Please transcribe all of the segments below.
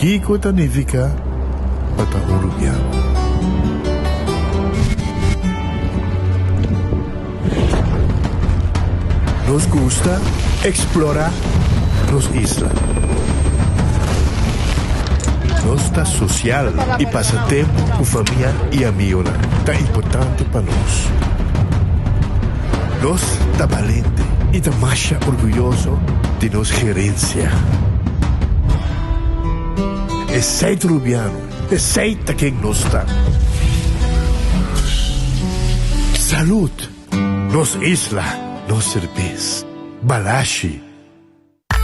Kiko Tanifica Patahurubiano. Nos gusta explorar los islas. Nossa social e passatempo com família e amigos tá importante para nós. Nós tá valente e tá mais orgulhoso de nossa gerência. Aceita Rubiano, aceita quem nós está. Salud, nos isla, nos cerveza, balashi.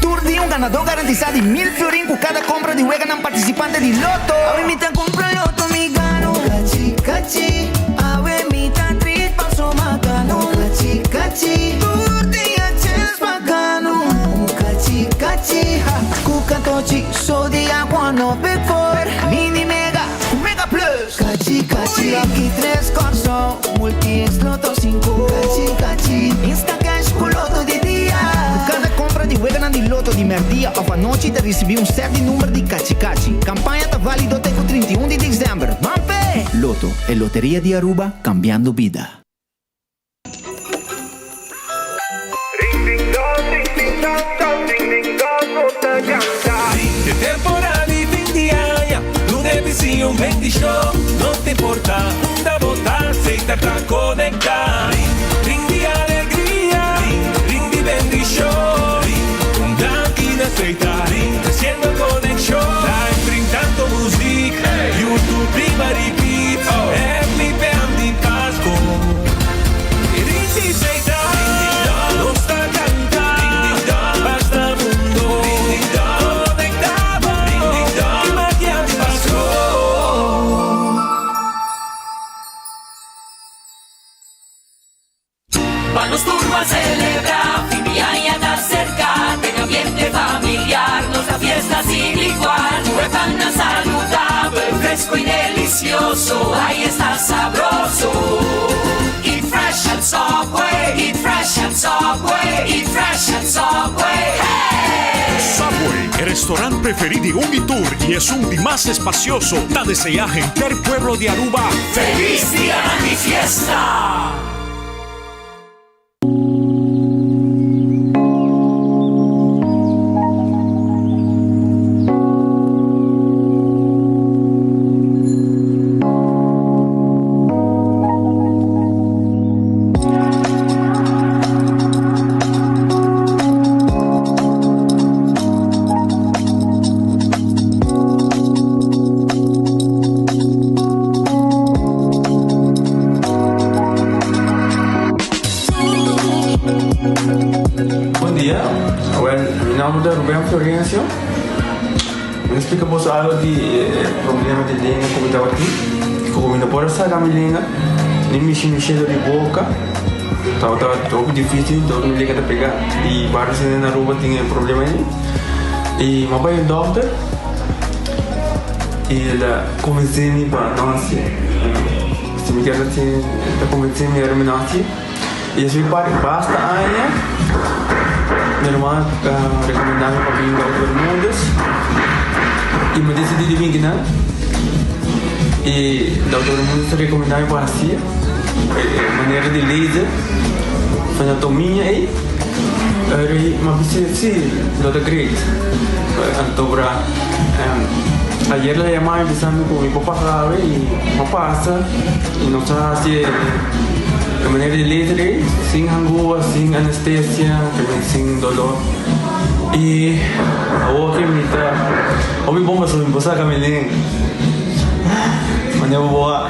Tour de um ganador garantizado de 1.000 florin com cada compra de Wega ng participante de Loto. Awemita compra Loto, me gano. Cachi, cachi. Awemita treat paso macano. Cachi, cachi. Tour de chance bacano. Cachi, cachi. Cuca tochi, so de agua no big four. Mini mega, mega plus. Cachi, cachi. Aqui 3 corso, multi Loto 5. Cachi, cachi. Insta cash com Loto de dia. Cada compra de Wega di Loto di merdia of a noite te recebi um certo número de cachi-cachi. Campanha está válido até o 31 de dezembro. Mampe! Loto, a loteria de Aruba, cambiando vida. De temporada e fim de ano, no vizinho vem de show. Não te importa, da botar, aceita pra conectar. Ring de alegria, ring de bem de show. Aceitar, haciendo conexión. Live tanto música, YouTube prima repeat. Every band in casco. Rinti seita, no sta cantando. Basta mundo, conectado. Que magia de pasó. Vamos turbo a celebrar, fin de año está cerca. Ambiente familiar, nuestra fiesta sin igual. Huevana saludable, fresco y delicioso. Ahí está sabroso. Eat fresh and Subway, eat fresh and Subway, eat fresh and Subway. Hey! Subway, el restaurante preferido de Unitour y es un día más espacioso. Da desear gente el pueblo de Aruba. ¡Feliz día de fiesta! Florencio, me explica vos algo de problema de língua como estava aqui. Como não pode sair a minha língua, nem mexer de boca. Estava todo difícil, todo me liga a pegar. E vários na rua tinha problema aí. E meu pai é doutor. E ele convenceu-me para não assim. Se me quer assim, ele convenceu-me a não assim. E eu fui para basta aí. Minha irmã recomendava para vir ao Doutor Mundos e me decidi de vir aqui, e o Doutor Mundos recomendava para assim, maneira de laser, anatomia e uma visita, sim, Doutor Great. Então, ayer le llamaba empezando con mi papá y no pasa, y no está así. De maneira de laser, sem angústia, sem anestesia, também sem dolor. E a outra imita, ouvi bomba sobre você, Camilinho. Mas eu vou.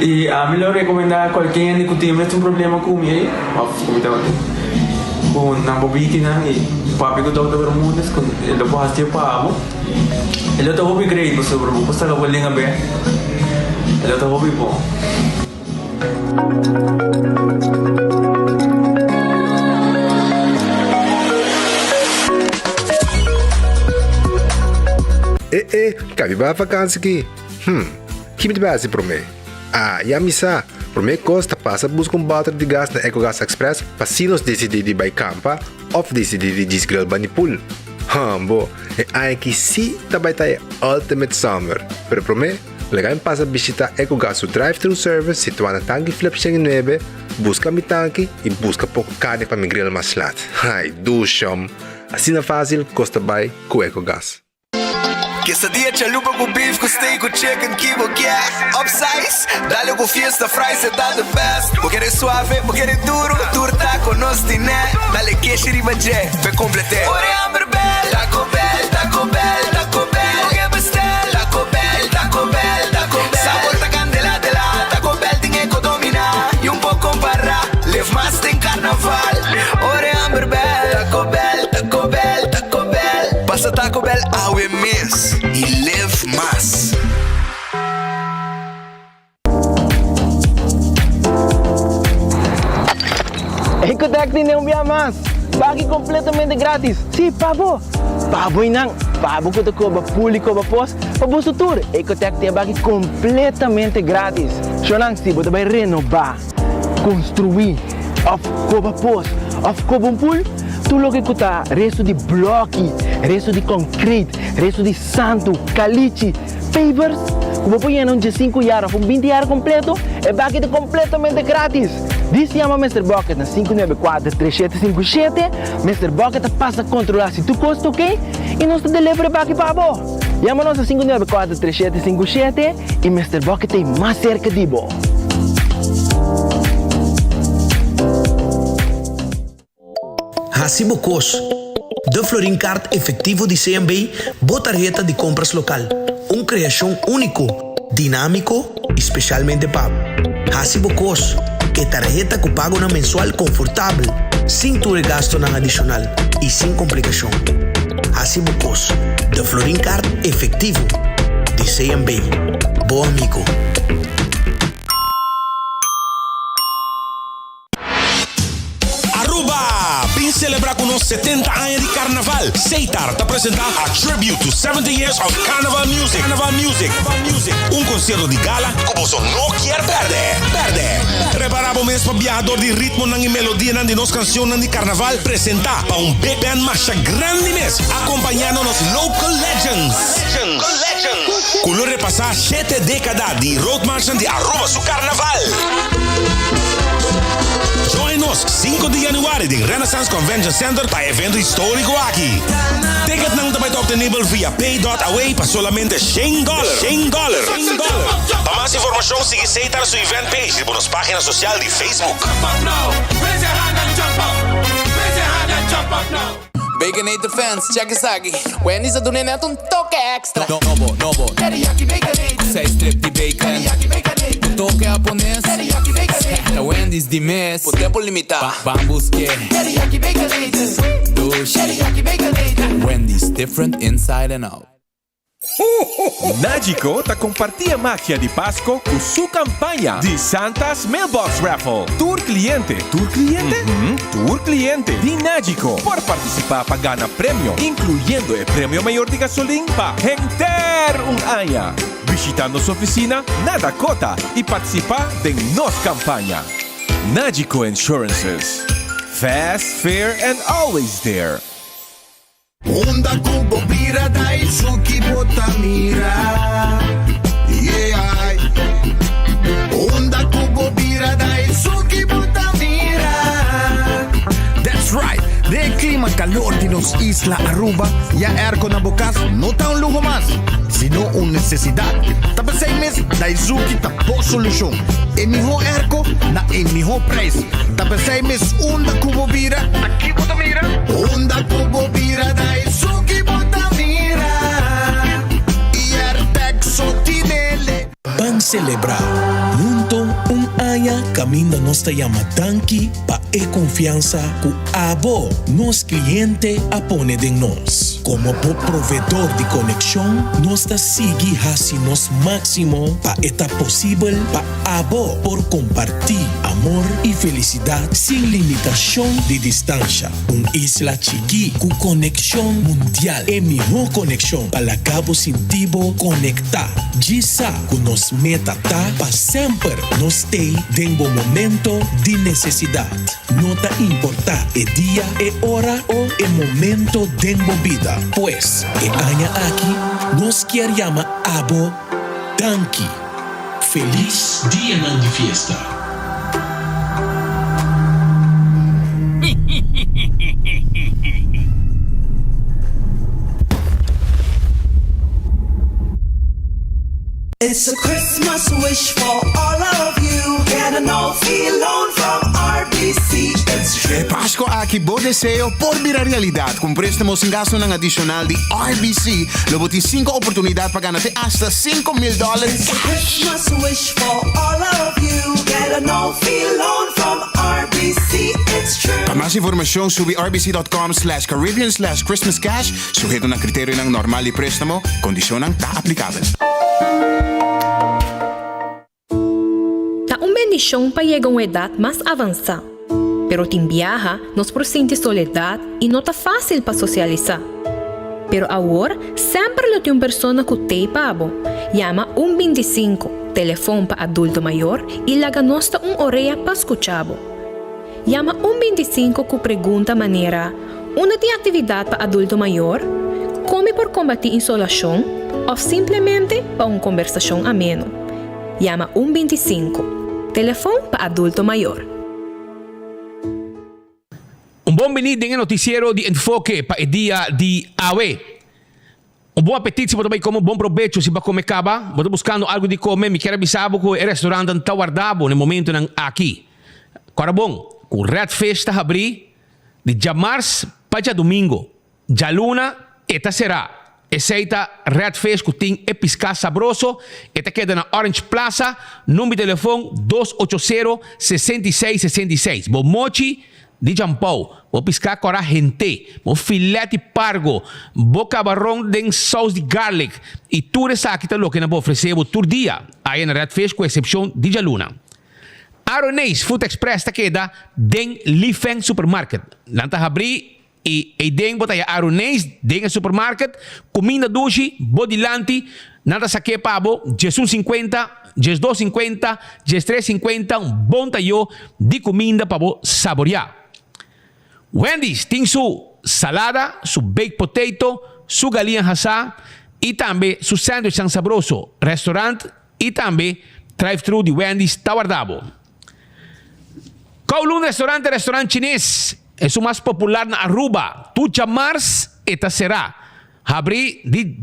E a melhor recomendar a qualquer que tem um problema com ele, com na bobina e papi que toca para mundo, ele pode fazer para ele está hobby great, você pode passar a bolinha bem. Ele está hobby bom. Cabe ba vakansi ki? Kimit ba si Prome? Yamisa, Prome Costa passa busca balde de gás na EcoGas Express para se nos decidir de by campa ou decidir de desgril banipul. Bo, aqui sim também tá Ultimate Summer. Pero para mim, legal passa a visitar EcoGas, o drive-thru service situado na tanque Flip 9, busca mi tanque e busca pouco carne para me grill mais lat. Ai, dusham. Assim é fácil, custa bem com EcoGas. Quesadilla chalupa com beef, com steak, com chicken, kibo, yeah. Upsize, dale com fiesta, fries, tá the best. Vou querer suave, vou querer duro, turta com nós tiné. Dale queijo e bajé, pe complete. Ore Amber Bell, Taco Bell, Taco Bell, Taco Bell. Oye bestel, Taco Bell, Taco Bell, Taco Bell. Sabor ta candela de la, Taco Bell tem que dominar. E pouco para, live mais tem carnaval. Ore Amber Bell, Taco Bell, Taco Bell, Taco Bell. Passa Taco Bell, awe miss. E live mais. Ecotec tem um dia mais. Pague completamente grátis. Sim, pabo. Pabo inang. Pabo que tu cobra público para pós. Pabo sutur. Ecotec tem pague completamente grátis. Xonang se você vai renovar, construir, of cobra pós, of cobra pool. Tu lo que custa resto de bloque, resto de concreto, resto de santo, caliche, pavers. Como põe em 5 anos, 20 anos completo, é bucket completamente grátis. Diz chama Mr. Bucket na 594-3757. Mr. Bucket passa a controlar se tu custa, ok? E nós te delivery bucket para você. Chama-nos na 594-3757 e Mr. Bucket é mais cerca de você. Hacibocos, de Florincard efetivo de CMB, botarjeta de compras local. Uma criação único, dinâmico, especialmente pago. Hacibocos, que tarjeta que paga na mensual confortável, sem tu gasto não adicional e sem complicação. Hacibocos, de Florincard efetivo de CMB. Bom amigo. Vem celebrar com nós 70 anos de carnaval. Seitar te apresentar a Tribute to 70 Years of Carnival Music. Carnival Music. Concerto de gala que você não quer perder. Preparamos mesmo para viajador de ritmo e melodia de nossas canções de carnaval. Apresentar para big band marcha grande mesmo. Acompanhando nos local legends. Color repassar 7 décadas de road marcha de arroba su carnaval. Join-nos 5 de januário de Renaissance Convention Center para evento histórico aqui. Ticket não também está obtenível via pay.away para solamente $100. Para mais informação, siga Seitar sua event page por nossa página social de Facebook. Baconator fans, check isso aqui. Wendy's a neto toque extra. Novo. Teriyaki Baconator. 6 strip de bacon. Teriyaki Baconator. Toque japonês. Teriyaki Baconator. É Wendy's de mês. Por tempo limitado. Vamos que. Teriyaki Baconator. Dush. Teriyaki Baconator. Wendy's different inside and out. Nagico te compartia magia de Páscoa con su campaña de Santa's Mailbox Raffle. Tour cliente de Nagico por participar para ganar premio, incluyendo el premio mayor de gasolina para gente un año. Visitando su oficina, nada cota y participar de nos campaña. Nagico Insurances. Fast, fair, and always there. Onda kubo bira dai suki botamira. Yeah. Onda kubo bira dai suki botamira. That's right. De clima calor de nos Isla Aruba, ya air con abocas no tan un lujo más, sino una necesidad. Tapa 6 meses, dai suki tapo solución. En mejor airco, na en mejor precio. Tapa 6 meses, onda kubo bira. Aquí botamira. Onda kubo bira dai suki botamira. Y artek sotinele. Van celebrar. Junto año camina nossa llama tanki pa confiança ku abo nos cliente a pone de nós. Como provedor de conexão, nós da sigue hasi nos máximo pa eta possível pa abo por compartir amor e felicidade sem limitação de distância. Isla chiqui com conexão mundial e melhor conexão para cabo sentido conectar. Gisa com nos meta tá pa sempre nos tem em bom momento de necessidade. no te importa el día, el hora o el momento de movida. Pues, el año aquí nos quiere llamar Abo Danki. Feliz día de fiesta. It's a Christmas wish for all of you. Get a no-fee loan from RBC. It's true. Pasko aqui, bom deseo por vir a realidade. Com préstamos sem gasto ng adicional de RBC, lobo tem 5 oportunidades para ganhar hasta $5,000. It's a Christmas wish for all of you. Get a no-fee loan from RBC. It's true. Para mais informação, sube rbc.com/caribbean/christmascash. Sujeito na critério ng normal e préstamo, kondisyon ang ta aplicável. Una bendición para llegar a una edad más avanzada, pero te viaja nos presenta soledad y no está fácil para socializar. Pero ahora, siempre lo tiene una persona que te pabo. Llama 125, teléfono para adulto mayor y la ganosta una orella para escucharlo. Llama 125 que pregunta manera, una de actividad para adulto mayor, come por combatir insolación o simplemente para una conversación ameno. Llama 125. Teléfono para adulto mayor. Un bom venit en el noticiero de enfoque para el día de hoy. Un bom apetite, si você vai comer un bom provecho, si va a comer caba, você buscando algo de comer, me quero avisar que el restaurante está guardado no momento aqui. Agora bom, o Red Fish está abrir de já março para domingo. Já luna, esta será. Aceita Red Fish que tem pescar sabroso. Esta queda na Orange Plaza. Número de telefone 280-6666. Bo mochi de jampau. Bo pescar cora gente. Bo filete pargo. Bo camarão de sauce de garlic. E tudo isso aqui está lo que não vou oferecer por dia. Aí na Red Fish com exceção de Jaluna. Aronese Food Express está queda den Lifeng Supermarket. Lanta abrir. E den bota ya Aronese den supermarket, comida dushi, bodilanti, nada saque pabo, Jesus 50, Jesus 250, Jesus 350, un bom tayo de comida pabo saborear. Wendy's tem su salada, su baked potato, su galinha assada e também su sandwich tan sabroso. Restaurante e também drive-thru de Wendy's está guardado. Kowloon Restaurante chinês. É o mais popular na Aruba. Tu chamars, esta será. Abri de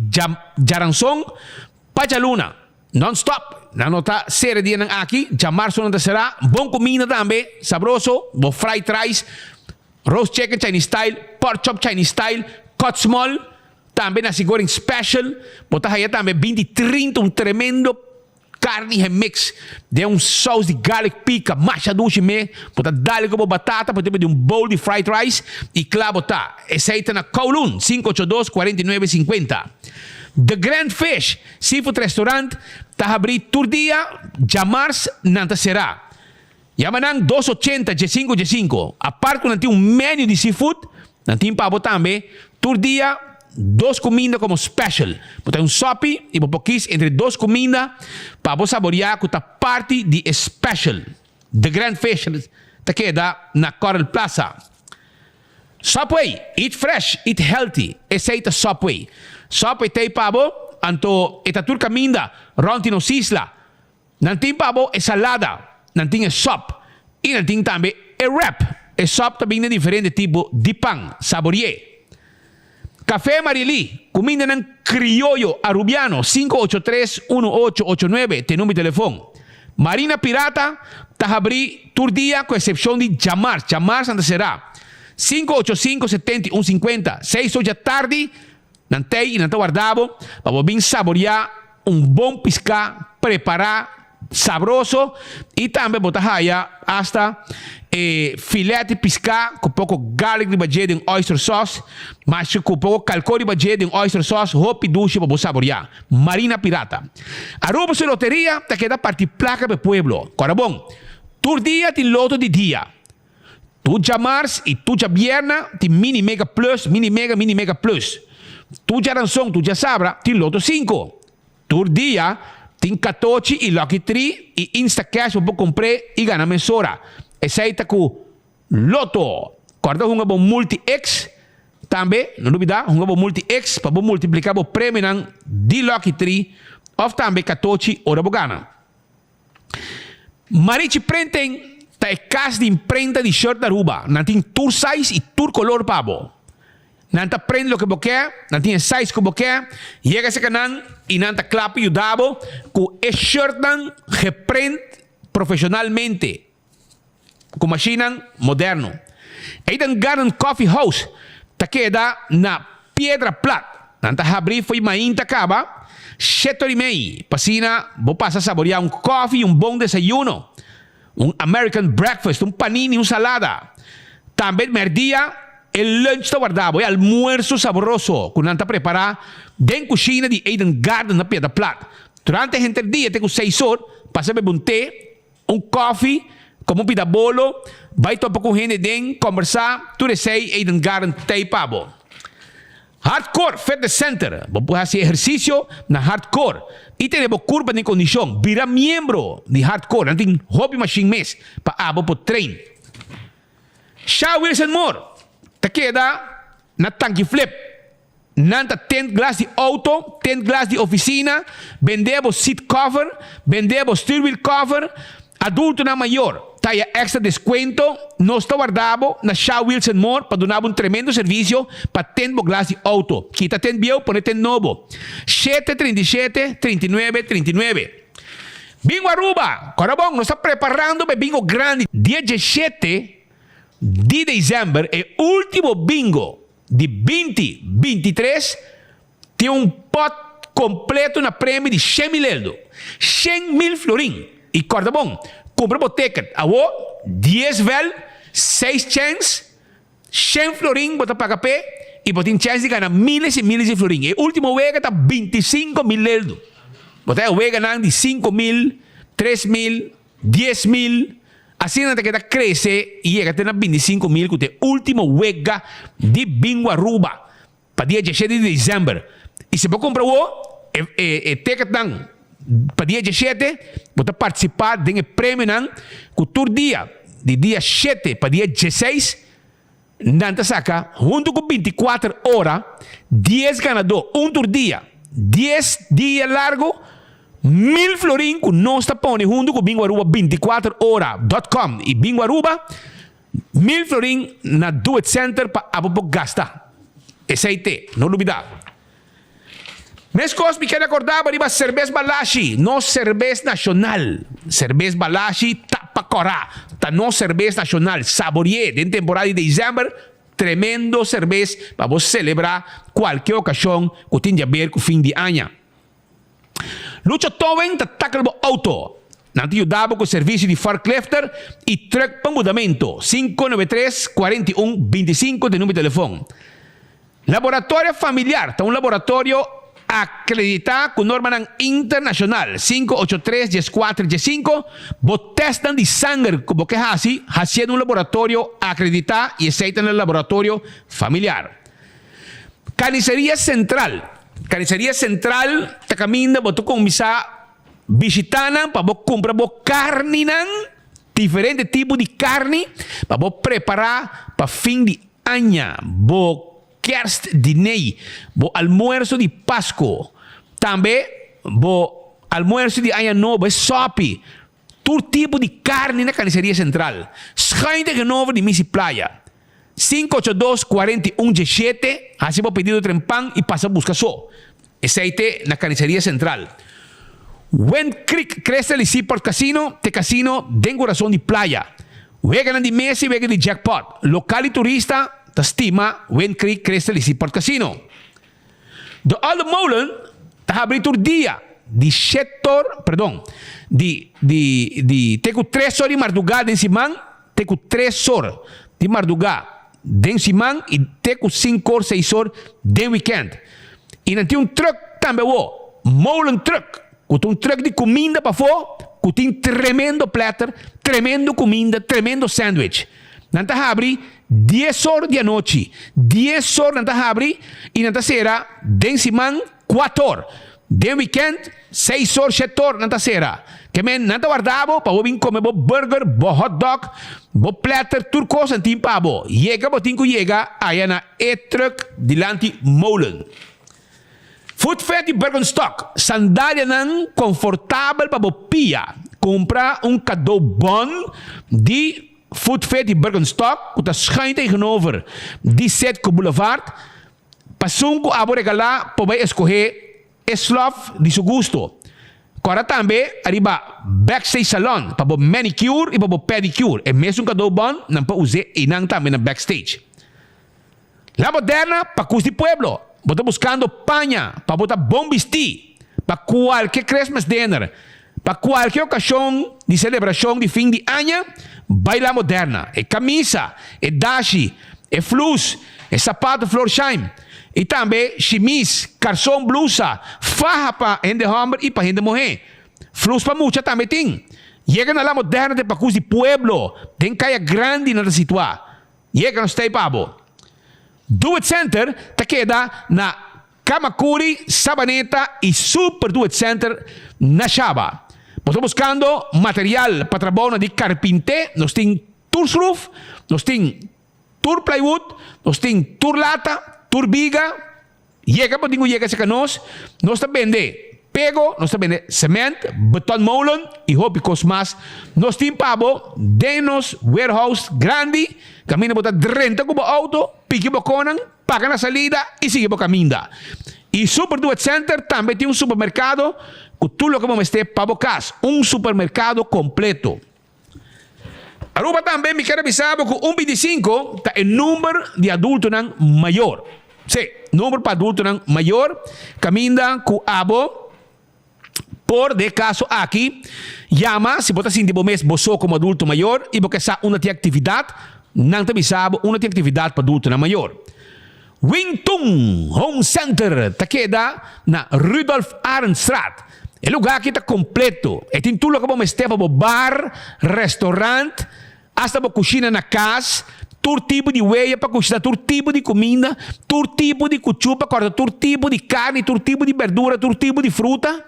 Jaranson para Jaluna. Non-stop. Na nota série dia nang aqui. Chamars não será. Bom comida também. Sabroso. Bom fried rice. Roast chicken Chinese style. Pork chop Chinese style. Cut small. Também nasi goreng special. Bota aí também 20-30. Um tremendo carne remix de um sauce de garlic pica, macha dulce me, bota dali como batata, pode ter um bowl de fried rice e claro botar. Aceita na Kowloon 582-4950. The Grand Fish Seafood Restaurant está abrir todo dia, jamars nanta será. Yamanang 280-5. A parte não tem um menu de seafood, não tem para botar também, todo dia 2 comidas como special. Botar um sopi e popokis entre 2 comidas para saborear com a parte de special. The Grand Fish te queda na Coral Plaza. Subway, eat fresh, eat healthy. Aceita Subway. Subway tem pabo, anto etatur caminda, ronti no sisla. Nantin pabo é salada, nantin é sop. E nantin também é wrap. É sop também de diferente tipo de pão, saborear. Café Marili, comida ng criollo arubiano, 583-1889, tem número de telefone. Marina Pirata, está abrir todo dia, com exceção de Jamar. Jamar Santa será 585-7150, 6 horas da tarde, nantei e nantei guardado, para vir saborear bom piscar, preparar, sabroso, e também botar aí hasta filete piscar com pouco garlic de bajé de oyster sauce, mas com pouco calcori de bajé de oyster sauce, hopi dulce para saborear. Marina Pirata. Aruba su loteria, te queda partir placa para pueblo. Agora bom, tu dia tem loto de dia. Tu já mars e tu já vierna, tem mini mega plus, mini mega plus. Tu já ranção, tu já sabra, tem loto 5. Tu dia tem 14 e Lucky 3 e Instacash para comprar e ganhar mensura. Aceita com Loto. Corda hunga bo multi-X. Também, não duvida, hunga bo multi-X para bo multiplicar bo prêmio ng di Lucky 3 of também 14 ora bo gana. Marichi printing ta e cas de imprenta de shirt da Aruba. Nantin tour size e tour color pabo. Nanta prende lo que bo quer, nantin size que bo quer, llega se canan e nanta clap e dabo ku e shirt nan geprint profissionalmente. Com machine moderno. Eiden Garden Coffee House ta queda na Piedra Plata. Nanta abrir foi mainta caba. 7:30, pasina, vou passar a saborear um coffee, um bom desayuno, um American breakfast, um panini, salada. Também, merdia, o lunch da guardavo, almuerzo saboroso, que nanta preparar dentro da cozinha de Eden Garden na Piedra Plata. Durante o dia, tenho 6 horas, passa a beber um té, um coffee, como um pidabolo, vai topar com gente dentro, conversar, tudo sei, Eden Garden, tei pabo. Hardcore Fitness Center. Vamos fazer exercício na Hardcore. E temos curva de condição. Vira membro de Hardcore. Não tem hobby machine mês para abo por treino. Shaw Wilson Moore. Te queda na tanque flip. Nanta 10 glass de auto, 10 glass de oficina. Vendemos seat cover. Vendemos steering wheel cover. Adulto na maior. Taya extra descuento, nós está guardado na Shaw Wilson Moore para dar um tremendo serviço para ter glass de auto. Quita tem biel, põe tem novo. 737 39 39. Bingo Aruba, Corabong, nós está preparando para bingo grande. Dia 17 de dezembro, é o último bingo de 2023. Tem um pot completo na prêmio de 100 mil euros. 100 mil florim. E Corabong, compra o ticket. Awo, 10 vel, 6 chance, 100 florim, bota para HP, e botin chance de ganhar miles e miles de florim. E último wega está 25 mil euros. Bota o wega de 5 mil, 3 mil, 10 mil. Assim não que cresce e chega até 25 mil, que é o último wega de Bingo Aruba, para dia 17 de dezembro. E se você comprar o ticket para dia 17, você participar de um prêmio que todo dia, de dia 7 para dia 16, nanta saca, junto com 24 horas, 10 ganadores, um por dia, 10 dias largo, 1000 florim que nós está pondo junto com Bingo Aruba 24horas.com e Bingo Aruba, 1000 florim na Do It Center para gastar. Esse aí, não duvidar. Mes cosas me quero acordar para cerveza Balashi, no cerveza nacional. Cerveza Balashi tapacorá, ta no cerveza nacional. Saboreé, en temporada de dezembro, tremendo cerveza para vos celebrar qualquer ocasião que tenha a ver com o fim de ano. Lucha Towen taca o auto. Não te ajudava com o serviço de forklifter e truck para mudamento. 593 41 25 de número de telefone. Laboratório familiar, está um laboratório acreditar com norma internacional 583-14-15 vos testan de sangue como que assim haciendo um laboratório acreditar e aceitam no laboratório familiar. Carniceria Central te caminha vos tu começar visitando para vos comprar vos carne diferente tipo de carne para vos preparar para fim de ano vos kerst diner, bo almuerzo de Páscoa, também bo almuerzo de Ano Novo, sopi, todo tipo de carne na Carniceria Central. Schijnt de novo de Missy Playa. 582-4117, assim vou pedido trempang e passa a buscar só. Esse na Carniceria Central. Wind Creek Crystal e Seaport Casino, te casino den coração de playa. Wega de Messi, wega de jackpot. Local e turista, ta stima Wind Creek Crystal e Seaport Casino. De Old Molen, ta abrindo dia de setor, perdão, de teco 3 horas de madrugada em Simão, teco 3 horas de madrugada em Simão e teco 5 horas, 6 horas de weekend. E não tem truck também, Molen Truck, com truck de comida para fora, com tremendo platter, tremendo comida, tremendo sándwich. Não está abrir 10 horas de noite, 10 horas não está abrir e não está será de Simão 4 horas. De weekend, 6 horas, 7 horas, nanta sera. Que men, nanta guardabo, pa wabing come bo burger, bo hot dog, bo platter, turcos en team pabo. Llega, bo tinko llega, aya na e-truck dilanti molen. Food Fat di Bergenstock, sandalia nan confortabel pa bo pia. Compra un cadeau bon di Food Fat di Bergenstock, kuta schijnt tegenover die Setco Boulevard. Pasunko abo regala, po bay escoger Eslof di seu gusto. Agora também, arriba backstage salon, para o manicure e para o pedicure. É mesmo um cadeau bom, não para usar e não também na backstage. La Moderna, para custo de pueblo. Bota buscando panha, para botar bom vestir, para qualquer Christmas dinner, para qualquer ocasião de celebração de fim de ano, vai La Moderna. É camisa, é dashi, é flus, é sapato Florsheim. E também chemise, calção, blusa, faja para gente homem e para gente mulher. Flus para muita também tem. Chega na La Moderna de Pacus de Pueblo, tem caia grande na situação. Chega no Stay Pabo. Do It Center te queda na Kamakuri, Sabaneta e Super Do It Center na Shaba. Estou buscando material para trabalho de carpinte, nós tem Tursroof, nós tem Tur Plywood, nós tem Tur Lata, Turbiga, llega po tingo llega sa kanos, nos ta vende pego, nos ta vende cement, beton molen, y hopicos más, nos tin pabo, denos warehouse grande, camina po ta 30 kubo auto, piki po konan, paga na salida, y sigue po caminda. Y Super Do It Center también tiene un supermercado, que tú lo que me esté pabo cas, un supermercado completo. Aruba também me quero avisar que 125 está o número de adultos maior. Sim, número para adultos maior. Caminha com abo. Por de caso aqui, llama, se você sentir mês, você como adulto maior, e porque sa uma atividade, não te avisava, uma atividade para adulto maior. Wingtung Home Center, está queda na Rudolf Arnstraat. É lugar que está completo. E tem tudo que vamos ter para bar, restaurante, hasta para cozinha na casa, todo tipo de weia para cozinhar, todo tipo de comida, todo tipo de cuchupa, todo tipo de carne, todo tipo de verdura, todo tipo de fruta,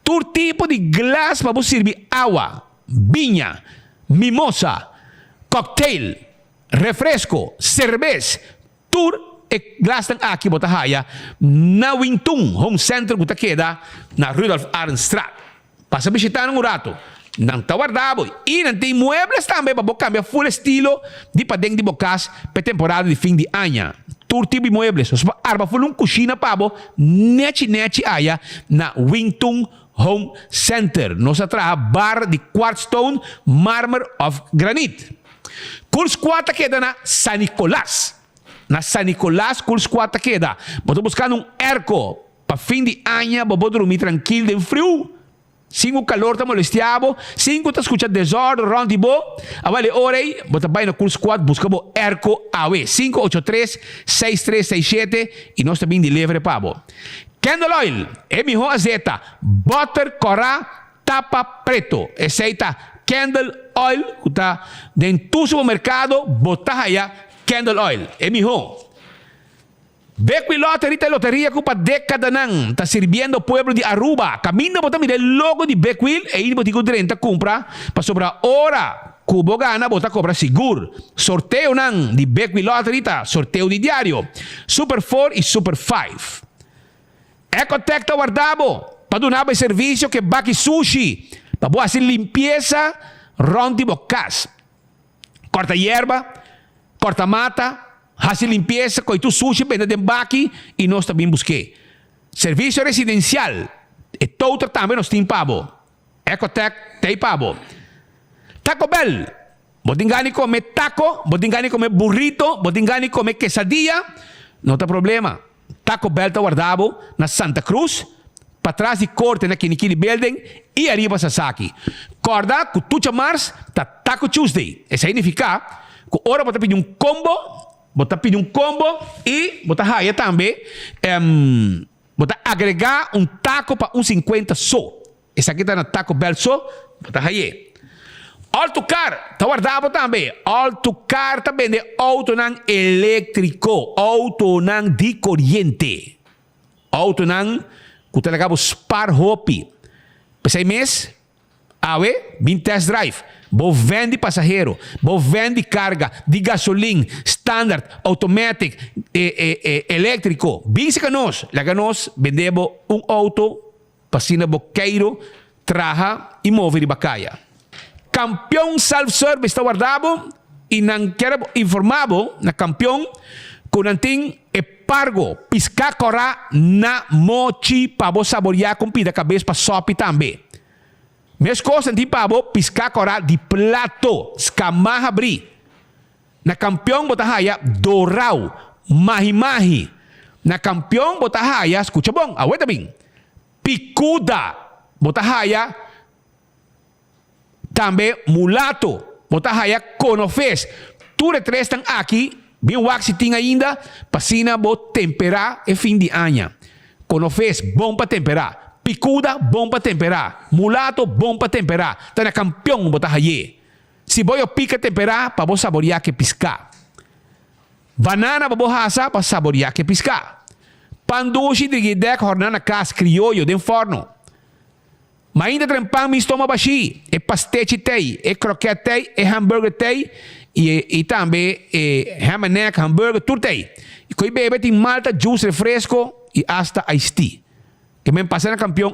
todo tipo de glass para você servir água, vinha, mimosa, cocktail, refresco, cerveja, tudo e glass ng aqui bota haya na Wingtung Home Center que queda na Rudolf Arnstraat. Passa visitar um rato. Não está guardado. E não tem muebles também para cambiar full estilo de padeng de bocas para temporada de fim de ano. Todo tipo de muebles. Arba full um cozinha para neti aya na Wingtung Home Center. Nos atrás bar de quartzstone, mármore of granite. Kurs 4 queda na San Nicolás. Na San Nicolás, Kurs 4 queda. Estou buscando um erco para fim de ano, para dormir tranquilo de frio. Sem o calor está molestiado, sem o escutar desordem, round bo, avale orei, bota bem no Kurs 4, buscamos erco AW, 583-6367 e nós também de livre pabo. Candle Oil, MH Azeta, butter, corá, tapa preto, aceita Candle Oil, que está dentro do supermercado, bota aí Candle Oil, MH. Beckwil Lottery e loteria que para década não está servindo o pueblo de Aruba. Camina para mira o logo de Beckwil e ele botico 30 compra para sobrar hora. Cubo gana bota cobra seguro. Sorteio não de Beckwil Lottery tá sorteio de diário. Super 4 e Super 5. Ecotec tá guardado para donar o serviço que baki sushi para boa assim limpeza rondi bocas. Corta hierba, corta mata. Hace limpieza, coito sushi, vende de baki e nós também busquei. Serviço residencial. E todo também nós tem pabo. Ecotec tem pabo. Taco Bell. Botingani come taco, botingani come burrito, botingani come quesadilla. Não tem problema. Taco Bell está guardado na Santa Cruz, para trás de corte na Kinikini Building e arriba Sasaki. Corda, com Tucha Mars, está Taco Tuesday. Isso significa que ora você pedir combo, você pedir combo e você raia também, você agregar taco para 1,50 só. Esse aqui está na Taco Bell só, você raia. Autocar, está guardado também. Autocar também de auto não elétrico, auto não de corrente. Auto não que telegabo Spar Hopi. Pensei mês, vim test drive. Vou vende passageiro, vou vende carga de gasolina, standard, automatic, elétrico. Bem se nós vendemos auto, passina boqueiro, traja e move de bacaia. Campeão self-service está guardado e não quero informado na campeão que não tem pargo, piscar corá na mochi para você saborear com pida cabeça para sope também. Mes coisas de pabo piscar corá de plato, escamarra abrir. Na campeão botahaya dorau, mahi-mahi. Na campeão botahaya, escuta bom, aguenta bem. Picuda, botahaya também mulato, botahaya conofes. Tudo três estão aqui, bem o que tem ainda, passina bot temperar e fim de ano. Conofes, bom para temperar. Picuda, bom para temperar. Mulato, bom para temperar. Tá na campeão botahaya. Se voy pica temperar, para vos saborear que piscar. Banana para vos asa, para saborear que piscar. Pandushi de guidec jornada casa criollo de forno. Mas ainda trempang mi estômago baixi. É pastete tei, é croquete tei, é hambúrguer tei, e também ham and neck, hambúrguer, tudo tei. E coi bebe tem malta, juice, refresco e hasta iced tea. Que me passei na campeão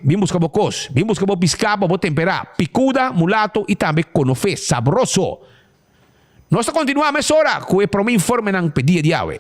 vim buscar bocos, vim buscar piscar para temperar, picuda, mulato e também conofé, sabroso. Nós continuamos agora com o primeiro informe ng pedia de ave.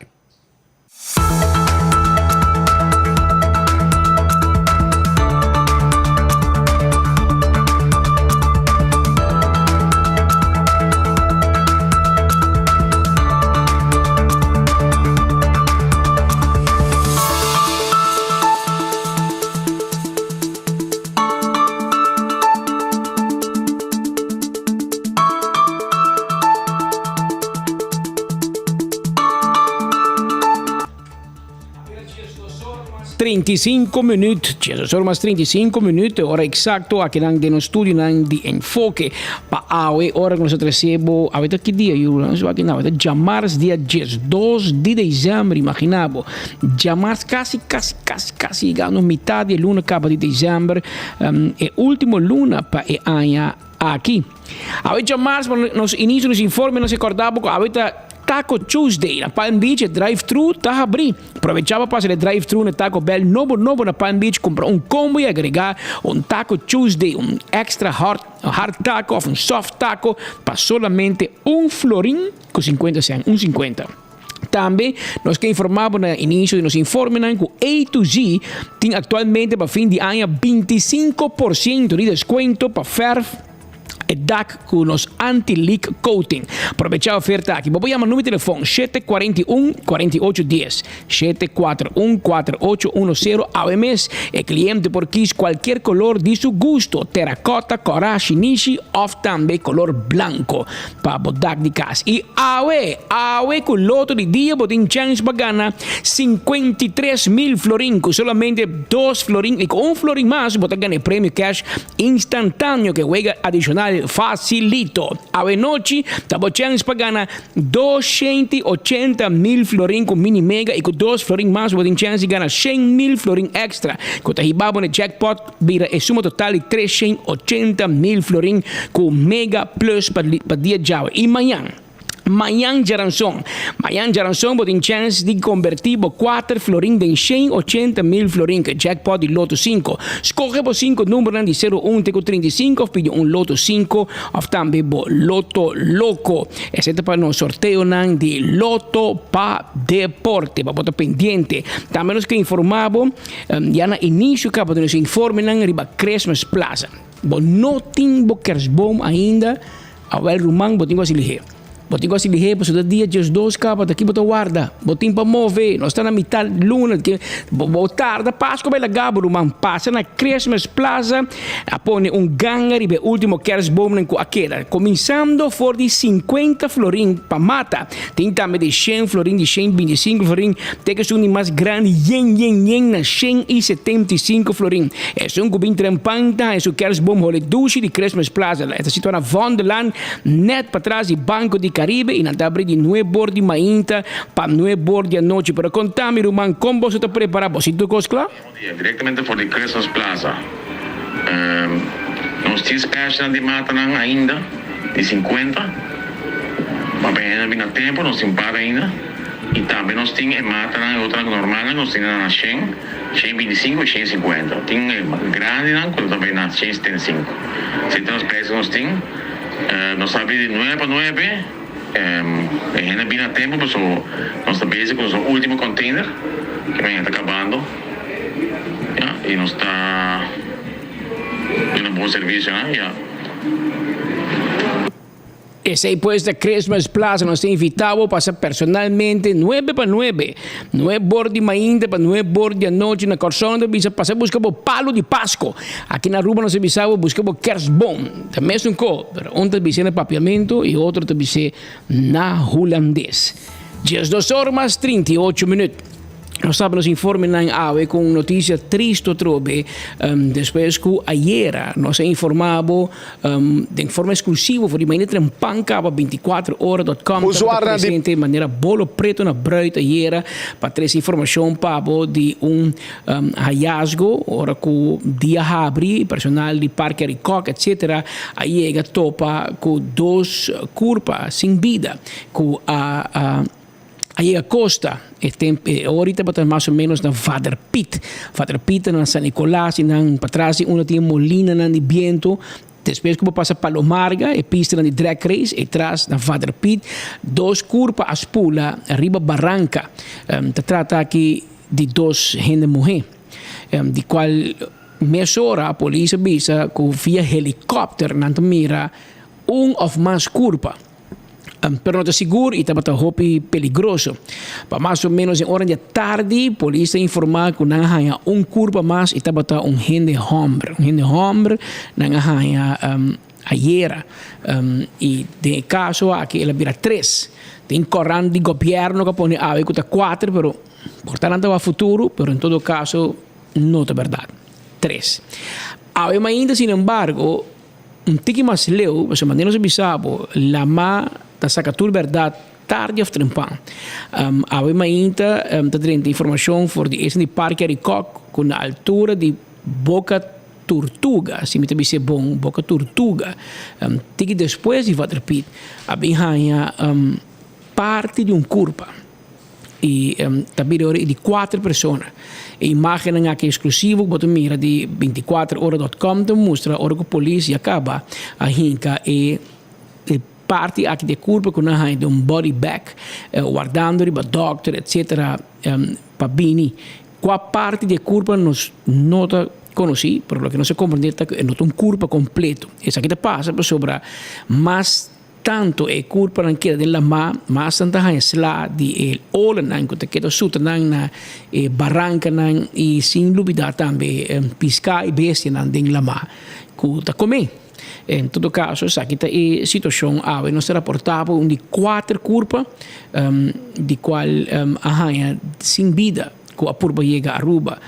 minutos, são mais 35 minutos, hora exacto aqui no estúdio de enfoque para a hora que nós recebemos, a ver que dia, já março, dia 2 de dezembro, imaginamos, já março quase chegando metade da luna, acaba de dezembro, é último luna para o ano aqui. A ver já março, nos início dos informes, nós recordamos que a ver Taco Tuesday na Palm Beach, drive-thru está abrindo. Aproveitava para fazer drive-thru na Taco Bell novo na Palm Beach, comprar combo e agregar Taco Tuesday, extra hard taco ou soft taco para solamente $1 com 50 centavos, 1,50. Também, nós que informamos no início de nos informes que o A2Z tem atualmente para fim de ano 25% de desconto para ferro e DAC com os anti-leak coating. Aproveitar a oferta aqui. Vou chamar o número de telefone 741-4810. 741-4810. Ao mês, o cliente por quis qualquer color de seu gosto. Terracota, coral, shinichi ou também color branco para o DAC de casa. E awe com o loto de dia, botem chance para ganhar 53,000 florins. Solamente 2 florins. E com florin mais, botem ganhar prêmio cash instantâneo que juega adicional facilito. A noite, tamo chance para ganhar 280,000 florins com mini mega e com 2 florins mais, você tem chance de ganhar 100,000 florins extra. Com o hibabo no jackpot, vira a suma total de 380,000 florins com mega plus para dia de hoje. E Mayan Jaranson, botem chance de convertir 4 florins em 180,000 florins, que jackpot de loto 5. Escolhe por 5 números de 01 até 35, pede loto 5, ou também loto loco. Esse é para o sorteio de loto para deporte, para botar pendente. Também nós que informamos, já no início, que nos informe riba Christmas Plaza. Não tem Kersboom ainda, a o Rumang, botem quase ligeiro. Botem quase ligeiro, para o dia de 2 capas, daqui botar guarda, botem para mover, nós estamos na metade de luna, tarde, Páscoa, vai lagar, man, passa na Christmas Plaza, põe ganhar e o último Kersboom na queda, começando for de 50 florins para mata, tem também de 100 florins, de 125 florins, tem que ser mais grande, yen, na 175 florins. É um cubinho trampanta, é o Kersboom, olha, duche de Christmas Plaza, esta situação na Vonderland, net para trás, e banco de Caribe y nada abrir de 9 bordi mainta para 9 bordi a noche. Pero contame, Ruman, ¿cómo vos te preparas? ¿Vos tú coscla? Directamente por de Christmas Plaza. Nós temos caixas de mata ainda, de 50. Mas bem, não tempo, nós temos para ainda. E também nós temos mata outra normal, nós temos na 100, 125 e 150. Tem grande, quando também na 175. Se tem os preços nós temos, nós abrimos de 9 para 9. Ainda bem a tempo, nós estamos básicos com o último container, que vem acabando. E nós está un buen servicio, ¿no? Ya. Ese pues de Christmas Plaza nos ha invitado a pasar personalmente 9 para 9. 9 bordi mainda para 9 bordi a noche na Corsona de Bisa pasar buscamos palo de Pasco. Aqui na Aruba nos avisava buscamos kersboom. Também é um co, pero um te bise na papiamento e outro te bise na holandês. 2 horas mais 38 minutos. Nós estamos informando com notícia triste trobe depois que ayer nos informado de forma exclusiva por maneira trempanca para 24horas.com presente de maneira bolo preto na bruita ayer para trazer informação para de hallazgo ora com dia abre personal de Parque Aricoc etc aí topa com 2 corpos sem vida com aí a costa ahorita está mais ou menos na Vader Pit na San Nicolás e para trás uma tem molina na de viento depois que passa Palomarga e pista na de drag race e atrás na Vader Pit 2 curvas a spula arriba Barranca trata aqui de 2 gente morrer de qual meia hora a polícia avisa que via helicóptero na mira of mais curva. Pero não está seguro e estava hopi peligroso. Para mais ou menos em hora de tarde, a polícia informa que não há curva mais e estava gente hombre não há ayer e de caso aqui ela vira 3. Tem corrente de governo que põe a que 4, pero portanto a futuro, pero em todo caso não é verdade. 3. Ainda, sin embargo, tiki mais leu, mas maneira se bisabo, lama da sacatur verdade tarde of trempan. Ainda tem informação for de esse Parque Aricoc com a altura de Boca Tortuga, se me te dizer bom, Boca Tortuga. Tiki depois de Vaterpit, havia parte de curva e também de 4 pessoas. A imagem aqui exclusiva, que mira de 24horas.com, mostra a hora que a polícia acaba a hinca e parte aqui de curva com a de body bag, guardando para doctor, etc. Para bini. Qual parte de curva nos nota conheci, pero lo que não se compreende é não um curva completo. Essa aqui passa sobre mais tanto e curva na queda della mas tanta hansla di el ola nan ko te keto suta nan na barranca nan e sin lubida tambe pisca e bestia nan ding lama ku ta come in todo caso sa kita e situazione ave non si rapportava un di 4 curva di qual sin vida ku apurba llega a Aruba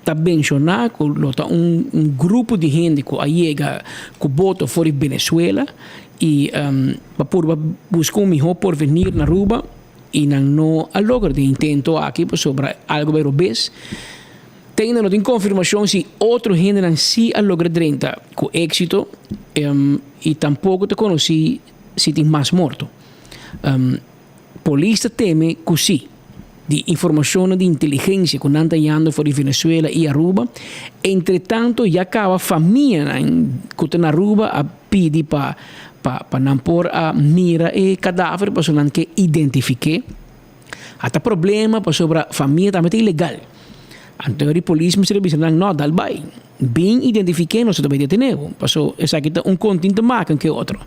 está mencionado que um grupo de gente que chega que votou fora de Venezuela e para buscar melhor porvenir na Aruba e não há logra de intento aqui sobre algo bem robês. Ainda não tem confirmação se outro gente não se logra 30 com êxito e tampouco te conheci se tem mais morto. Polícia teme que sim. De informação de inteligência que não está fora de Venezuela e Aruba. Entretanto, já acaba a família que está na Aruba a pedir para não pôr a mira e cadáver para não que identifique. Até problema para sobre a família também é ilegal. Então, a polícia me diz não, dá bem. Bem identifiquei, nós também detenemos. Passou, essa aqui é continente mais que outro.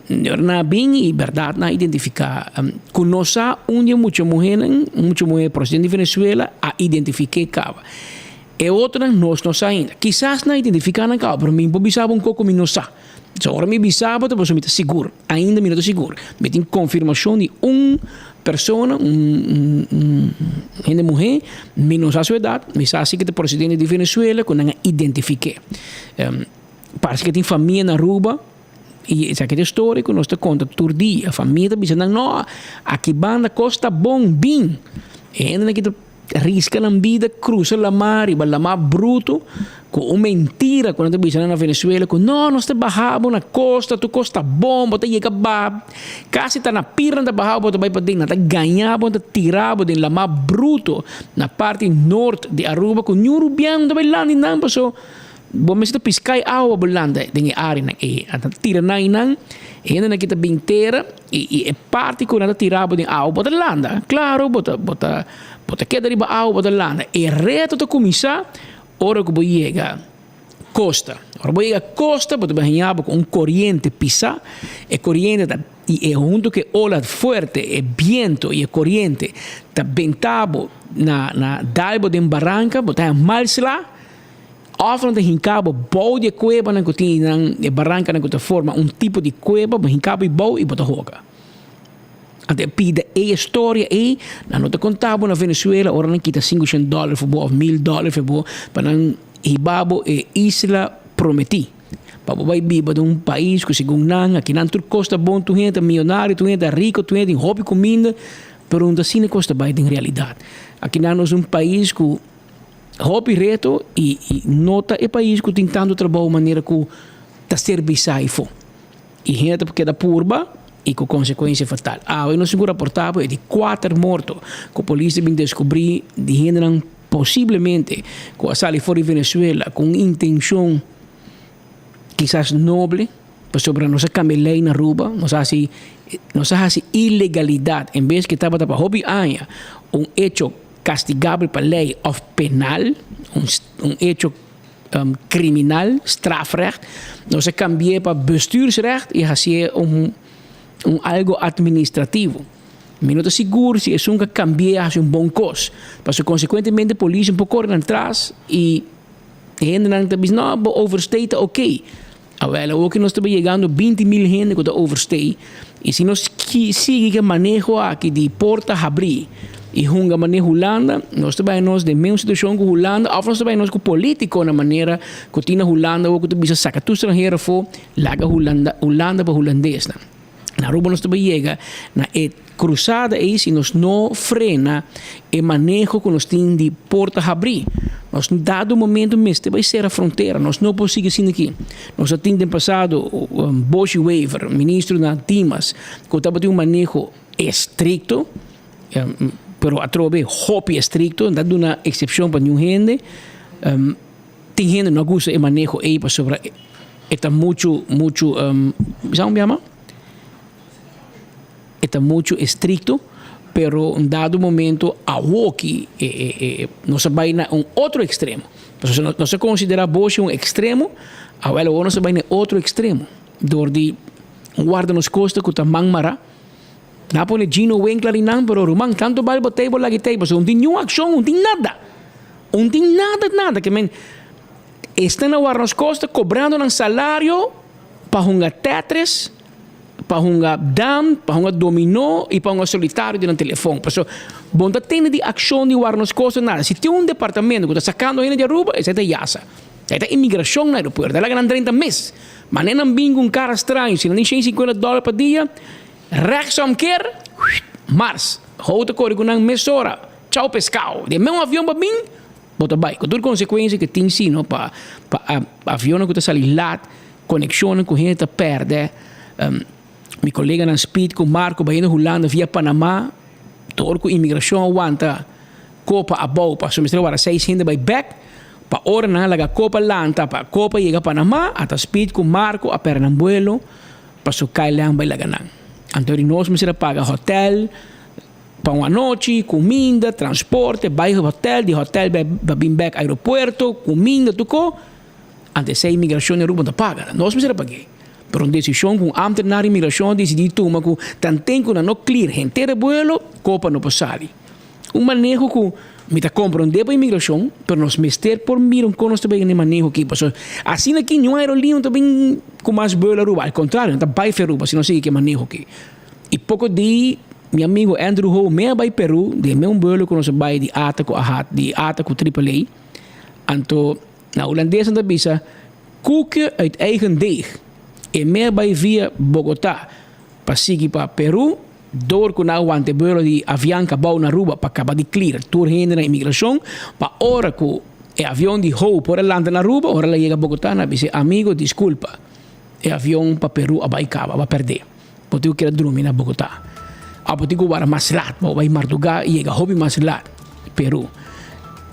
Na bem e verdade na identificar conosco onde muita mulher procedente de Venezuela a identificar cava e outra nós ainda quizás não identificar na cava pero me bisaba um pouco me não sa agora me bisaba te posso me seguro ainda me não seguro me tem confirmação de pessoa gente mulher me não sa sua idade me sa que te procedente de Venezuela que não identifique parece que tem família na Aruba E essa aqui é a história que nós te conta todo dia. A família bisa não, aqui banda costa bom bem. E ainda aqui risca na vida, cruza la mar, e la mar bruto, com uma mentira quando bisa na Venezuela, com não, nós te barramos na costa, tu costa bom, bota chega ba, quase tá na pira da barra, bota vai para dentro, tá ganhar, bota tirar, bota la mar bruto na parte norte de Aruba, com nenhum rubião, tá vai lá nem não passou. Bom, mas kita piscai água bolanda dengan área nang ata tira na inang ainda na kita binteira e parte com nada tirar boteng água bota landa claro bota queda riba água bota landa e reto to começar ora que boiega costa ora boiega costa bota banhaba com corriente pisa e corriente e junto que ola fuerte e viento e corriente ta ventabo na dalbo de barranca bota malsla Afro de hincabo bouw de cueva na cotina de barranca na cota forma tipo de cueva, mas hincabo e bouw e bota hoga. Até pide a história e na nota contabo na Venezuela ora não kita $500 for bo of $1,000 for bo para hibabo e isla prometi. Para vai biba de país que segundo nang aqui não tudo costa bom tu gente milionário tu gente rico tu gente hobby comida, pero não assim costa bem em realidade. Aqui não nós país que hobby reto e nota é país que tem tanto trabalho maneira que tá serviçai fo e gente porque da purba e com consequência fatal eu não seguro reportado é de 4 mortos que a polícia bem descobrir de gente não possivelmente com a sali fora de Venezuela com intenção quizás noble para sobre nossa camelei na Aruba nossa ilegalidade em vez que estava para hobby hecho castigable para lei of penal, hecho criminal, strafrecht. Nós cambiamos para bestuursrecht e fazer algo administrativo. Minuto seguro se é um que cambia a bom costo. Mas consequentemente a polícia um pouco corre atrás e ainda não está dizendo, não, overstay está ok. Agora, o que nós estamos chegando 20,000 gente que está overstay e se nós seguimos o manejo aqui de porta abrir e hunga manejo Holanda, nós também nós de mesma situação com Holanda, ou nós também nós com político na maneira que tinha Holanda ou que tu bisa saca tu estrangeiro for laga Holanda para holandês. Na Aruba nós também chega na cruzada aí se nós não frena e manejo que nós tem de porta abrir. Nós dado momento mesmo vai ser a fronteira, nós não podemos seguir assim aqui. Nós já tínhamos passado Bosch Weaver, ministro da Timas, que estava de manejo estricto. Pero a trove hobby estricto, dando uma exceção para nenhum gente. Tem gente que não gosta de manejo aí para sobre está muito ¿sabe me llama? Está muito estricto, pero dado momento a walkie nós vai na outro extremo. Nós se considera Bosch extremo, agora nós vai na outro extremo. Door die guarda nos costa que está mangmara. Napone Gino Winkler inang pero rumang tanto balbo table lagi table so hindi new action hindi nada que men estão na Warnos Costa cobrando ng salário para hunga Tetris para hunga dam para hunga dominó e para hunga solitário de telefone so bonda tem de ação de Warnos Costa nada se tem departamento que está sacando gente de Aruba essa é yasa essa é imigração no aeroporto ela ganha 30 meses mas nem bingo um cara estranho se não tem $50 por dia rechtsomkeer, mars. Houten código ng mesora. Tchau pescado. De meu avião para mim, bota bem. Com toda consequência que tem sim, no para avião que está sali lat, conexão com gente perde. Meu colega na speed com Marco vai indo Holanda via Panamá, todo com imigração aguanta. Copa a boa, para somestrar para 6 gente vai back. Pa hora na laga Copa lanta, pa Copa chega Panamá, ata speed com Marco a Pernambuelo, para so kailang vai laganang. Então, nós precisamos pagar hotel, para uma noite, comida, transporte, vai ao hotel, de hotel vai back aeroporto, comida, tudo. Antes a imigração na Aruba não paga. Nós precisamos pagar. Por uma decisão com a ambtenaar imigração decidiu tomar que tanto que não clear gente de vuelo, Copa não pode sair. Manejo que me está comprando para imigração, mas nós mester por mim com nós também no manejo aqui. Assim aqui não é aerolíneo também com mais vuelo Aruba, ao contrário, está vai para Aruba, se não sei que manejo aqui. E pouco de meu amigo Andrew Ho, meia vai Peru, de meu vuelo que nós vai de ATA com AHAT, de ATA com AAA. Então, na holandesa da bisa, koeken uit eigen deeg. E me vai via Bogotá, para seguir para Peru, door com o antebelo de avião que bau na Aruba para acabar de clear, tour hende na imigração, para hora que o avião de Ho por el landa na Aruba, hora la chega a Bogotá, na dice, amigo, desculpa, e avião para Peru vai acabar, vai perder. Porque eu quero dormir na Bogotá. Porque eu vou mais lá, vai Martugá e chega hobby mais lá, Peru.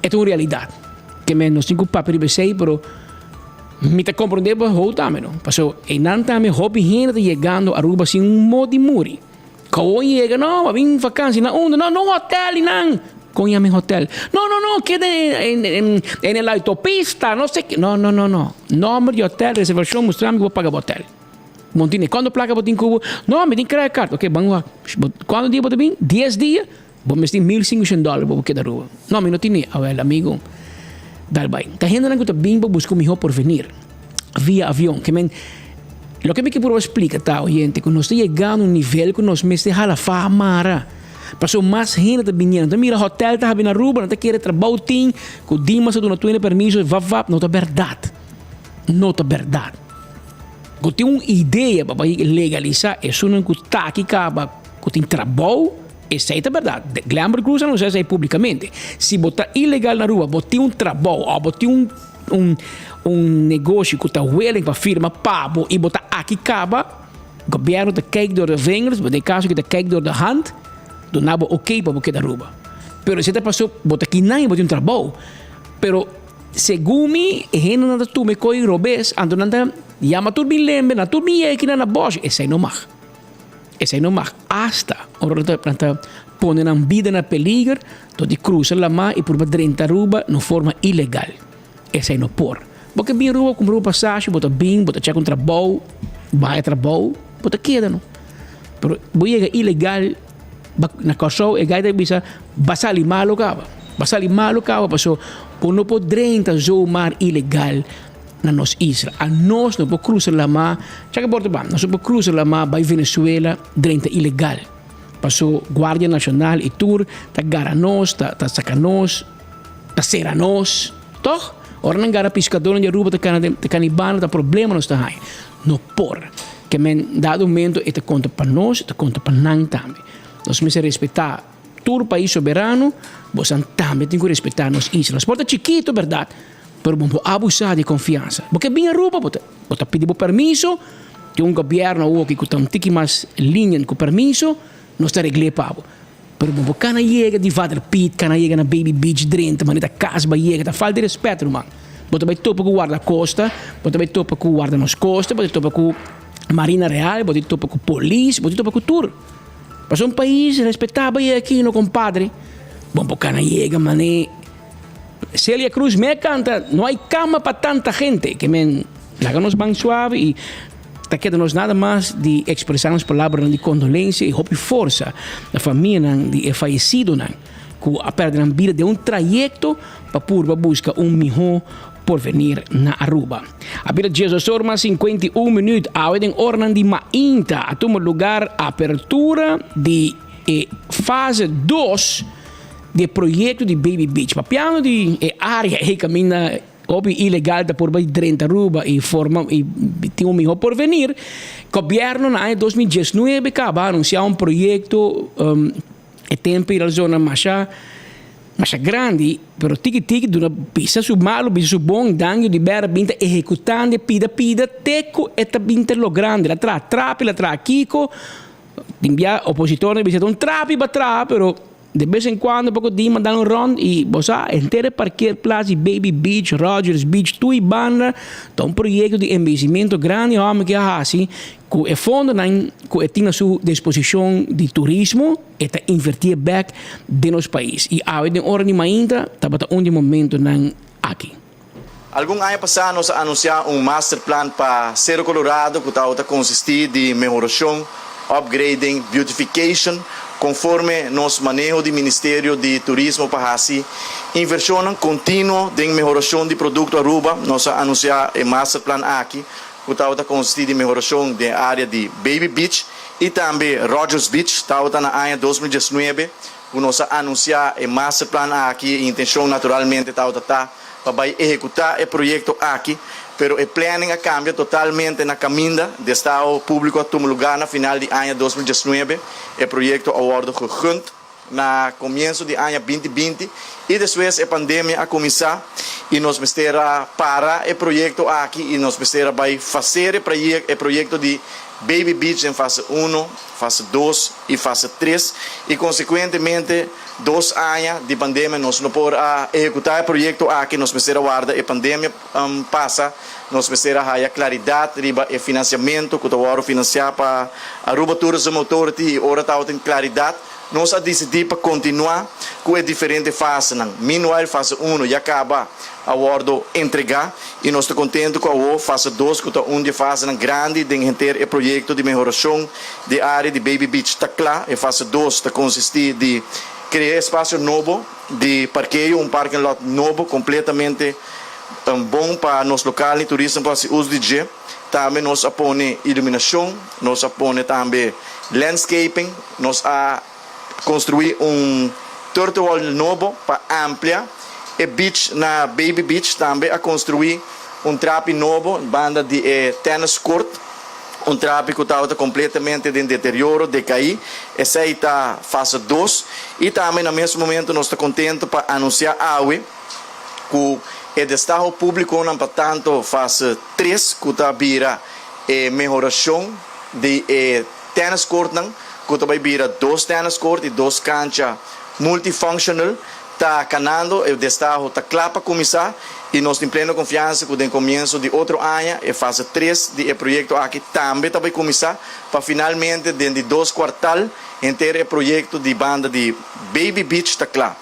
É uma realidade. Que me não tenho papel de sei, pero me te compreender para Ho também, não. Passou, e não também hobby hende chegando a Aruba sem modo de muri. Kau chega, não, vim vacância, não hotel, não. Conha meu hotel. Não, queda em la autopista, não sei que. Não. Número de hotel, reservação, mostrar-me que vou pagar o hotel. Montine, quando placa botin cubo? Não, me tem que criar carta. Ok, vamos lá. Quando dia botin bem? 10 dias, vou me estar $1,500 para quedar rua. Não, me não tinha. Well, amigo, dal bem. Tá gente não que bem para buscar o melhor por venir. Via avião, que men. Lo que me que por explicar, tá, gente, que nós estamos chegando a um nível que nós me estamos a famar. Passou mais gente tá vindo. Então, mira, hotel tá vindo na Aruba, não tá querendo trabalhar, que o Dimas não tem permisso, não tá verdade. Não tá verdade. Eu tenho uma ideia para legalizar, isso não está aqui, que tem trabalho, isso é verdade. Glamour Cruise não sei se é publicamente. Se botar ilegal na Aruba, botar um trabalho, ou botar um negócio que está willing para firma pabo e botar aqui acaba, o governo está kijkt door de vingers, mas no caso que está kijkt door de hand, do nabo ok para botar da Aruba. Pero se te passou, botar aqui não, botar um trabalho. Pero segundo me, gente não está tu me coi robes, ando não está, llama tu bem lembre, na tu bem aqui na bosch, esse aí não mag. Esse aí não mag. Hasta, ora está pondo na vida na peligro, to de cruza la mar e por dentro Aruba, no forma ilegal. Esse aí não por. Porque bem Aruba, comprou passagem, bota bem, bota check um trabalho, vai trabalho, bota queda não. Pero boiega ilegal na costa e gaita bisa basali malo cava passou por não poder zo mar ilegal na nossa isla. A nós não pode cruzar la mar, já que porta bem, nós não pode cruzar la mar by Venezuela drenta ilegal. Passou Guardia Nacional e tour, tá gara nós, tá saca nós, tá será nós, toch? Ora não gara pescador de Aruba, tá canibano, tá problema nós tá aí. Não por, que men dado momento e te conta para nós, te conta para nang também. Nós temos que respeitar todo o país soberano, nós também temos que respeitar nossas islas. Porta chiquito, verdade, mas vamos abusar de confiança. Porque bem a Aruba, você pedir permisso, que um governo que tem mais linha com permisso, nós está reglado. Mas vamos cana chega de Vader Pit, cana chega na Baby Beach, drenta, mas da casa chega, tá falta de respeito, irmão. Você vai topa com o guarda-costa, você vai topa com o guarda-nos-costa, você topa com Marina Real, você topa com polícia, você topa com tudo. Mas um país respeitável aqui, no compadre. Bom, porque não chega, mané. Celia Cruz me canta, não há cama para tanta gente, que men, láganos bem suave e está quedando nada mais de expressar as palavras de condolência e hope força da família de falecido, que a perder a vida de um trajeto para buscar melhor porvenir na Aruba. A vida de Jesus Orma 51 minutos, a ordem ornan de Mainta, a tomar lugar a apertura de fase 2 do projeto de Baby Beach. Papiano de área que caminha ilegal da por dentro Aruba e forma e tem um melhor porvenir. O governo na 2019 acaba anunciar um projeto tempo ir à zona mas grande, pero tiki duna bisa su malo, bisa su bom, danho de bera binta executando, pida, teco eta binta lo grande, la trapi, la tra kiko, timbia opositore bisa un trapi batra, pero de vez em quando pouco dia mandar um round e você inteira parquear plaza Baby Beach, Rogers Beach, tu e banda, tá um projeto de investimento grande, homem que assim, que é fundo que tem à sua disposição de turismo e tá invertir back de nosso país. E a ordem hora de ainda tá bata de momento aqui. Algum ano passado nós anunciamos um master plan para Cerro Colorado que tá consistir de melhoração, upgrading, beautification, conforme nos manejo do Ministério de Turismo para assim, inversão contínua de melhoração de produto Aruba, nós anunciamos o master plan aqui, que está consistir de melhoração da área de Baby Beach e também Rogers Beach, está na área 2019, nós anunciar o master plan aqui, a intenção naturalmente está para executar o projeto aqui, pero o planning cambia totalmente na caminda do Estado público a tomar lugar na final de ano 2019, o projeto awardo gegund na começo de ano 2020 e depois a pandemia a começar e nós mestera para o projeto aqui e nós mestera vai fazer o projeto de Baby Beach em fase 1, fase 2 e fase 3 e consequentemente 2 anos de pandemia nós não podemos executar o projeto aqui, nós precisamos guardar a pandemia passa, nós precisamos ter claridade riba o financiamento que o financiar para a Aruba Tourism Authority e ora está em claridade nós decidimos para continuar com a diferente fase. Meanwhile, fase 1 já acaba a awardo entregar e nós estamos contentes com a fase 2, que é uma fase grande de ter o projeto de melhoração da área de Baby Beach. Está claro, a fase 2 está consistir de criar espaço novo de parqueio, parking lot novo, completamente bom para nos locais e turistas para o uso de dia. Também nós apone iluminação, nós apone também landscaping, nós construir turtle wall novo para ampliar e beach na Baby Beach também a construir trape novo banda de tennis court trape que está completamente em deterioro decair essa está fase 2 e também no mesmo momento nós estamos contentes para anunciar que o Estado público não para tanto fase 3 que está vira melhoração de tennis court que vai vir 2 tennis court e 2 canchas multifunctional, está canando, o Estado está claro para começar e nós temos plena confiança que no começo de outro ano, a fase 3 do projeto aqui também vai começar para finalmente, dentro de 2 quartais, ter o projeto de banda de Baby Beach está claro.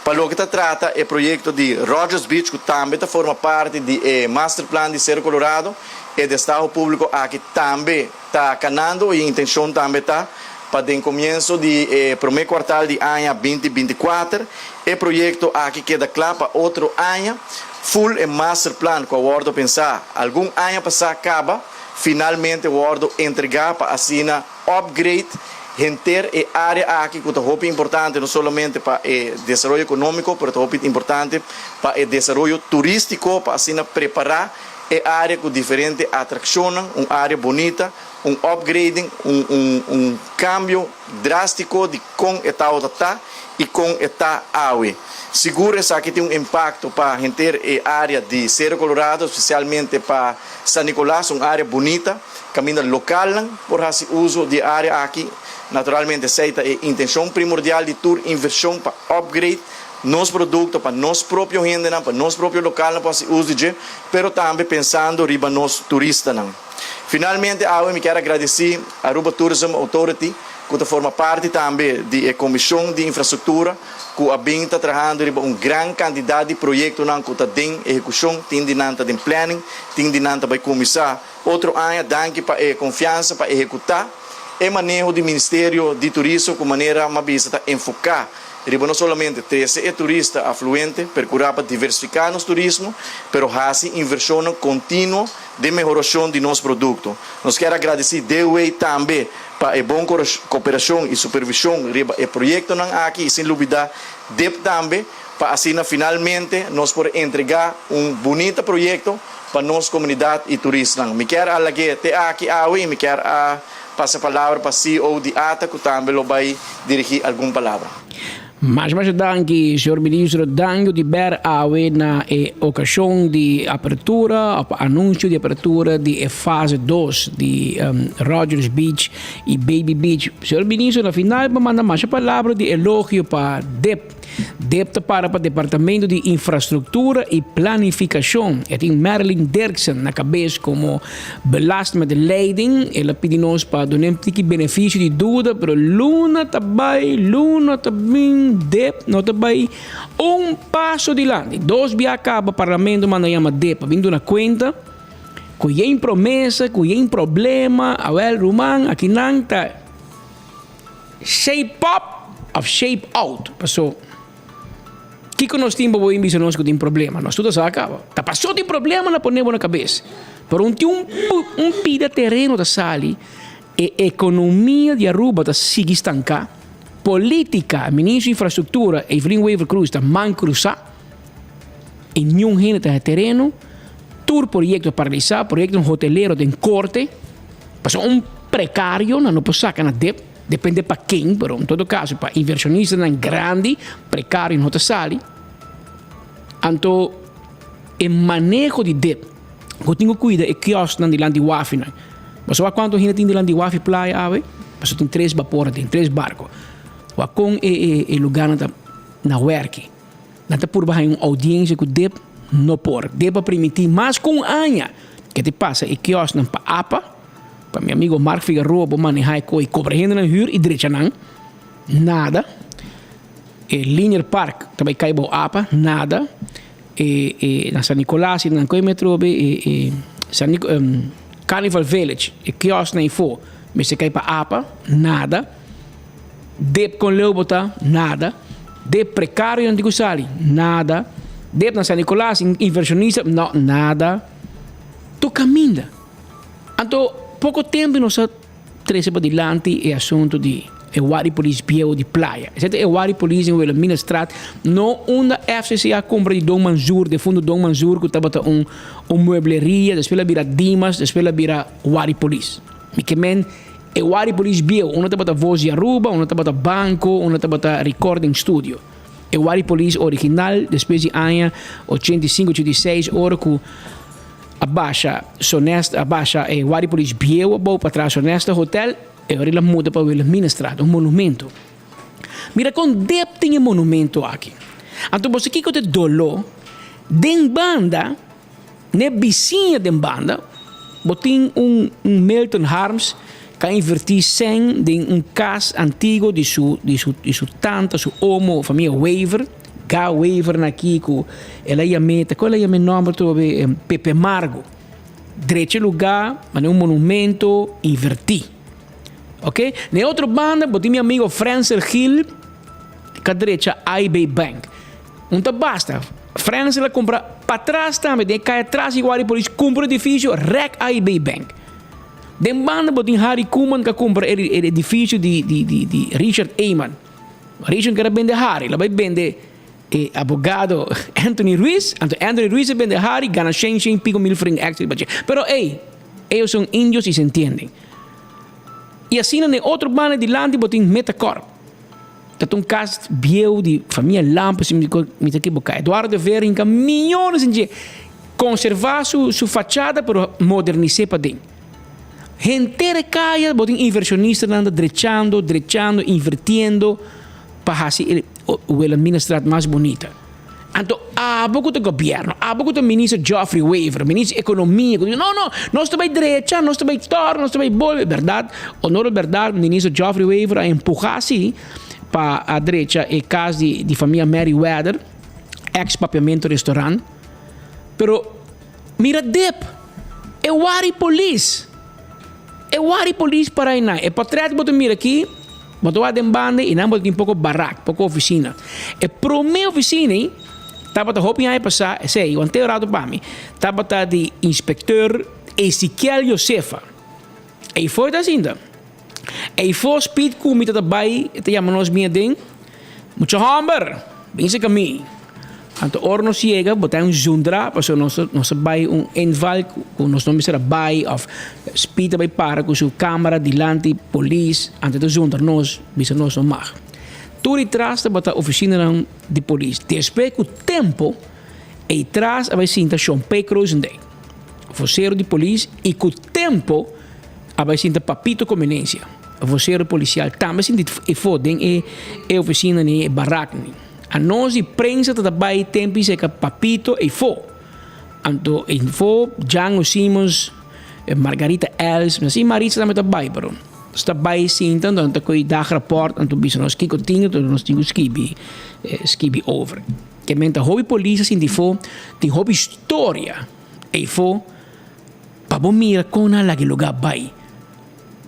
Para o que se trata, o projeto de Rogers Beach, que também forma parte do Master Plan de Cerro Colorado, e do Estado Público aqui também está canando e a intenção também está para o começo do primeiro quartal de ano 2024. O projeto aqui queda claro para outro ano, full e master plan, com o Wordo pensar, algum ano passar acaba, finalmente o Wordo entregar para assinar upgrade, ter a área aqui que é importante não somente para o desenvolvimento econômico, mas é importante para o desenvolvimento turístico, para assinar preparar a área com diferentes atrações, uma área bonita, upgrading, cambio drástico de com etau está e com etá aue. Seguro essa que tem impacto para ter a área de Cerro Colorado, especialmente para San Nicolás, uma área bonita, caminho local, por esse uso de área aqui, naturalmente aceita a intenção primordial de tour inversão para upgrade nos produtos para nós próprios gente, para nós próprios locais, para esse uso de pero também pensando riba nos turistas. Finalmente, eu me quero agradecer a Aruba Tourism Authority, que forma parte também da Comissão de Infraestrutura, que a BIM está trabalhando em grande quantidade de projetos que está em execução, tem de nanta de planning, tem de nanta para começar outro ano, danke para a confiança para executar e manejo do Ministério de Turismo com maneira mais vista enfocar não somente 13 turista afluente, procurar para diversificar nos turismo, pero fazer inversão contínua de melhoração de nosso produto. Nós quero agradecer também para a boa cooperação e supervisão do projeto aqui, e sem dúvida, também para assim finalmente nós podemos entregar bonito projeto para nossa comunidade e turistas. Me quero alaguer aqui me quero passar a palavra para o CEO de ATA, que também vai dirigir alguma palavra. Mais danke, senhor ministro, danke de ber awe na ocasião de apertura, anúncio de apertura de fase 2 de Rogers Beach e Baby Beach. Senhor ministro, na final, manda mais a palavra de elogio para DEP. DEP para o Departamento de Infraestrutura e Planificação. E tem Marilyn Derksen na cabeça como belastingleiding. Ela pediu-nos para dar um benefício de dúvida, mas Luna também, DEP não também. Passo de lá. 2 dias acaba o Parlamento, manda chama DEP, vindo na conta, que é promessa, que é problema, awel Roman, aqui não está shape up of shape out. Passou. Que nós temos para ver se nós temos problema. Nós tudo se acaba. Tá passou de problema, nós ponemos na cabeça. Pero pida terreno da sali, a economia de Aruba está sigue estancar. política, ministro de infraestrutura, Evelyn Weaver Cruz, está man cruzar, e nenhum gente está terreno, todo projeto paralisado, projeto hoteleiro em corte, passou precário, não pode sacar na DEP, depende para quem, mas em todo caso, para inversionistas grande, precário não está sali. Então, o manejo de DEP, eu tenho que cuidar de quiosque de land de Wafi. Mas só quanto gente tem de land de Wafi playa, mas tem 3 vapores, tem 3 barcos. O com é lugar na work. Não está por baixo uma audiência que o DEP não pode. DEP para permitir mais com anha. Que te passa, e quiosque para APA, para meu amigo Mark Figueroa, para manejar e cobrar gente na huur e direita não. Nada. Linear Park, também cai para APA, nada. Na San Nicolás, na Coimetro, Carnival Village, e quiosque na Info, mas se cai para APA, nada. DEP com Leobota, nada. DEP precário não digo sali, nada. DEP na San Nicolás, inversionista, não, nada. Tu caminha. Então, pouco tempo nós trazemos para adiante o assunto de Wari Police Biel de Playa. O Wari Police em Wilhelmina Straat, não uma FCCA compra de Dom Manzur, de fundo Dom Manzur, que estava muebleria, depois vira Dimas, depois vira Wari Police. Porque men, o Wari Police Biel, uma estava voz de Aruba, uma estava banco, uma estava recording studio. O Wari Police original, depois de ano 85, 86, hora que abaixa o Wari Police Biel, para trás Sonesta Hotel, e ora muda para Wilhelmina Straat, monumento. Mira, com DEP tem monumento aqui. Então, você que te dolo, den banda, ne vizinha den banda, botin Milton Harms, que invertir 100 de casa antigo de sua tanta, sua homo, família Weaver, Weaver aqui, ela ia meta, qual é o nome do Pepe Margo. Direito lugar, mas é monumento invertir. Ok? Na outra banda, botei meu amigo Francer Hill, que a direita IB Bank. Então basta. Francer compra para trás também, tem que cair atrás igual e por isso compra o edifício REC IB Bank. Den banda, botei Harry Koeman, que compra o edifício de Richard Eyman. Richard quer vender Harry, ela vai vender abogado Anthony Ruiz. Anthony Ruiz vende Harry, gana 100 pico mil francs extra. Pero, eles são índios e se entendem. E assim, na outra banda de land, botem Metacorp. Dat um caso biel de família Lampas, me equivocar. Eduardo Vera, em milhões de conservar sua fachada, para modernizar para dentro. Gente caia, botem inversionista, drechando, invertindo, para fazer o administrado mais bonita. Então, há pouco do governo, há pouco do ministro Geoffrey Weaver, ministro da Economia, não, nós também direita, nós também torno, nós também bolha, verdade? Ou não é verdade, o ministro Geoffrey Weaver a empurrar assim para a direita o caso de família Merriweather, ex-papiamento restaurante. Pero, mira DEP, é o Wari Police. É o Wari Police para aí, é para trás, mira aqui, botou a dembanda e não botou um pouco barraco, pouco oficina. E para a minha oficina, estava a hoping aí passar, sei, o anteorado para mim, estava de inspector Ezequiel Josefa. E foi assim, e foi speed comida da bai, te chamamos minha den, muito hamber, bem se caminho. Então, hora nós chega, botar zundra, para nós bai enval, com nosso nome será bai of speed bai para com sua câmera, dilante, polícia, antes de zundra nós, bisa nós não mag. Tudo atrás da bota oficina de polícia. Depois que o tempo, e atrás vai sinta Sean P. Cruzendijk, voceiro de polícia, e com o tempo, vai sinta Papito Conveniência, voceiro policial. Também sinta e fodem e oficina nem barraca. A nós de prensa também tempo se que Papito e fo. Então, e fo, Django Simons, Margarita Els, mas assim Marisa também bro. Está bem sim, então que o dag rapport, então bisa nós que continha, então nós temos skibi over. Que menta hobby polícia sim de hobby história, e fo, para bom mira com a lagi lugar bem.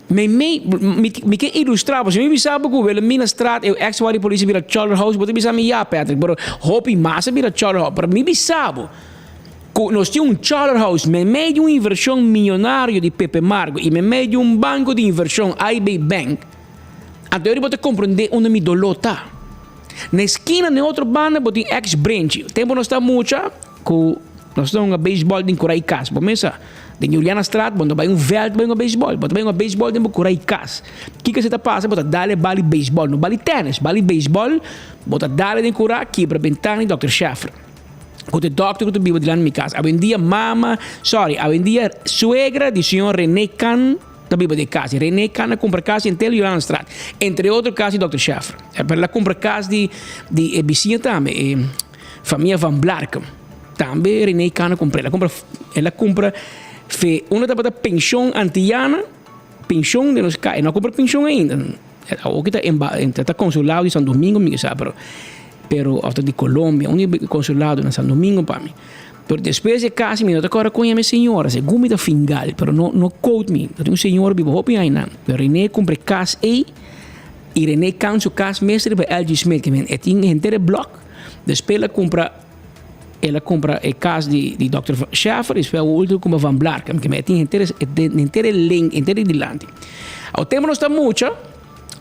Me que ilustrar, você me sabe que o Wilhelmina Straat, o ex-wari polícia vira Charles House, você me sabe já Patrick, pero hobby massa vira Charles House, para me sabe. Nós tínhamos Charter House, me meio de uma inversão milionária de Pepe Margo e me meio de um banco de inversão IB Bank. Então eu vou compreender onde me dolor tá. Na esquina, na outra banda, botem ex-branch. O tempo não está muito, com nós estamos a beisebol em Curaicás. Começa, de Juliana Strat, bota vai veld, vai beisebol. Bota vai beisebol em Curaicás. O que você está passando? Bota dale bali beisebol, não bali tênis, bali beisebol. Bota dale em Cura, quebra ventana em Dr. Schaffer. Com o doctor que vive de lá em minha casa. Hoje em dia, hoje em dia, suegra do senhor René Kahn, da Bíblia de casa. René Kahn compra casa em Juliana Strat. Entre outros casos, Dr. Schaffer. Ela compra casa de vizinha também, família Van Blarken. Também René Kahn compra. Ela compra uma da pensão antiana, pensão de nos cai. Não compra pensão ainda. O que está consulado de São Domingo, me sabe, pero hasta de Colômbia, um consulado na São Domingo para mim. Pero depois de casa, me nota agora com a minha senhora, segundo me fingal, pero não quote me. Eu tenho um senhor vivo hopi ainda. Pero René compra casa aí e René Kahn sua casa mestre para LG Smith, que é tinha inteiro bloco. Depois ela compra a casa de Dr. Schaffer e depois o último compra Van Blarken, que tinha inteiro link, inteiro dilante. O tempo não está muito.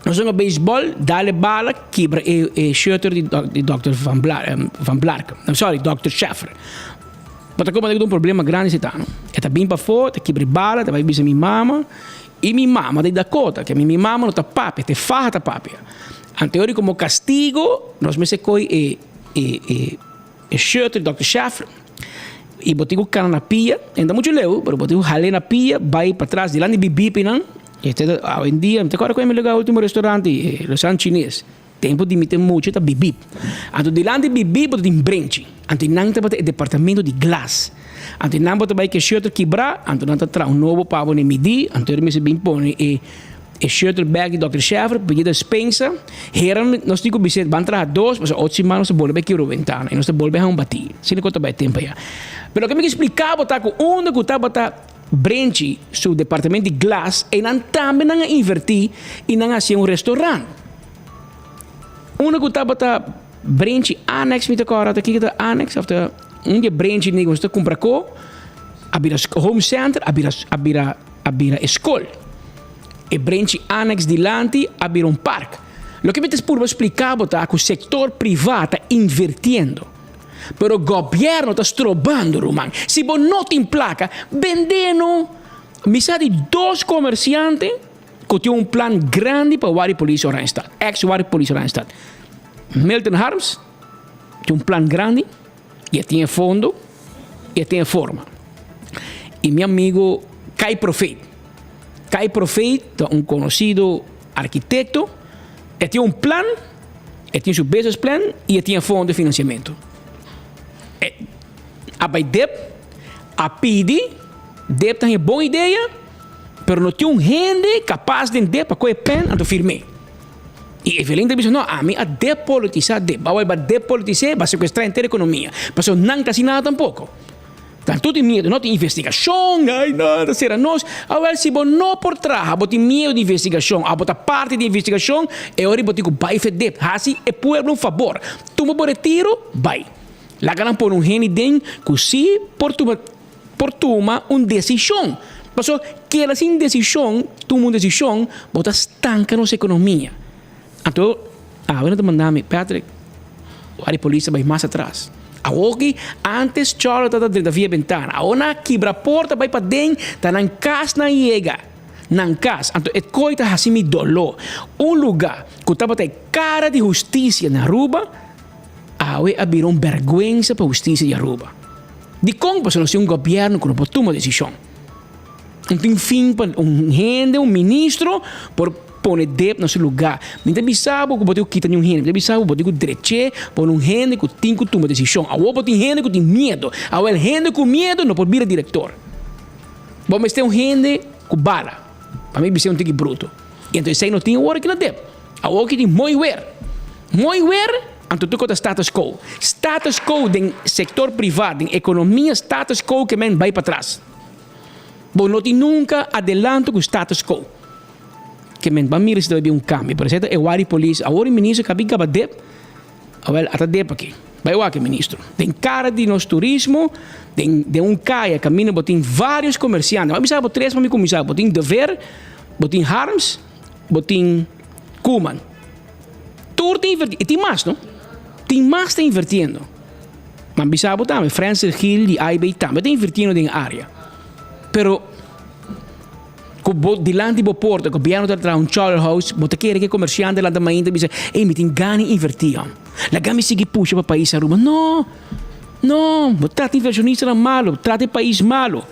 Nós somos beisebol, dá-lhe bala, quebra o shooter de Dr. Van Blarken. Sorry, Dr. Schaffer. Mas como tem um problema grande esse ano. Está bem para fora, quebra bala, vai vir minha mama. E minha mama de Dakota, que minha mama não está papi, está farra está papi. Anterior, como castigo, nós me secoi o shooter de Dr. Schaffer. E botei o cana na pia, ainda muito leu, mas botei o ralé na pia, vai para trás, de lá de bibi, não? Hoje em dia, agora quando eu o último restaurante, restaurante chinês, tempo de me ter muito, está bibip. Então, de lá de bibip, botei em branch. Então, não tem o departamento de glass. Então, não botei que shutter quebrar, então, não tem um novo pavo nem medir, então, eu me sei bem pôr e shutter bag de Dr. Schaffer, peguei da dispensa, nós temos que vir, vão entrar dois, mas 8 semanas, nós voltamos aqui a ventana, e nós voltamos a bater. Se não conta bem tempo já. Mas o que me explicava, tá, onde que estava, branch su departamento de glass e não também não invertir e não fazer restaurante. Uma que estava branch annex me agora aqui que está annex after branch negócio está comprar co abira home center abira escola e branch annex dilante abira parque. Lo que me explicava explicado tá que o setor privado está invertindo. Pero o governo está estrobando, Román. Se você não tem placa, vendendo. Me sabe de 2 comerciantes que tinham plano grande para o Wari Police Randstad. Ex-Wari Police Randstad. Milton Harms tinha plano grande, e tinha fundo, e tinha forma. E meu amigo Kai Profet. Kai Profet, conhecido arquiteto, e tinha plano, e tinha seu business plan, e tinha fundo de financiamento. A DEP, a PID, DEP tem uma boa ideia, mas não tinha gente capaz de DEP para coger pen e firme. E Evelyn disse, não, a mim a depolitizar DEP, vai depolitizar, vai sequestrar inteira a economia. Mas não está assim nada tampouco. Então, tudo tem medo, não tem investigação, nada, será nós. Agora, se você não por trás, você tem medo de investigação, você parte de investigação, e agora você vai fazer DEP, assim, é pueblo um favor. Toma por retiro, vai. Lá ganham por gene den que se por tomar uma decisão. Mas que ela sem decisão, toma uma decisão, bota estanca nossa economia. Então, agora mandar-me, Patrick, a polícia vai mais atrás. Agora, antes, Charlotte está dentro da via ventana. Agora, quebra a porta, vai para dentro, está na casa, na chega. Na casa. Então, é coisa assim me dolor. Lugar que estava ter cara de justiça na rua, abrir vergonha para a justiça de Aruba. De como se não ser governo que não pode tomar decisão. Então, fim, gente, ministro, por pôr DEP no seu lugar. Não tem bisabo que pode quitar nenhum gente. Não tem bisabo que pode direito por gente que tem que tomar decisão. Agora tem gente que tem medo. Agora, gente com medo não pode vir diretor. Vamos ter gente com bala. Para mim, você é um tique bruto. Então, isso aí não tem hora que não DEP. Agora que tem muito ver. Então, tu conta status quo. Status quo do setor privado, da economia, status quo que vai para trás. Bom, não tem nunca adelanto com o status quo. Que vai mirar se deve um câmbio. Por exemplo, é o Wari Police. Agora o ministro acabou de DEP. Agora, até DEP aqui. Vai o que ministro. Tem cara de nosso turismo, de caia, caminho, tem vários comerciantes. Mas sabe, 3 para mim começar. Tem Dever, tem Harms, tem Koeman. Tour te invertindo. E tem mais, não? Tem mais te invertindo. Mas bisabo também. Francis Hill, de IB também. Te invertindo em área. Pero, dilante do porto, que o piano tra un Charles House, bota querer que comerciante lá da manhã diz, me tem gani invertir. La gami sigue puxa para país a Aruba. Não, trata inversionista malo, trata país malo.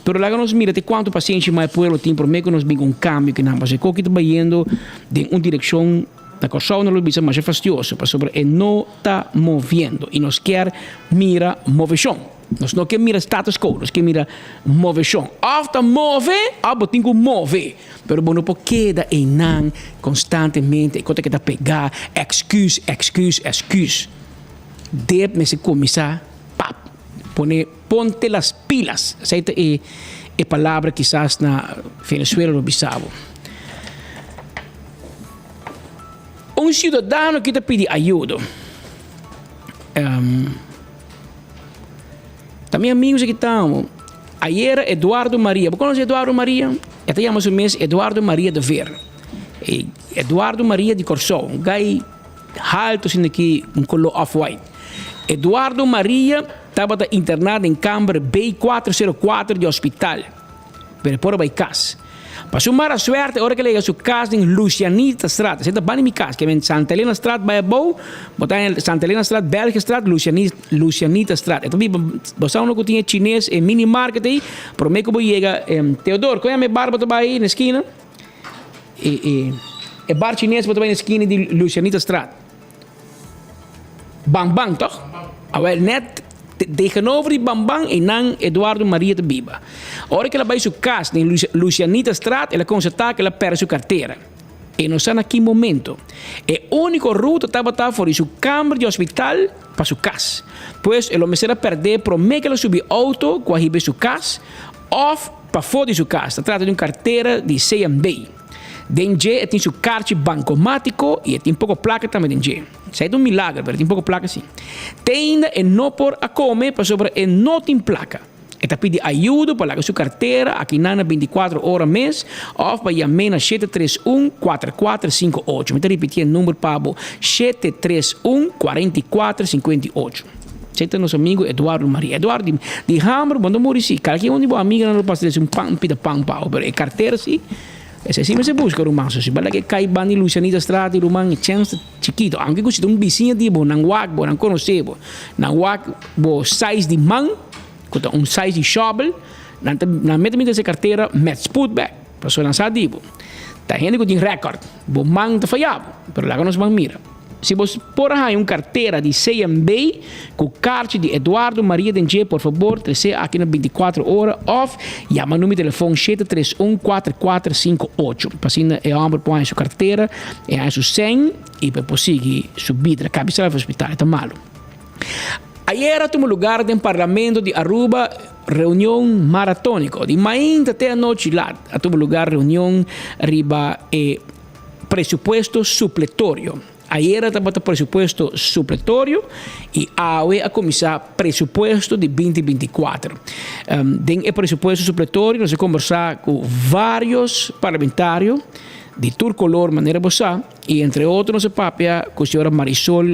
Pero lá nos mira de quanto paciente mais pueblo tem por meio que nos vem um cambio que não passa. Que está indo de uma direção da coisa não lo bisa mais fastidioso, para sobre e não está movendo e nos quer mira moveção. Nós não quer mira status quo, nós quer mira moveção. After move, tem que move. Pero não pode queda e não constantemente, enquanto que está pegar excuse. Deve se começar ponte las pilas. Essa é palavra quizás na Venezuela lo bisabo. Um cidadão que te pede ajuda. Também amigos que estão. Ayer Eduardo Maria. Você conhece Eduardo Maria? Até chamamos o mês Eduardo Maria de Ver. Eduardo Maria de Corsol. Um gai alto assim aqui, um color off-white. Eduardo Maria estava internado em câmara B404 de hospital. Por vai casa. Passou mara suerte, a hora que ele chega a sua casa em Lucianita Straat. Você está bem em minha casa, que é em Santa Helena Straat, vai a boa, botar em Santa Helena Straat, België Straat, Lucianita Straat. Então, você não que tinha chinês em mini market aí, por meio que eu chega, Teodoro, conhece a barba aí na esquina? É bar chinês que na esquina de Lucianita Straat. Bang, toch? Awel net tegenover die Bambang e não Eduardo Maria de Biba. A hora que ela vai a sua casa em Lucianita Straat, ela constata que ela perde sua carteira. E não está naquele momento. A única ruta estava fora de sua câmara de hospital para sua casa. Pois ela começou a perder, promete que ela subiu auto com a riba de sua casa, ou para fora de sua casa. Trata de uma carteira de CMB. Dengue tem seu carte bancomático e tem pouco placa também dengue. Isso é um milagre, mas tem pouco placa sim. Tem ainda e não por a comer, para sobre e não tem placa. E tá pedindo ajuda para lagar sua carteira aqui na 24 horas mês, ou para chamar na 731-4458. Me está repetindo o número para 731-4458. Senta nosso amigo Eduardo Maria. Eduardo de Hammer, quando morri sim, cada que onde boa amiga não passa um pão, pida pão, pau, mas carteira sim. Esse sim se busca rumang so si bala que cai bani Lucianita Straat rumang chance chiquito aunque custa um vizinho de bo nang wag bo nang conhecer bo nang wag bo size de man custa um size de shovel na meta essa carteira met put back para so lançar dibo tá gente que tem record bo man tá falhado pero lá nos man mira se você por aí carteira de CMB com carte de Eduardo Maria Dengue, por favor, trazer aqui na 24 horas off, chama no meu telefone 731-4458. Passando é homem põe sua carteira, é a sua senha e para conseguir subir da cabeça do hospital, está malo. Ayer tuvo lugar no Parlamento de Aruba reunião maratônica. De manhã até a noite lá, tuvo lugar reunião arriba presupuesto supletório. Ayer estava o presupuesto supletório e hoje a começar presupuesto de 2024. Dentro do presupuesto supletório, nós vamos conversar com vários parlamentários de todo color, maneira bossa, e entre outros, nossa papia, com a senhora Marisol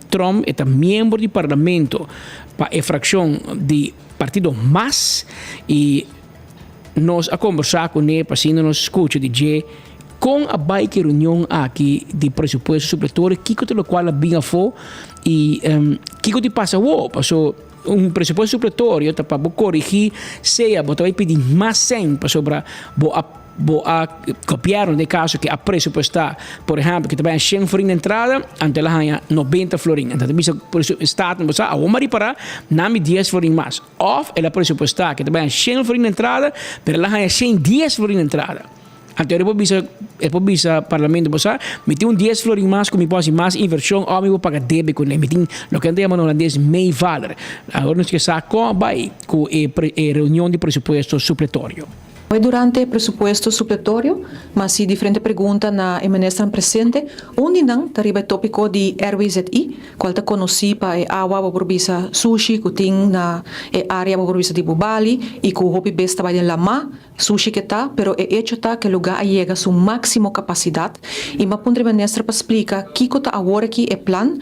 Trump, é membro do parlamento para a fração de Partido MAS, e nós a conversar com ele, para assim nos escuta de com a bike reunião aqui de presupuesto supletório, que o qual a binha for e que te passa passou presupuesto supletório para corrigir seja botar vai pedir mais 100 para sobre a copiar de caso que a presupuestar, por exemplo, que também 100 florin de entrada, ante lá ganha 90 florin. Então, bisa estado não a uma para nami 10 florin mais. Of ela presupuestar que também 100 florin de entrada, pero lá ganha 110 florin de entrada. Então, depois bisa parlamento bosa, meti 10 florin mais, como posso mais inversão, ou me vou pagar débito com ele, meti no que andamos no holandês meio valor. Agora nós que sabe com a reunião de presupuesto supletório. Durante il presupuesto supletorio, ma si differente pregunta na ministro presente, onde não tariba tópico di RWZI, qual ta conosci pa e awa borbisa sushi, kuting na e area borbisa di Bubali, e ku hopi besta ba de lama, sushi que tá, pero é hecho tá que lugar llega su máximo capacidade, e ma pundre ministro pa explica kiko ta agora aqui é plan,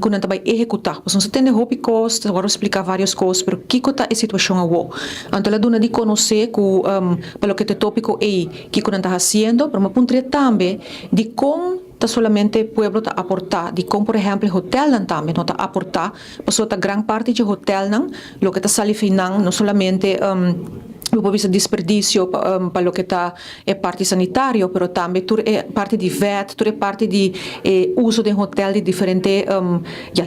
kuna ta vai executar. Pois não se tem hopi cost, agora explicar vários costs, pero kiko ta é situação awo. Anto la duna di conocer ku pelo que te tópico é que quando está haciendo, pero me apuntaria também de como tá solamente pueblo tá aportar, de como por exemplo hotel não também não tá aportar, passou tá grande parte de hotel não, lo que tá salifinando não solamente Visa desperdício para o que está é parte sanitário, pero também tudo é parte de VAT, tudo é parte de uso de hotel de diferente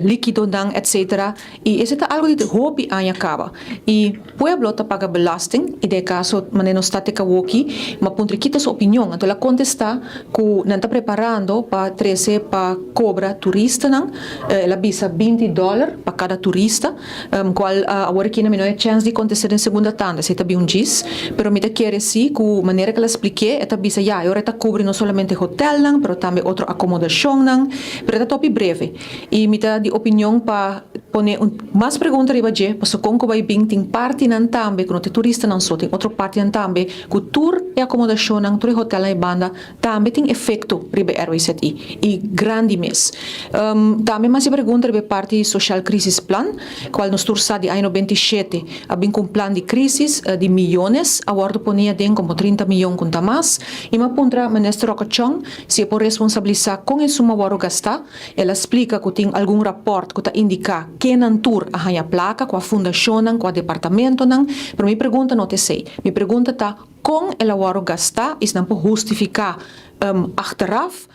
líquido, etc. E isso é algo de hobby aí acaba. E o pueblo está paga belasting, e de caso, maneira está te aqui, mas pontre quita sua opinião. Então, ela contesta que não está preparando para trazer para cobra turista, não? Ela visa $20 para cada turista, qual agora aqui não é chance de acontecer em segunda tanda, se está bem pero me quiere sí, que maneira que ela expliquei, esta bisa ya, agora está cobre não solamente hotel não, pero também outra acomodação não, pero esta topi breve. E me dá de opinião para poner mais pergunta riba je, passo com que vai bem tem parte não também, que não tem turista não só, tem outra parte não também, que tour e acomodação não, tour e hotel na banda, também tem efeito riba RWZI, e grande mês. Também mais pergunta riba parte social crisis plan, qual nos tour sa de ano 27, abim com plan de crisis de millones, agora ponia den como 30 milhões conta mais, e me apunta ministro Rocochon, se é por responsabilizar com isso uma hora gastar, ela explica que tem algum rapport que indica que não tour a hanha placa, com a fundação, com o departamento, não, pero me pergunta não te sei, me pergunta tá com ela hora gastar, isso não pode justificar achteraf,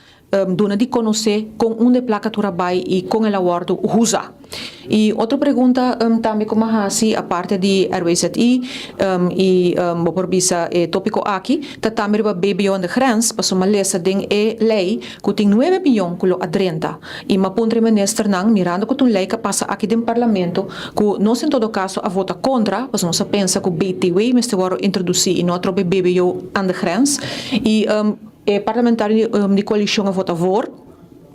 dona de conhecer com onde placa trabalha e com ela guardo usa. E outra pergunta também como assim a parte de RWZI e por bisa tópico aqui, tá também para BBO de grens, para uma lesa den lei que tem 9 milhões que lo adrenta. E ma pondre minister nang mirando que tem lei que passa aqui do parlamento que nós em todo caso a vota contra, pois nós pensa que o BTW mas agora introduzir e não trobe BBO aan de grens e parlamentário de coalição a vota a favor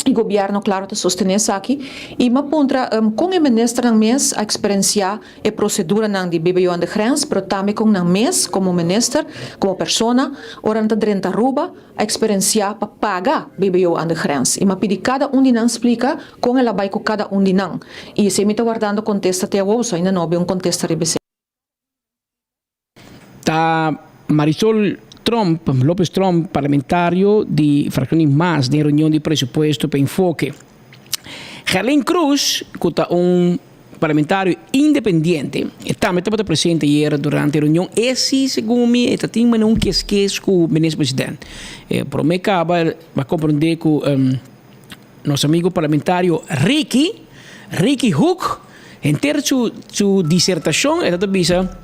e o governo, claro, te sostener isso aqui. E me aponta com o ministro ng mês a experienciar a procedura ng de BBO aan de grens, pero também com ng mês, como ministro, como persona, orang te drenta ruba a experienciar para pagar BBO aan de grens. E me pedi cada de nang explica com ela vai com cada de nang. E se me está guardando contesta até agora, ainda não houve contesta RBC. Tá Marisol López Trump, parlamentario de fracciones más de reunión de presupuesto para enfoque. Gerlin Cruz, que es parlamentario independiente, también estaba presente ayer durante la reunión. Ese, según mí, está teniendo un quesquez con el ministro presidente. Pero me acaba de comprender que nuestro amigo parlamentario Ricky Hook, entera su disertación, está visa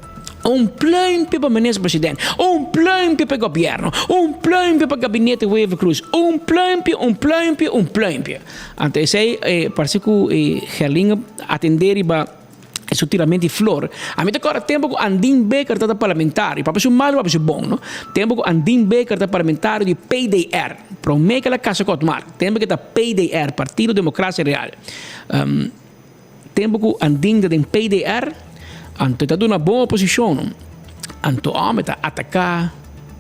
plein para o ministro presidente, plein para o governo, plein para o gabinete Wever Cruz, plein. Então, parece que Gerlin atender e sutilmente flor. A mim agora tempo que Andin Becker está parlamentário, para pessoa mal, para pessoa bom, não? Tempo que Andin Becker está parlamentário de PDR, para mim que ela casa com o tempo que está PDR, Partido Democracia Real. Tempo que Andin tem PDR, Anto está dando uma boa posição. Anto homem está atacar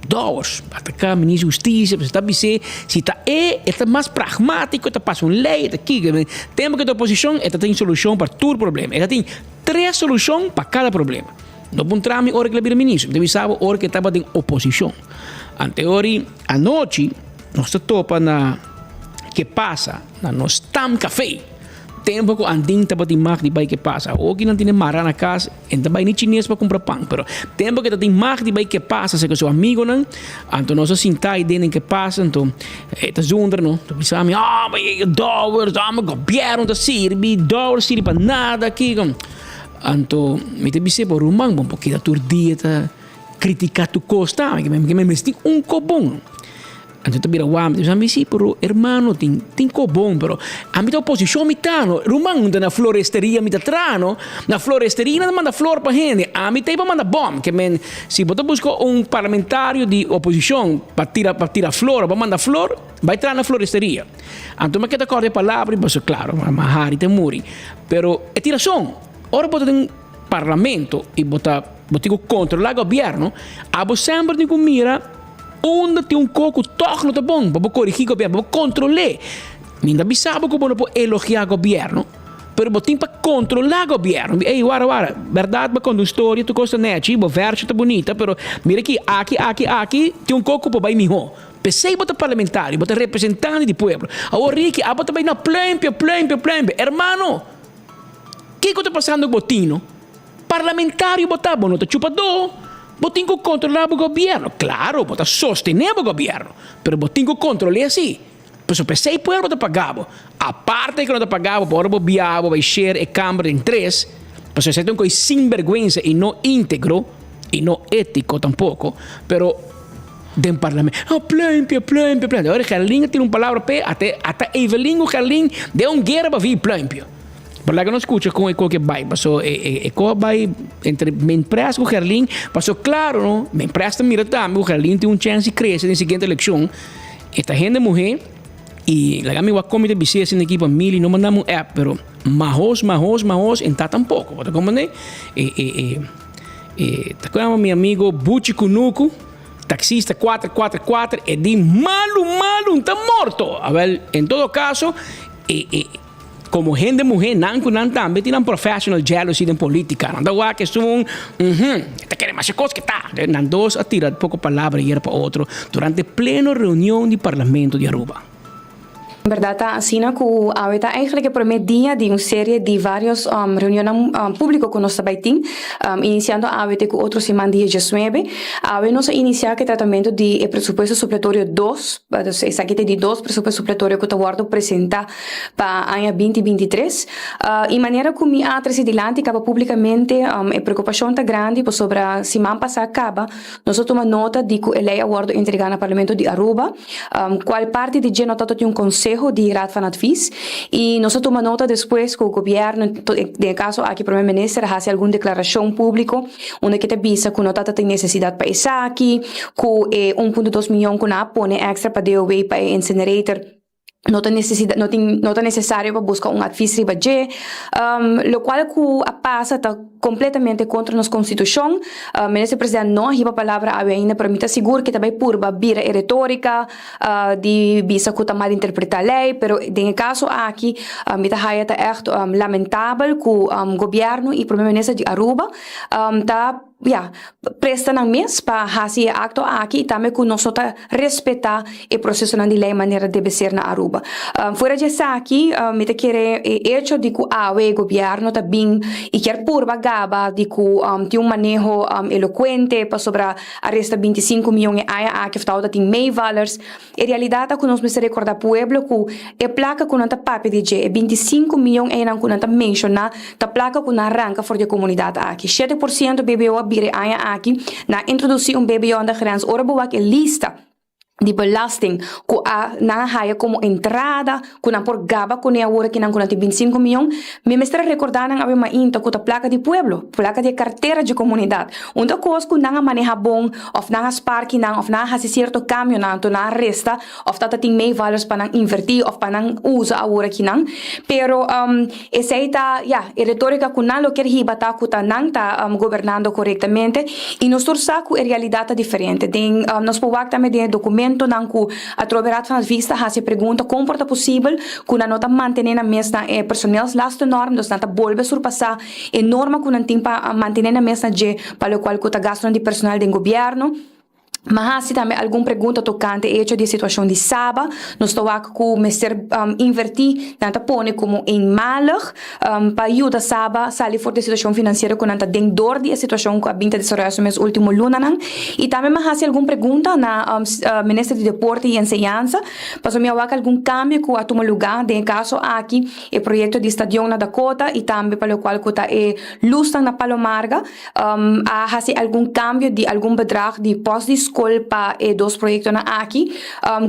dois, atacar o ministro da Justiça, está dizer se está mais pragmático, está passando lei, está aqui. Tempo que a oposição tem solução para todo problema. Ela tem 3 soluções para cada problema. Não encontramos hora que ele vira ministro, deve saber hora que estava em oposição. Anteori anoche nós topa na que passa na nos tam café. Tempo que anding tapa di mag di bay que passa. O que não tem mara na casa, ainda vai nem chinês para comprar pão. Pero tempo que tem mag di bay que passa, se que seu amigo não, então nós sentai dentro que passa, então tá zonder não. Tu pensa mas dólares, mas governo da sirve, dólares sirve para nada aqui. Então me te bise por rumang, bom porque da tur dia tá criticar tu costa, que me mesti cobom. Antes bira wam, diz ami si pero hermano tin ko bom pero ami to position mitano, rumang na floresteria mitatrano, na floresteria na manda flor pa gente, ami te pa manda bom, que men si bota busco un parlamentario di opposition para tirar flor, pa manda flor, vai entrar na floresteria. Anto ma que te acorde palavra, mas claro, mahari te muri. Pero é tiração. Ora bota tem parlamento e botigo controlar governo, abo sempre digo mira onde tem coco toch no tá bom, para corrigir o governo, para controlar. Ninguém sabe como não pode elogiar o governo, pero botim para controlar o governo. Ei, wara, verdade, para quando história tu gosta net, bo verso tá bonita, pero mira aqui tem coco para vai melhor. Pensei bota parlamentário, bota representante do povo. Agora Ricky, bota vai na plempia. Hermano, que está passando com o botino? Parlamentário botar bom, tá chupador. Botin que controlar o governo. Claro, bota sostener o governo. Pero botin que controlar assim. Pero pensei poder botar pagabo. A parte que não tá pagabo, por o biabo, vai share e câmara em 3. Pero se tem coisa sem vergüenza e não íntegro e não ético tampouco. Pero den parlamento. Plempia. Agora Gerlin tem palavra pe até Evelyn o Gerlin deu guerra para vir plempio. Por lá que não escuta com o que vai, passou vai entre me empresta com o Gerlin, passou claro, não? Me empresta mira também, o Gerlin tem chance de crescer na seguinte eleição. Esta gente morrer e lá me vai comer de na equipa mil e não mandamos app, pero mahos, entra tampouco. Bota como né? Tá com meu amigo Buchi Kunuku, taxista 444 e di malo, tá morto. A ver, em todo caso, como gente mulher não também tem professional jealousy em política não dá que são te querem mais coisas que tá não dois atira pouco palavra e era para outro durante pleno reunião do parlamento de Aruba. In verdad, Sina, que avete eigenlijk el primer día de una serie de varios reuniones públicas con nuestra baitín, iniciando avete con otro semana día 19, nos iniciado el tratamiento de presupuesto supletorio 2, es aquí de 2 presupuesto supletorio que Tawardo presenta para el año 2023, y manera que mi atrás adelante acaba públicamente preocupación tan grande por sobre semana pasada acaba, nosotros tomamos nota de que el ley awardo entregado al Parlamento de Aruba, cual parte de notado de un consejo de Raad van Advies y nosotros tomamos nota después que el gobierno, en el caso aquí el primer ministro hace alguna declaración pública donde que te avisa que no tiene necesidad para eso aquí, que 1.2 millones que no pone extra para DOW para el incinerator no es necesario para buscar un advisory budget, lo cual que pasa está completamente contra nuestra constitución. El ministro presidente no iba palabra ainda para mí seguro que también purba vira retórica de visa que mal interpretar la ley, pero en el caso aquí me está echt lamentable que el gobierno y el primer ministro de Aruba está prestan a mes para hacer acto aquí y también que nosotros respetar el proceso de ley manera debe ser na Aruba. Fuera de eso aquí, me te quiere hecho de que el gobierno también y quiere purba gaba de que tiene un manejo elocuente para sobre arresta 25 millones que falta tiene meevalers. En realidad, que nos me recordar pueblo que el placa que no está papi de 25 millones que no está menciona, la placa que no arranca for de comunidad aquí. 7% BBO bire aqui na introduzir BBO na grens ora boa que lista de belasting que na haya como entrada que na por gaba que na hora que na 25 milhões me estar recordando a uma inta que a placa de pueblo placa de carteira de comunidade onde coisa que na maneja bom of na spark na of na hace certo cambio na resta of tata tem meio valores para invertir of para usa a hora que não pero essa está retórica que não lo quer hibata que tá não tá governando corretamente e nós torçaco é realidade diferente tem nós podemos também de documento nanku a troverat van vista ha se pergunta como é possível que na nota manter na mesma personeel laste norm dos nata bolbe surpassar e norma que não tem para manter na mesma de para o qual que tá gastando de personal do governo. Mas se também alguma pergunta tocante hecho de situação de Saba, nós estamos aqui com o Mr. Invertir, nanta pone como em malig, para ajudar Saba a sair fora da situação financeira com nanta dentro da situação que a binta desarrollou nos últimos lunas. E também mas se alguma pergunta na Ministro de Deporte e Enseñanza, para me awak algum cambio que a tomar lugar, em caso aqui, o projeto de estadio na Dakota e também para o qual que está luz na Palomarga, a fazer algum cambio de algum bedrag de pós escola para dos proyectos na aqui,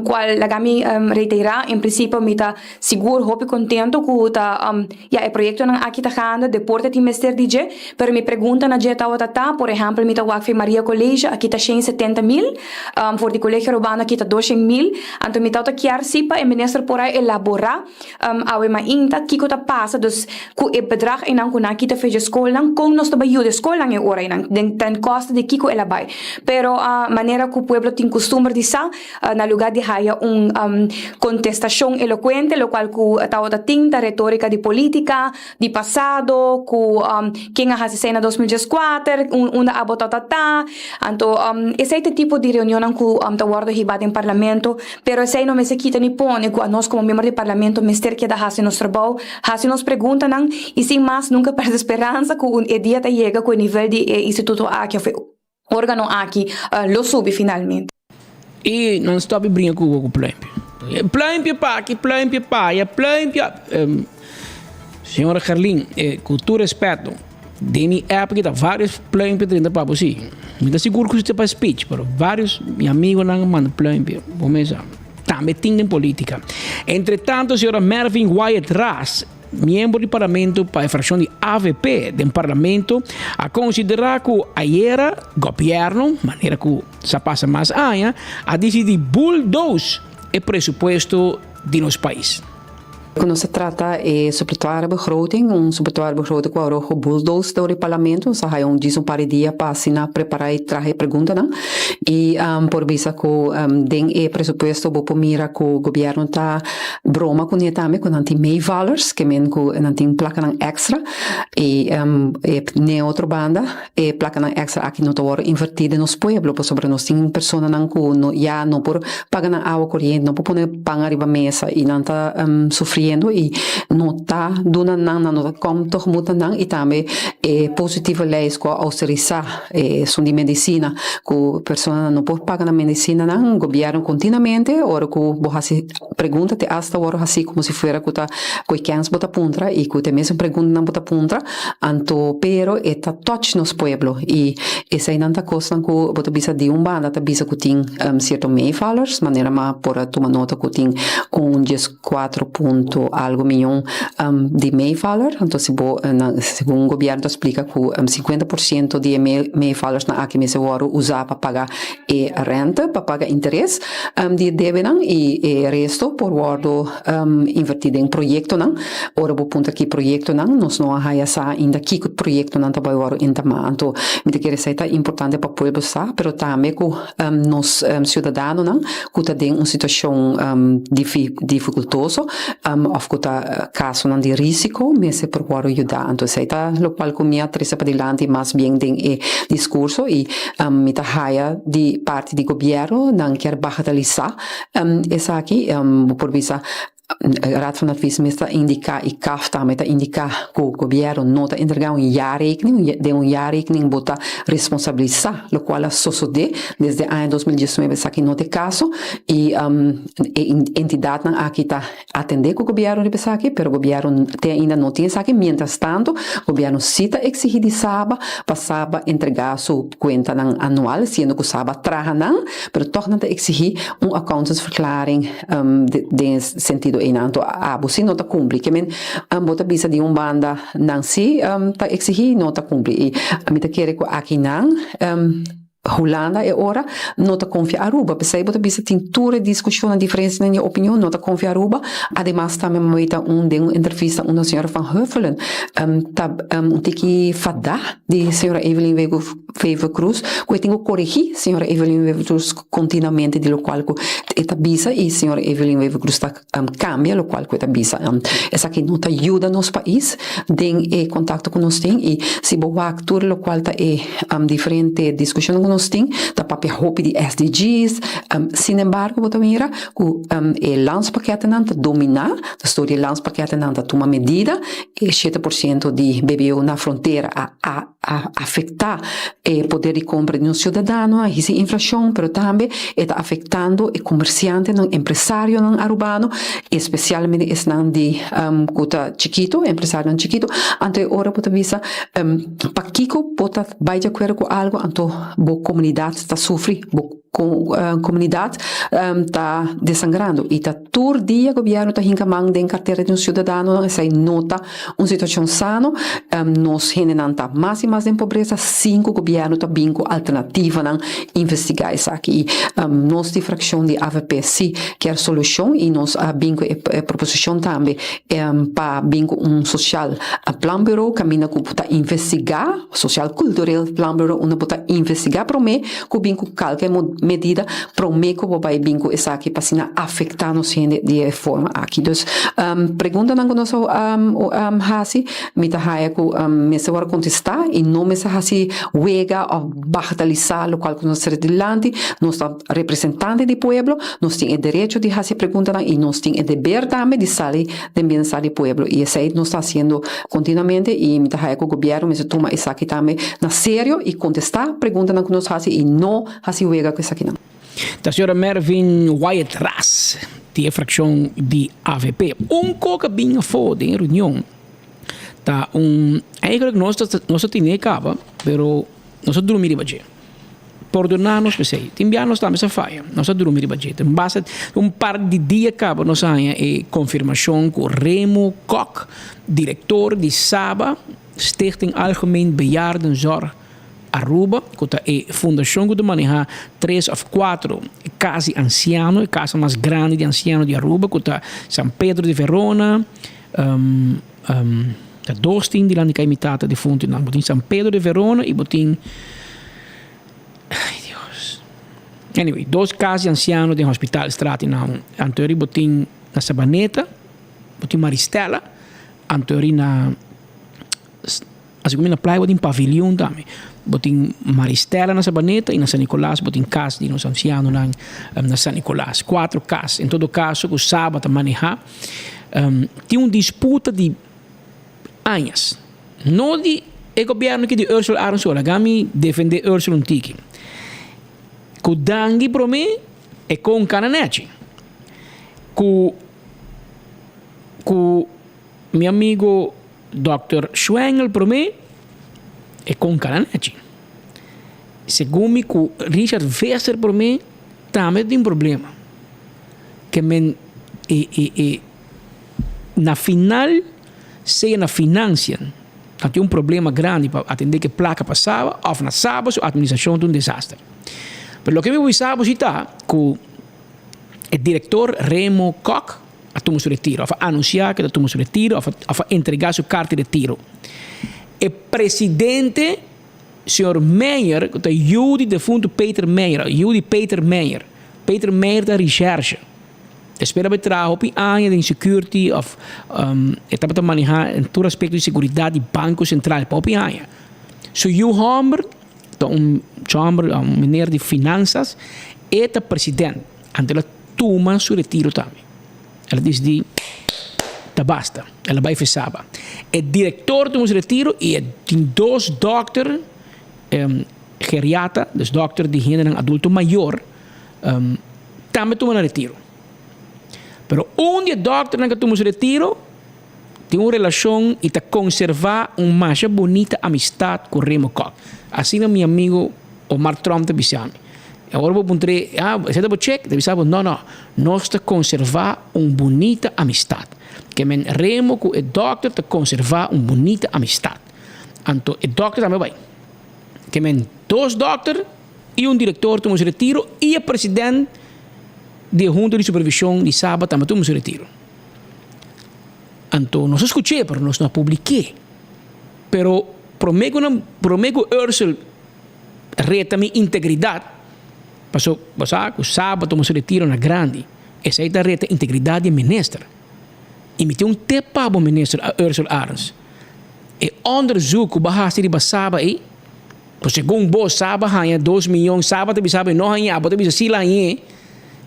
cual la gami reiterar, en principio mita seguro, hope contento com el proyecto na aqui tá ganda, deporte ti mester DJ, pero me pergunta na jeta o tata, por exemplo, mita wakfe Maria College, aqui tá 70,000, for di colégio urbano aqui tá 200,000, anto mita ta kiar sipa e minister por aí elaborar, awe ma inta, kiko ta passa, dus ku e bedrag inang kuna kita feje escola nang kung nos tabayo de escola nang e ora inang den costa de kiko elabay. Pero manera que o pueblo tem costume de sa na lugar de haya contestação eloquente, lo cual ku tawata tinta retórica de política, de passado, ku quem a hasisena 2014, una abotata, anto esse tipo de reunião ku tawardo hibad em parlamento, pero esse não me se quita ni pone ku nós como membro de parlamento mister que da hase nos trabalho, hase nos pergunta nang e sem mais nunca perde esperança ku um dia ta chega com o nível de instituto aqui órgano aqui lo sube finalmente. E não stop brinca com o plempio. Plempio pa, que plempio pa, e plempio. Senhora Carlin, com todo respeito, de minha época vários plempio dentro da papo sim. Me dá seguro que você faz speech, pero vários meus amigos não mandam plempio. Vamos também tem política. Entretanto, senhora Mervyn Wyatt Ras, membro do parlamento para a fração de AVP do parlamento, a considerar que a governo, maneira que se passa mais anos, a decidir bulldoze o presupuesto de nosso país. Quando se trata de substituir begroting, substituir begroting com o bulldoze do parlamento, se há par de dias para assinar, preparar e trazer perguntas, e por vista que tem o presupuesto, vou mira que o governo está broma com ele também, com não tem meio valores, que men com não tem placa extra, e nem outra banda, e placa extra aqui não está invertida nos pueblos, por sobre nós tem pessoas que já não por pagar água corrente, não por poner pão arriba mesa e não está sofrendo e não está dando nada como todo mundo não e também positiva leis que autorizar são de medicina que pessoas não podem pagar na medicina não governo continuamente ora que você pergunta te hasta ora assim como se fosse que tá que quem bota puntra e que te mesmo pergunta não bota puntra anto pero está touch nos pueblo e essa aí não tá coisa que bota bisa de banda tá bisa que tem certo meio valores maneira mas por tomar nota que tem 4 algo milhão de meio valor então se segundo o governo explica que 50% de meio valores na aqui se vai usar para pagar a renta para pagar interesse de débito e resto por guardo invertido em projeto não ora vou ponto aqui projeto não nós não há essa ainda aqui que projeto não tá vai guardo então me quer dizer é importante para o povo sa pero também que nós cidadãos não que tá em uma situação dificultosa of que tá caso não de risco mas se por guardo ajudar então sei tá lo qual que minha três para adelante mais bem tem discurso e me tá haia de parte do governo não quer bagatelizar essa aqui por visa Raad van Advies meestal indica e CAF também está indicar que o governo não está entregando jaarrekening, de jaarrekening bota responsabilizar, o qual sucede desde ano 2019 aqui não tem caso e entidade não aqui está atender com o governo de pensar aqui, pero o governo ainda não tem aqui, mientras tanto o governo cita exigir de Saba para Saba entregar sua conta anual, sendo que Saba traga não, pero toch não exigir accountantsverklaring de sentido enanto você não está cumpre que men bota bisa de banda não se tá exigir não está cumpre e a mim tá querer que aqui não Holanda é ora não está confia Aruba pensei bota bisa tem toda discussão diferença na minha opinião não está confia Aruba además também moita de uma entrevista uma senhora van Huffelen tá que fada de senhora Evelyn Wever Cruz que tem que corrigir senhora Evelyn Wever Cruz continuamente de lo qual que tá bisa e senhora Evelyn Wever Cruz tá cambia lo qual que tá bisa essa aqui não tá ajuda nos país tem contato com nós tem e se boa actor lo qual tá diferente discussão nós tem da papel hope de SDGs sin embargo bota mira o landspakket não tá dominar da história landspakket não tá tomar medida e 7% de BBO na fronteira a afetar o poder de compra de um cidadão, a inflação, mas também está afetando o comerciante, o empresário urbano, especialmente esse de chiquito, empresário chiquito. Ante ora pode visa para Kiko pode vai de acordo com algo, então a comunidade está sofrendo, a comunidade está desangrando e está todo dia o governo está encamando em carteira de um cidadão, essa nota uma situação sana, nós generando mais e mais em pobreza, 5 governo está bem com alternativa não investigar isso aqui. Nós de fração de AVP sim quer solução e nós bem com a proposição também para bem com social plan bureau caminha com para investigar social cultural plan bureau uma para investigar para mim com bem com qualquer medida para mim com vai bem com isso aqui para não afetar nos de forma aqui. Então pergunta não conosco hasi me tá haia com me se vai contestar e não me se hasi wega ou bagatelizar lo qual nós ser delante nós representante do pueblo nós tem o direito de hasi pergunta e nós tem o dever também de salir de mensagem do pueblo e isso nós está haciendo continuamente e me tá haia com o governo me se toma isso aqui também na sério e contestar pergunta não conosco hasi e não hasi wega com isso aqui não. Da senhora Mervyn Wyatt Ras, de fração de AVP. Coisa bem foda em reunião. Tá eigenlijk nós temos cava, pero nós dormir baje. Perdonarnos que sei. Timbianos também se faia. Nós dormir baje. Basta par de dias cava nós há confirmação com Remo Kok, diretor de SABA, Stichting Algemeen Bejaardenzorg Aruba, que é a fundação que maneja 3 ou 4 casas ancianos, a casa mais grande de ancianos de Aruba, que é São Pedro de Verona, a Dostin de lá de Caimitata de Fonte, não, botin São Pedro de Verona e botin, ai Deus, anyway, 2 casas ancianos de hospital Strati, não, anterior botin na Sabaneta, botin Maristela, anterior na praia botin Pavilhão também. Botin Maristela na Sabaneta e na San Nicolás botin casa de nos ancianos na San Nicolás. 4 casas. Em todo caso, que o sábado manejar, tem disputa de anos. Não de o governo que de Ursula Aronsola, gami defender Ursula Tiki. Que dangi para mim é com Cananechi. Que meu amigo Dr. Schwengel para mim é com Cananechi. Segundo com Richard Wester para mim também tem problema. Que na final seja na finança tem problema grande para atender que placa passava ou na sábado a administração de desastre. Mas o que me vou saber está que o diretor Remo Kok a tomar seu retiro, a anunciar que a tomar seu retiro, a entregar sua carta de retiro. O presidente, senhor Meyer, que é Judy de fundo Peter Meyer da recherche. Espera para trabalhar em área de security of etapa de manejar em todo aspecto de segurança de banco central para a área. So you Hamber, um ministro de finanças, é o presidente, ante ela toma seu retiro também. Ela diz tá basta, ela vai fazer. O diretor toma seu retiro e tem 2 doctores geriatra, dus doctor de gênero adulto maior, também toma retiro. Pero onde o doctor que toma retiro tem uma relação e está conservar uma mais bonita amistade com o Remo Kok. Assim meu amigo Omar Trump te bisame. Agora vou perguntar, você deve check? Te bisame, não, nós está conservar uma bonita amistade. Que men Remo com o doctor está conservar uma bonita amistade. Então o doctor também vai. Que men 2 doctores e um diretor tomam retiro e o presidente de junta de supervisão de sábado também tomou seu retiro. Então, nós escutei, mas nós não publiquei. Pero, promego Ursula reta minha integridade. Passou, o sábado tomou seu retiro na grande. Essa aí da reta integridade de ministro. E me tem um tepa para o ministro Ursula Arons. E onderzoek, bahasa di basaba aí. Segundo bos sábado, hanya 2 milhões sábado, sabe não hanya, aber bisa sila hanya.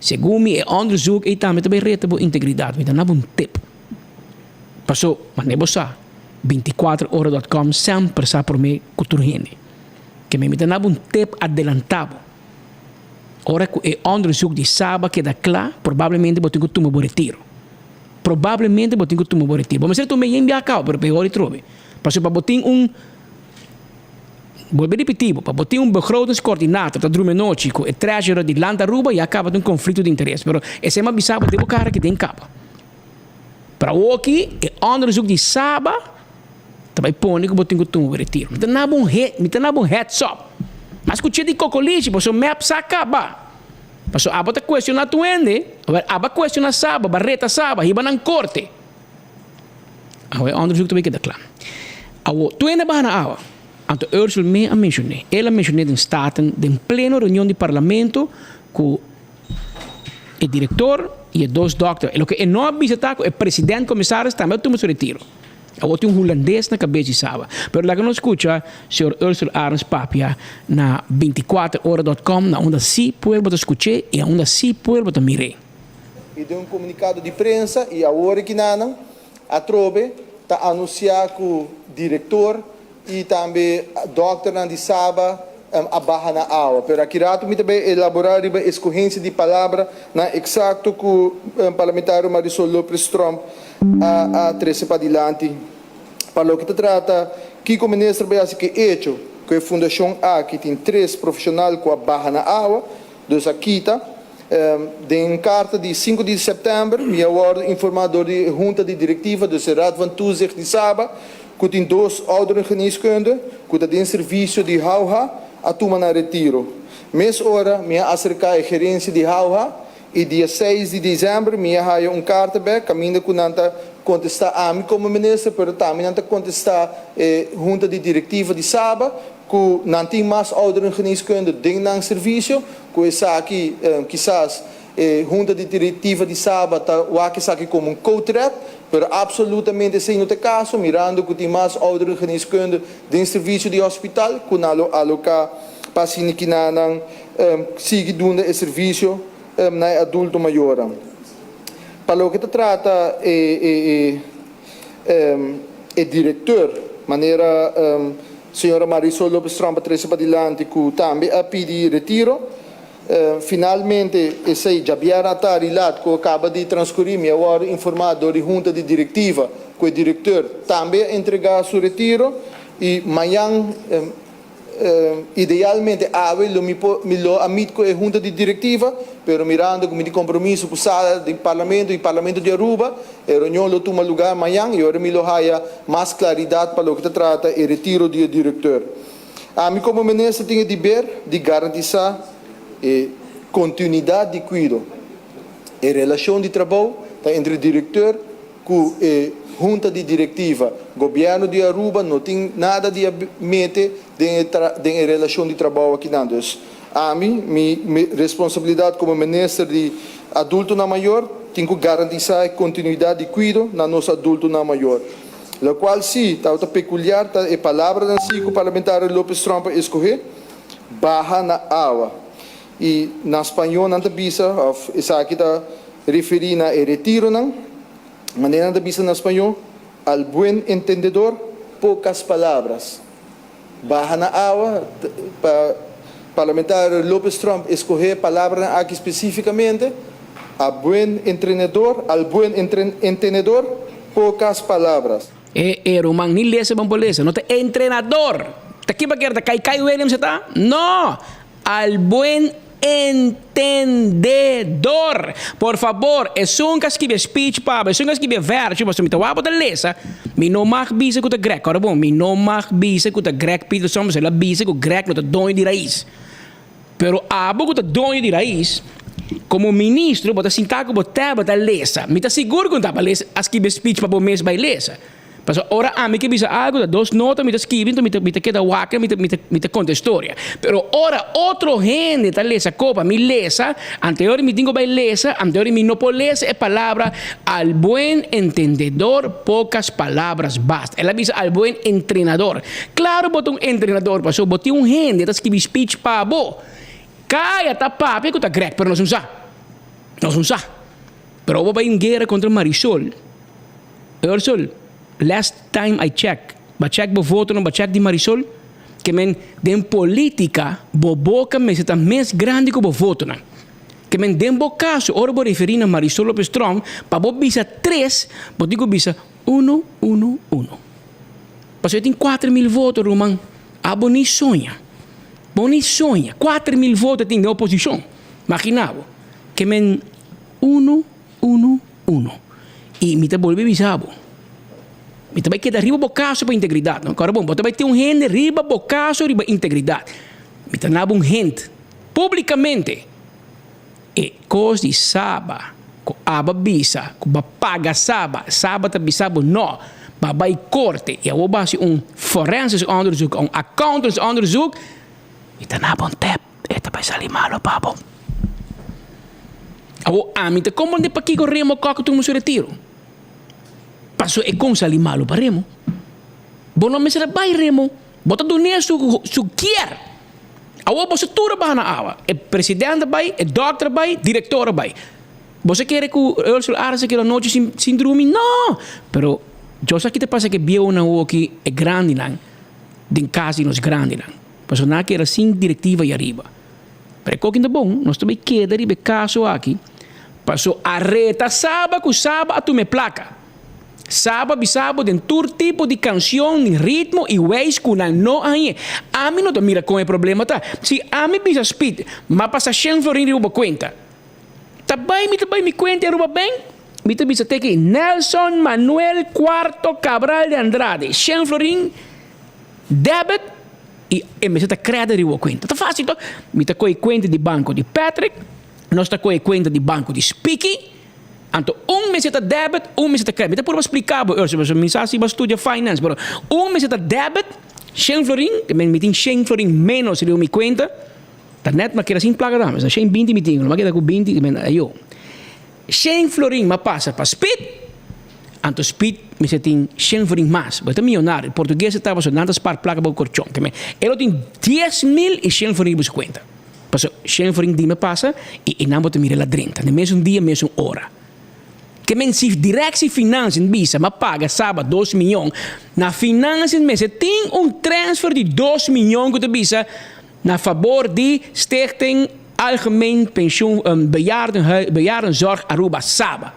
Segundo me onderzoek, aí também reta por integridade, me dá um tempo. Passou, mas nem bossa. 24horas.com sempre sa por me kuturhende. Que me metan um tip adelantado. Ora que é onderzoek die saba que dá claro, provavelmente botem que toma retiro. Provavelmente botem que toma retiro. Vamos dizer tu me envia cá, pero pegou e trobe. Passo para botem vou repetir, para botar begrotingscoördinator dat drume noite com o treasurer de Land Aruba e acaba de conflito de interesse. Pero esse é uma bisaba de cara que tem capa. Para o aqui, é onderzoek die saba, também põe que botem que toma retiro. Me tá bom heads up. Mas que de cocoliche, você map sacaba. Passo a bota questionar tu ende, aba questionar saba, barreta saba, hiba nang korte. Awe onderzoek também que dá claro. Awo tu ende bahana awa. Anto Ursula me a mencionei. Ela mencionou em staten de pleno reunião de parlamento com o diretor e os dois doutores. E o que é não visitado é o presidente comissário também tomou seu retiro. Eu tenho holandês na cabeça de sábado. Pero lá que não escuta, o senhor Ursula Arens Papia na 24horas.com, na onde sim pode escutar e onde sim pode mirar. E de comunicado de prensa e a hora que não, a Trobe está anunciar com o diretor e também a doutora de Saba a barra na aula. Pero aqui rato me também elaborar a escorrência de palavra na exato com o parlamentar Marisol Lopes Trump a trece para adiante. Para o que se trata, que o ministro vai que hecho que a Fundação A que tem 3 profissionais com a barra na aula, dos aqui está. De carta de 5 de setembro, me award informador de junta de diretiva do Raad van Toezicht de Saba, que tem 2 ouderen geneeskunde, que tem serviço de Hauha, a toma na retiro. Mês hora, me acercar a gerência de Hauha, e dia 6 de dezembro, me haia carta back, caminho que não contestar a mim como ministro, mas também não contestar a junta de diretiva de Saba, que não tem mais ouderen geneeskunde dentro do serviço, que está aqui, quizás, junta de diretiva de Saba, está aqui como co-threat, mas absolutamente sem no caso, mirando que tem mais ouderen geneeskunde dentro do serviço de hospital, que não alocar paciente que não sigue dando o serviço na adulto maior. Para o que se trata, diretor, maneira senhora Marisol Lopes Trump trece para adiante, que também a pedir retiro. Finalmente, esse já havia arilado que acaba de transcorrer, me agora informado da junta de diretiva, que o diretor também entregar seu retiro e amanhã, idealmente, me lo amito com a junta de diretiva, pero mirando como de compromisso com a sala do parlamento e parlamento de Aruba, a reunião lo toma lugar amanhã e agora me lo haya mais claridade para o que se trata o retiro do diretor. A mim como ministro tenho o dever de garantizar continuidade de cuidado e relação de trabalho entre o diretor e a junta de diretiva. O governo de Aruba não tem nada de meter em relação de trabalho aqui não. A mim, minha responsabilidade como ministro de adulto na maior, tenho que garantizar a continuidade de cuidado na nossa adulto na maior. O qual, sim, está peculiar, a palavra da CICO parlamentar Lopes Trump escorrer, barra na água. E na espanhol não bisa, essa aqui está referindo a retiro não, maneira não bisa na espanhol, al buen entendedor, poucas palavras. Barra na água, parlamentar Lopes Trump escolher a palavra aqui especificamente, al buen entendedor, poucas palavras. Román, ni lesa bambolesa, não tem entrenador. Tá aqui para querer, Kai Williams está? Não, al buen entendedor. Por favor, es un que escribe speech, papa, es un que escribe verso, mas me te wabo de lesa. Mi no mag bisa com o grec, ora bom, mi no mag bisa com o grec Peter Somers, ela bisa com o grec no te dono de raiz. Pero abo com o dono de raiz, como ministro, bota sintaco bota bota lesa. Me tá seguro que não tá lesa, escribe speech para o mês vai lesa. Mas ora a mim que bisa algo da 2 notas me tá escrevendo, me tá queda waka, me tá conta história. Pero ora outro gente tá lesa copa, me lesa, anterior me tengo vai lesa, anterior me no por lesa é palavra al buen entendedor, poucas palavras basta. Ela bisa al buen entrenador. Claro, bota entrenador, pasó, bota gente tá escrevendo speech para bo. Caia tá papi que tá grec, pero não usa. Não usa. Pero vou vai em guerra contra Marisol. Ursula last time I check, ba check bo voto no ba check di Marisol, que men den política bo boca me seta mais grande que bo voto na. Que men den bo caso, ora bo referir a Marisol Lopez Trom, pa bo bisa 3, bo digo bisa 1, 1, 1. Pasó tem 4.000 votos, Roman. Abo ni sonha. Boni sonha. 4.000 votos tem de oposição. Imaginavo. Que men 1, 1, 1. E me te volve bisabo. Me te vai quedar riba bocaso para integridade. Não, cara bom. Você vai ter gente riba bocaso riba integridade. Me te nabo gente publicamente. E cos di saba. Ko aba bisa. Ko paga saba. Saba ta bisabo no. Babai korte. E ao base forensisch onderzoek. Accountants onderzoek. Me te nabo tap. E te vai salir malo, pabo. Awo ami te como de paki ko remo kako tu muso retiro. Paso e con sali malo pa remo. Bono me sera bai remo. Bota dunia su kier. Awo bo se tura ba na awa. E presidente bai, e doctor bai, director bai. Você quer que o Ursula Arce que a noite sin dormir? No. Pero yo sé que te pasa que vio una aqui é grande lang. Den casa nos grande lang. Paso na que era sin directiva e arriba. Pero coquin de bom, nós também queda ribe caso aqui. Paso arreta saba ku saba a tu me placa. Saba bisabo den tur tipo de canção, de ritmo e ways ku na no aí. A mim não te mira com o problema tá. Se a mim bisa speed, mas passa 100 florin ruba conta. Tabay me conta ruba bem. Me te bisa teki Nelson Manuel Cuarto Cabral de Andrade. 100 florin debit e me seta credit ruba conta. Tá fácil, tá? Me te coi conta de banco de Patrick. Nós está com a conta de banco de Speaky. Então, mês está debit, mês está credit. Por explicar, você me sabe se você estuda finance, mas mês está debit, 100 florin, me tem 100 florin menos de minha conta. Tá net, mas quer assim placa da, mas 120 me tem, mas quer com 20, eu. 100 florin, mas passa para Speed. Então, Speed, me tem 100 florin mais. Mas é milionário. Português estava só nada para placa para o corchão. Ele tem 10.000 e 100 florin para conta. Paso 100 florin di me passa e não bote mire lá dentro. Nem mesmo dia, mesmo hora. Que men se directie financiën bisa, maar paga sábado 2 miljoen. Na financiën mensen tem transfer de 2 miljoen que te bisa na favor de Stichting Algemeen Pensioen Bejaardenzorg Aruba Saba.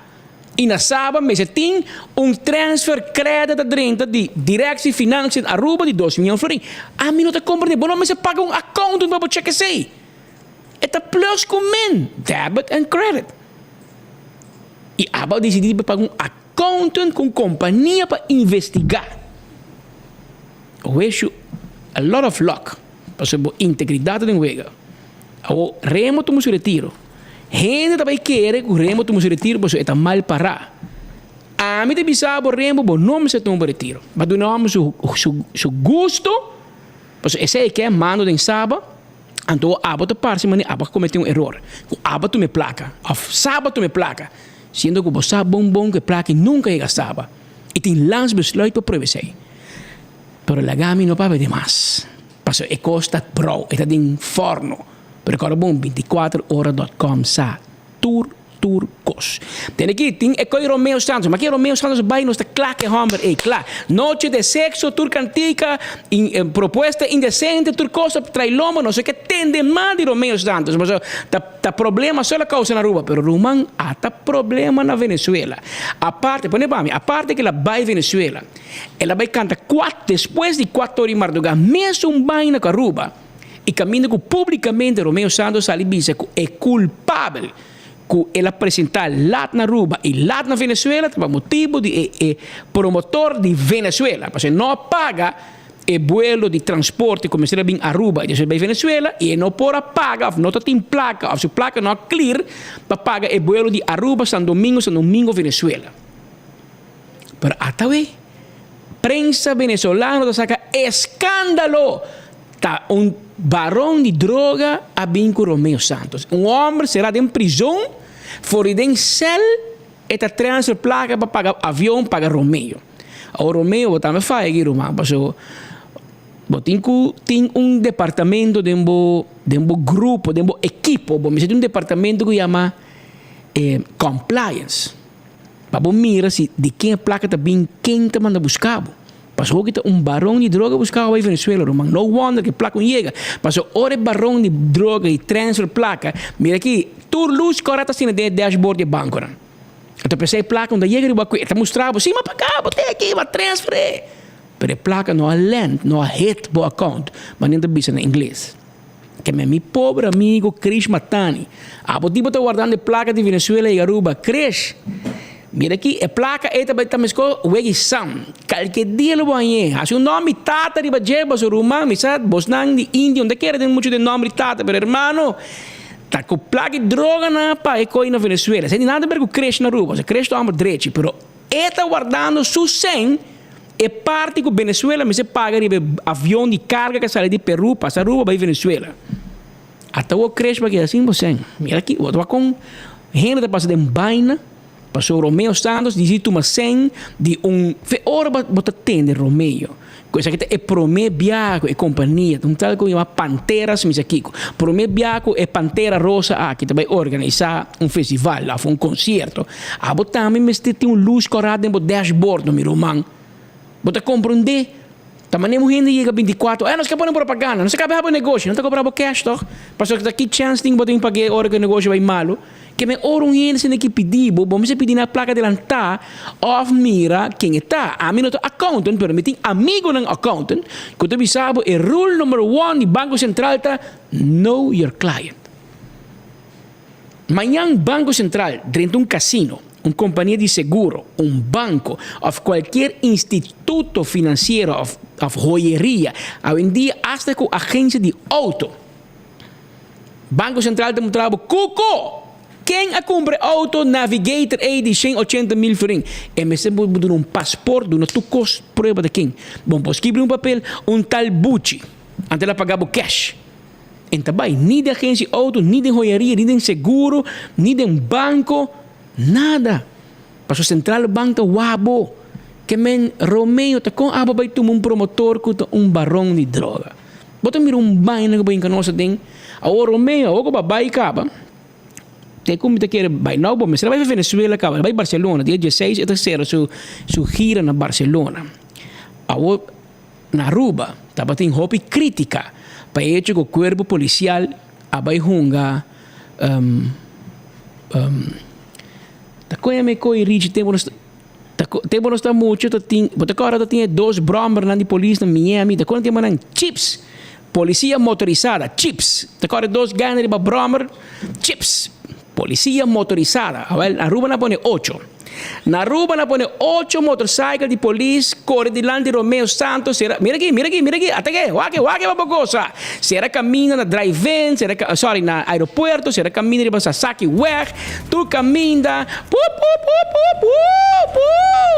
E na Saba mensen tem transfer credit dentro de directie financiën Aruba de 2 miljoen florin. A mim não te compreende, bom mensen paga account para checken sei. Het plus com men, debit and credit. E aba decidi pagar accountant com companhia para investigar. Eu vejo a lot of luck para saber integridade de wega. O remo tu musu retiro. Gente também quer que o remo tu musu retiro para está mal parar. A mim te bisabo remo bo não me se tu retiro. Mas do nome su gosto, para esse é que é mano de saba. Então aba te parse mani aba cometeu erro. Aba tu me placa, of saba tu me placa. Sendo que você bom que placa nunca chega saba. E tem lance besluit para provar. Pero la gami não paga demais. Passo e costa pro, e tá em forno. Pero agora bom 24horas.com sa turcos. Tem aqui tem e coi Romeo Santos, mas que Romeo Santos vai nos claque hammer e claro. Noche de sexo turcantica, proposta indecente turcosa trailoma, não sei que tem de mal de Romeo Santos, mas tá problema só a causa na rua, pero Roman tá problema na Venezuela. A parte, põe para mim, a parte que ela vai Venezuela, ela vai cantar depois de 4 horas de madrugada, mesmo vai na Aruba e caminha com publicamente Romeo Santos ali diz que é culpável que ela apresentar lá na Aruba e lá na Venezuela por motivo de promotor de Venezuela, porque não paga o vuelo de transporte como se ele vem a Aruba e vai Venezuela e não pode pagar, não tem placa, ou sua placa não é clear para pagar o vuelo de Aruba São Domingo, Venezuela. Pero até hoje, prensa venezolana saca escândalo. Tá barão de droga a vinco Romeo Santos. Homem será em prisão, fora de cel, e está transfer placa para pagar avião para Romeo. O Romeo também faz aqui, Romano. Tem departamento de grupo, de equipo, me um departamento que chama compliance. Para mira se de quem a placa está bem quente manda buscar. Passou que barão de droga buscava em Venezuela, Roman. No wonder que placa chega. Passou hora barão de droga e transfer placa. Mira aqui, tu luz correta assim de dashboard de banco. Então pensei placa onde chega de banco, está mostrava, sim, mas para cá, botei aqui, mas transfer. Pero a placa não há land, não há hit bo account, mas nem bisa em inglês. Que meu pobre amigo Chris Matani, tipo está guardando a placa de Venezuela e Aruba, Chris. Mira aqui, a placa esta vai estar mesco wegi sam. Qualquer dia lo banhe. Há um nome tata de bajeba so rumang, misat bosnang de Índia, onde quer tem muito de nome tata, pero hermano, tá com placa de droga na pa e coi na Venezuela. Sem nada a ver com cresce na Aruba, se cresce amo direito, pero esta guardando su sem é parte que Venezuela me se paga de avião de carga que sai de Peru para Aruba para Venezuela. Até o cresce para que assim você. Mira aqui, o com gente da passa de baina. Passou Romeo Santos, disse tu sen de ora bota tende Romeo. Coisa que é prome biaco e companhia, um tal como Panteras Misaquico. Prome biaco e Pantera Rosa que vai organizar festival, lá um concerto. A botar me tem luz corada no dashboard no meu man. Bota compreender. Também não gente chega 24, nós queremos propaganda, não se cabe para negócio, não está comprando cash, toch? Passou que aqui chance tem botar pagar hora que o negócio vai malo. Que me oram eles sem que pedir, vamos pedir na placa de lantar, of mira quem está. A mim não estou accountant, pero me tem amigo ng accountant, que tu sabe o rule number 1 do Banco Central está know your client. Manhã Banco Central, dentro de casino, uma companhia de seguro, banco, ou qualquer instituto financeiro, ou joieria, hoje em dia, até com agência de auto. Banco Central tem um trabalho, Cuco! Quem a compra auto Navigator de 180 mil florin? E me se pode um passaporte, uma tucos prova de quem? Bom, posso escrever papel, tal Bucci, antes ela pagava cash. Então, nem de agência de auto, nem de joieria, nem de seguro, nem de banco, nada. Para o central banco, wabo. Que men Romeo, tá com aba vai tomar promotor com barão de droga. Bota mira bain na bain canosa tem. A Romeo, o babai caba. Te como te quer vai não, mas ela vai Venezuela caba, vai Barcelona, dia 16 e terceiro su gira na Barcelona. A na Aruba, tava tem hopi crítica para hecho que o corpo policial abai hunga ta coisa me coi rich tempo não está muito bota agora tinha 2 bomber na de polícia na Miami ta quando tem manan chips polícia motorizada chips ta agora 2 ganhos de bomber chips polícia motorizada a Aruba na pone 8 na Aruba na pone 8 motorcycles de polícia corre delante de Romeo Santos mira aqui até que wake babogosa será caminha na drive-in na aeroporto será caminha de Sasaki Weg tu caminha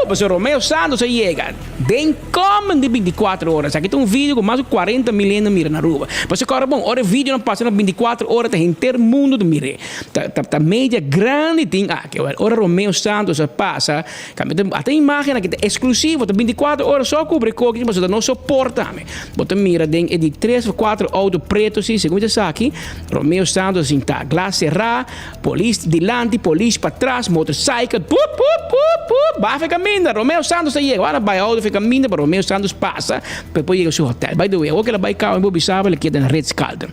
mas o Romeo Santos chega bem como de 24 horas aqui tem um vídeo com mais de 40 milhões mira na Aruba mas agora bom hora vídeo não passa na 24 horas tem inteiro mundo de mire tá média grande tem que hora Romeo Santos passa, até imagem que é exclusivo, 24 horas só cobre coque, mas não suporta. Bota mira, tem de 3 ou 4 autos pretos, segundo isso aqui, Romeo Santos assim tá, glass cerrada, polícia delante, polícia para trás, motorcycle, vai caminhando, Romeo Santos aí, agora vai auto fica caminhando, para Romeo Santos passa, depois chega ao seu hotel. By the way, o que ela vai cá em Bobisaba, ele queda na rede escalda.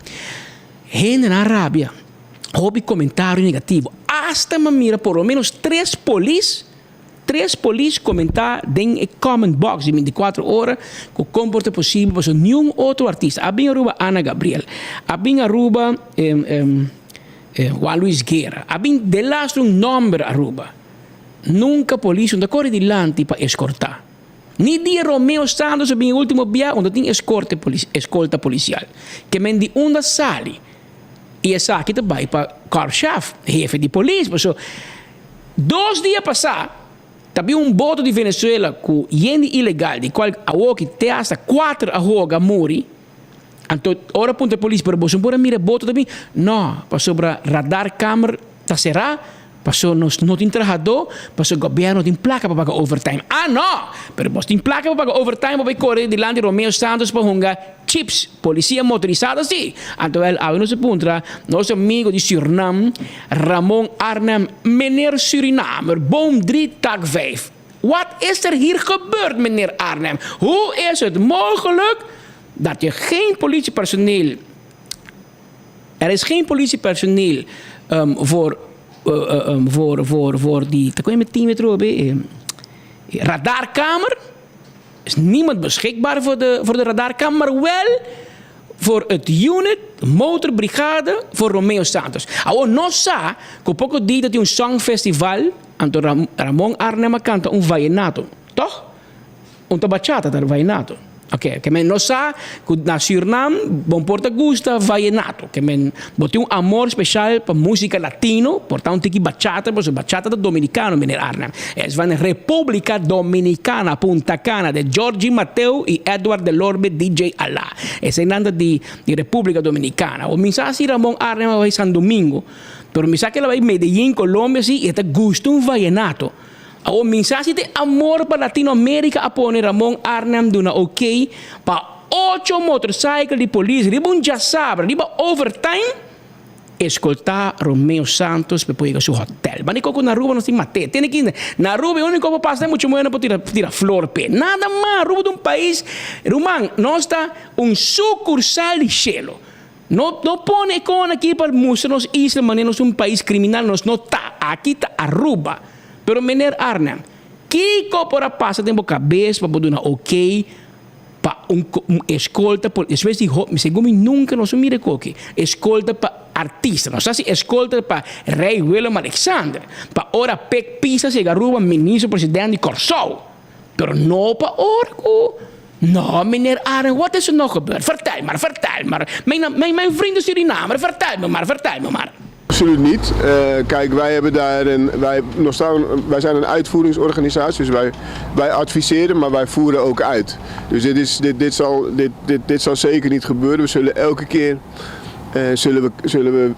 Gente na Arábia, houve comentário negativo. Hasta mira por lo menos 3 polícias comentar em comment box de 24 horas que comporta possível para nenhum outro artista. Abin Aruba Ana Gabriel, Abin Aruba Juan Luis Guerra, Abin de lastro um nome Aruba. Nunca polícia não corre delante para escortar. Ni dia Romeo Santos abin último dia onde tem escolta policial. Que men de uma sali. E essa aqui também para Carl Schaff, chefe de polícia. Mas 2 dias passados, havia boto de Venezuela com gente ilegal, de qual a que tem hasta 4 a morrer. Então, ora ponta a polícia, para você pode mirar boto também? Não, para sobre radar câmera, está será? Passou não tem trabalhador, passou o governo tem placa para pagar overtime. Ah, não! Pero você tem placa para pagar overtime para correr de lá de Romeo Santos para hungar chips, polícia motorizada, sim. Então, a nossa punta, nosso amigo de Suriname, Ramon Arnhem, meneer Surinamer, boom 3 tag 5. Wat is er hier gebeurd, meneer Arnhem? Hoe is het mogelijk dat je geen politiepersoneel... Er is geen politiepersoneel voor die... Daar kun je met 10 meter op, radarkamer. Er is niemand beschikbaar voor de radarkamer, maar wel voor het unit, motorbrigade, voor Romeo Santos. Ahora no sa, que poco di dat een songfestival, anto Ramon Arnhem canta un vallenato, toch? Un bachata del vallenato. Ok, que men no sa, que na Suriname, bon porta gusta vallenato, que men bote un amor special para música latino, porta un tiki bachata, pues bachata dominicano, meneer Arnhem. Es van República Dominicana, Punta Cana, de Georgie Mateo y Edward de Lorbe, DJ Alá. Es en anda de República Dominicana. O misa si Ramon Arnhem va a San Domingo, pero misa que la va a Medellín, Colombia, sí, y este gusto un vallenato. O mensaje de amor para Latinoamérica a poner Ramon Arnhem de una ok para 8 motorcycles de polícia, riba un jazzabra, riba overtime, escoltar Romeo Santos para poder ir a su hotel. Mas nem na rua não se mate. Tem que na rua, o único que passa é muito bueno para tirar flor pé. Nada mais, rua de um país, Román, nós está sucursal de cielo. No pone con aqui para mostrarnos isla, mas um país criminal, nós não está. Aqui está Aruba. Pero meneer Arnhem, que corpora passa tempo cabeça para poder ok para escolta por espécie de segundo nunca nós mire coque escolta para artista, nós assim escolta para Rei Willem Alexander, para ora pek pisa se garuba ministro presidente de Corsou, pero não para orco. No, meneer Arnhem, wat is er nog gebeurd? Vertel maar. Mijn vrienden Suriname, vertel me maar. Absoluut niet. Kijk, wij hebben daar wij zijn een uitvoeringsorganisatie, dus wij adviseren, maar wij voeren ook uit. Dus dit zal zeker niet gebeuren. We zullen elke keer zullen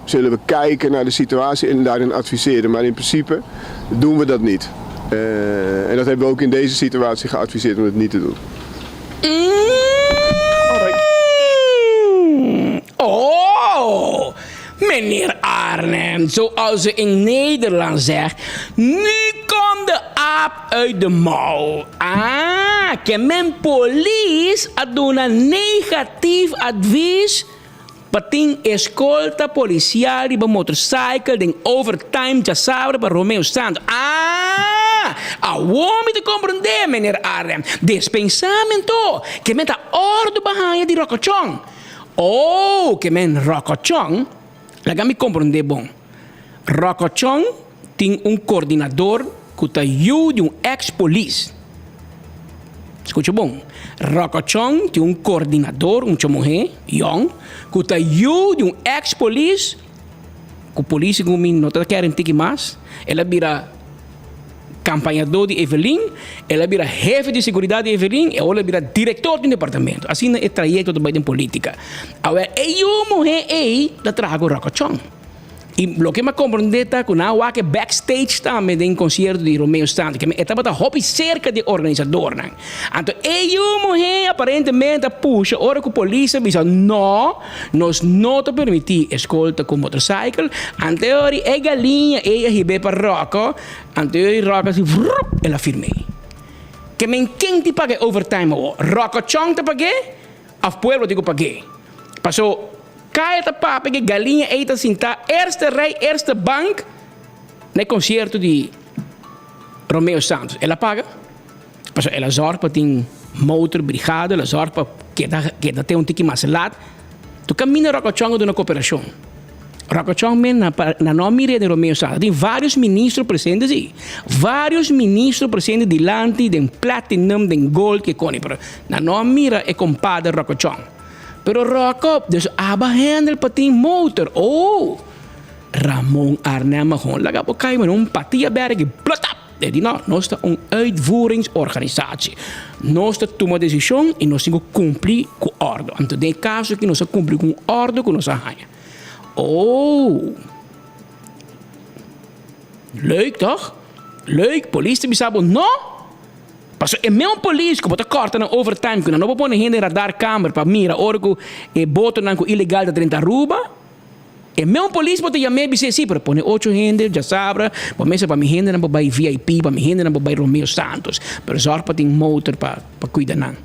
we kijken naar de situatie en daarin adviseren. Maar in principe doen we dat niet. En dat hebben we ook in deze situatie geadviseerd om het niet te doen. Oh! Meneer Arnhem, zoals ze in Nederland zegt, nu komt de aap uit de mouw. Ah, que men police a doen een negatief advies pating escolta policial de motorcycle den overtime já sabe para Romeo Santos. Ah, aonde te compreender, meneer Arnhem? Dispensamento, que men ta ordo bahaya di Rocochong. Oh, que men Rocochong. Laga me compreender bom. Rocochong tem coordenador que está de ex-police. Escuta bom. Rocochong tem coordenador, mulher, young, que está de ex-police. Que a polícia não está querendo ter mais. Ela vira campanhador de Evelyn, ela vira jefe de segurança de Evelyn, e ela vira diretor do departamento. Assim é o trajeto da política. Agora, eu morrer aí, da trago Rocochong. E o que me compreende é que não há que backstage também de concerto de Romeo Santos, que estava a hobby cerca de organizador. Então, eu morrer aparentemente puxa, hora que a polícia diz, não, nós não te permitimos escolta com motorcycle, anterior é galinha, ela ribe para Rocco, anterior Rocco assim, ela firmei. Que men quem te paga overtime? Rocochong te paguei? Af pueblo te paguei. Passou Kaya ta papa que galinha eita sinta eerste rij, eerste bank no concerto de Romeo Santos. Ela paga. Ela zorga para ter motorbrigade, ela zorga para que tem tiki mais laat. Tu caminha Rocochong de uma cooperação. Rocochong na nome de Romeo Santos. Tem vários ministros presentes aí. Vários ministros presentes delante de platinum, de gold que cone. Na nome é compadre Rocochong. Pero Rocco, dus handel patin motor. Oh, Ramon Arnhem gewoon laga op kei met een patiaberg plot up. Nou, nós está uitvoeringsorganisatie. Nós está toma decisão e nós temos que cumprir com a ordem. Então, tem caso que nós cumprir com a ordem que nós arranha. Oh, Leuk toch? Leuk, police te bisabo, no? Paso e me un police ko bota corta na overtime kuna no popone hende radar camera pa mira orgo e boto nanko ilegal da 30 ruba. E me un police bota ya maybe say pero pone 8 hende já sabra, pa mesa pa mi hende na babai VIP, pa mi hende na babai Romeo Santos. Pero zorg pa ting motor pa cuida nan.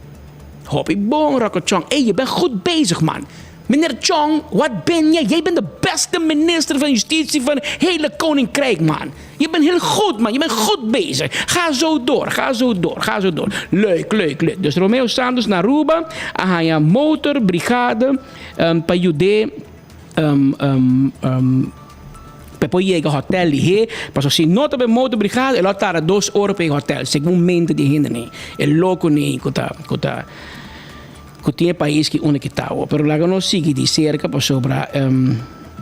Hoppie bon Rocco Chong. Hey, je bent goed bezig man. Meneer Chong, wat ben jij? Jij bent de beste minister van Justitie van het hele Koninkrijk, man. Je bent heel goed, man. Je bent goed bezig. Ga zo door, ga zo door, ga zo door. Leuk, leuk, leuk. Dus Romeo Santos naar Aruba. Ahaya motor, brigade, pajude, Pepo llega hotel lihe, paso si nota be motor brigade, ela tara 2 ore pe hotel. Segmento di hinde ne. El loco ne kota Kutie país que une que tao, pero la no sigue de cerca para sobra.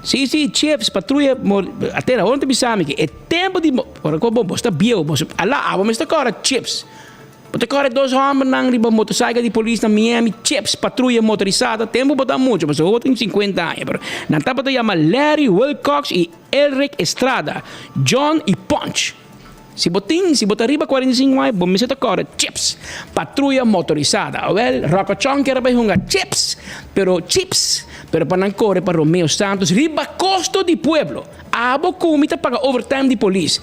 Sí, chips, patrulla, até a onde bisami que é tempo de para como bosta bio, bosta ala, abo me está cara chips. Bosta cara 2 homens nang riba motorcycle de polícia na Miami, chips, patrulla motorizada, tempo botar muito, mas eu tenho 50 anos, pero na tapa de chama Larry Wilcox e Elric Estrada, John e Punch. Si botar riba 45 anos, bom me seta agora chips, patrulla motorizada. Well, Rocco Chong quer bem hunga chips, pero para não correr para Romeo Santos riba costo de pueblo. Abo comita paga overtime de police,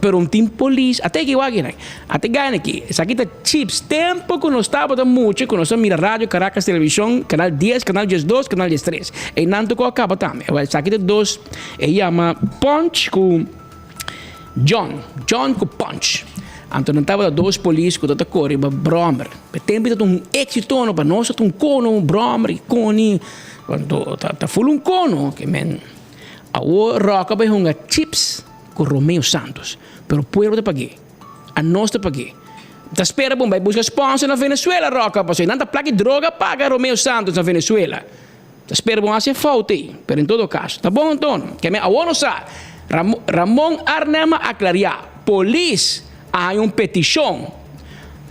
pero team police até que wagina, até ganha aqui. Essa aqui tá chips, tempo que nós estava da muito, que nós mira rádio Caracas televisão, canal 10, canal 12, canal 13. E nanto ko acaba também. Well, essa aqui tá 2, e chama Punch com John com Punch. Então não estava 2 polícias que estão correndo, bromer. O tempo está um éxito, para nós está um cono, bromer, cone. Quando está full um cono, que men. A roca vai hunga chips com Romeo Santos. Pero o povo te paguei. A nós te paguei. Tá espera bom, vai buscar sponsor na Venezuela, roca. Porque não tá placa droga, paga Romeo Santos na Venezuela. Tá espera bom, assim falta aí. Pero em todo caso, tá bom, então? Que me a não sabe. Ramon Arnema aclarar. Police há petição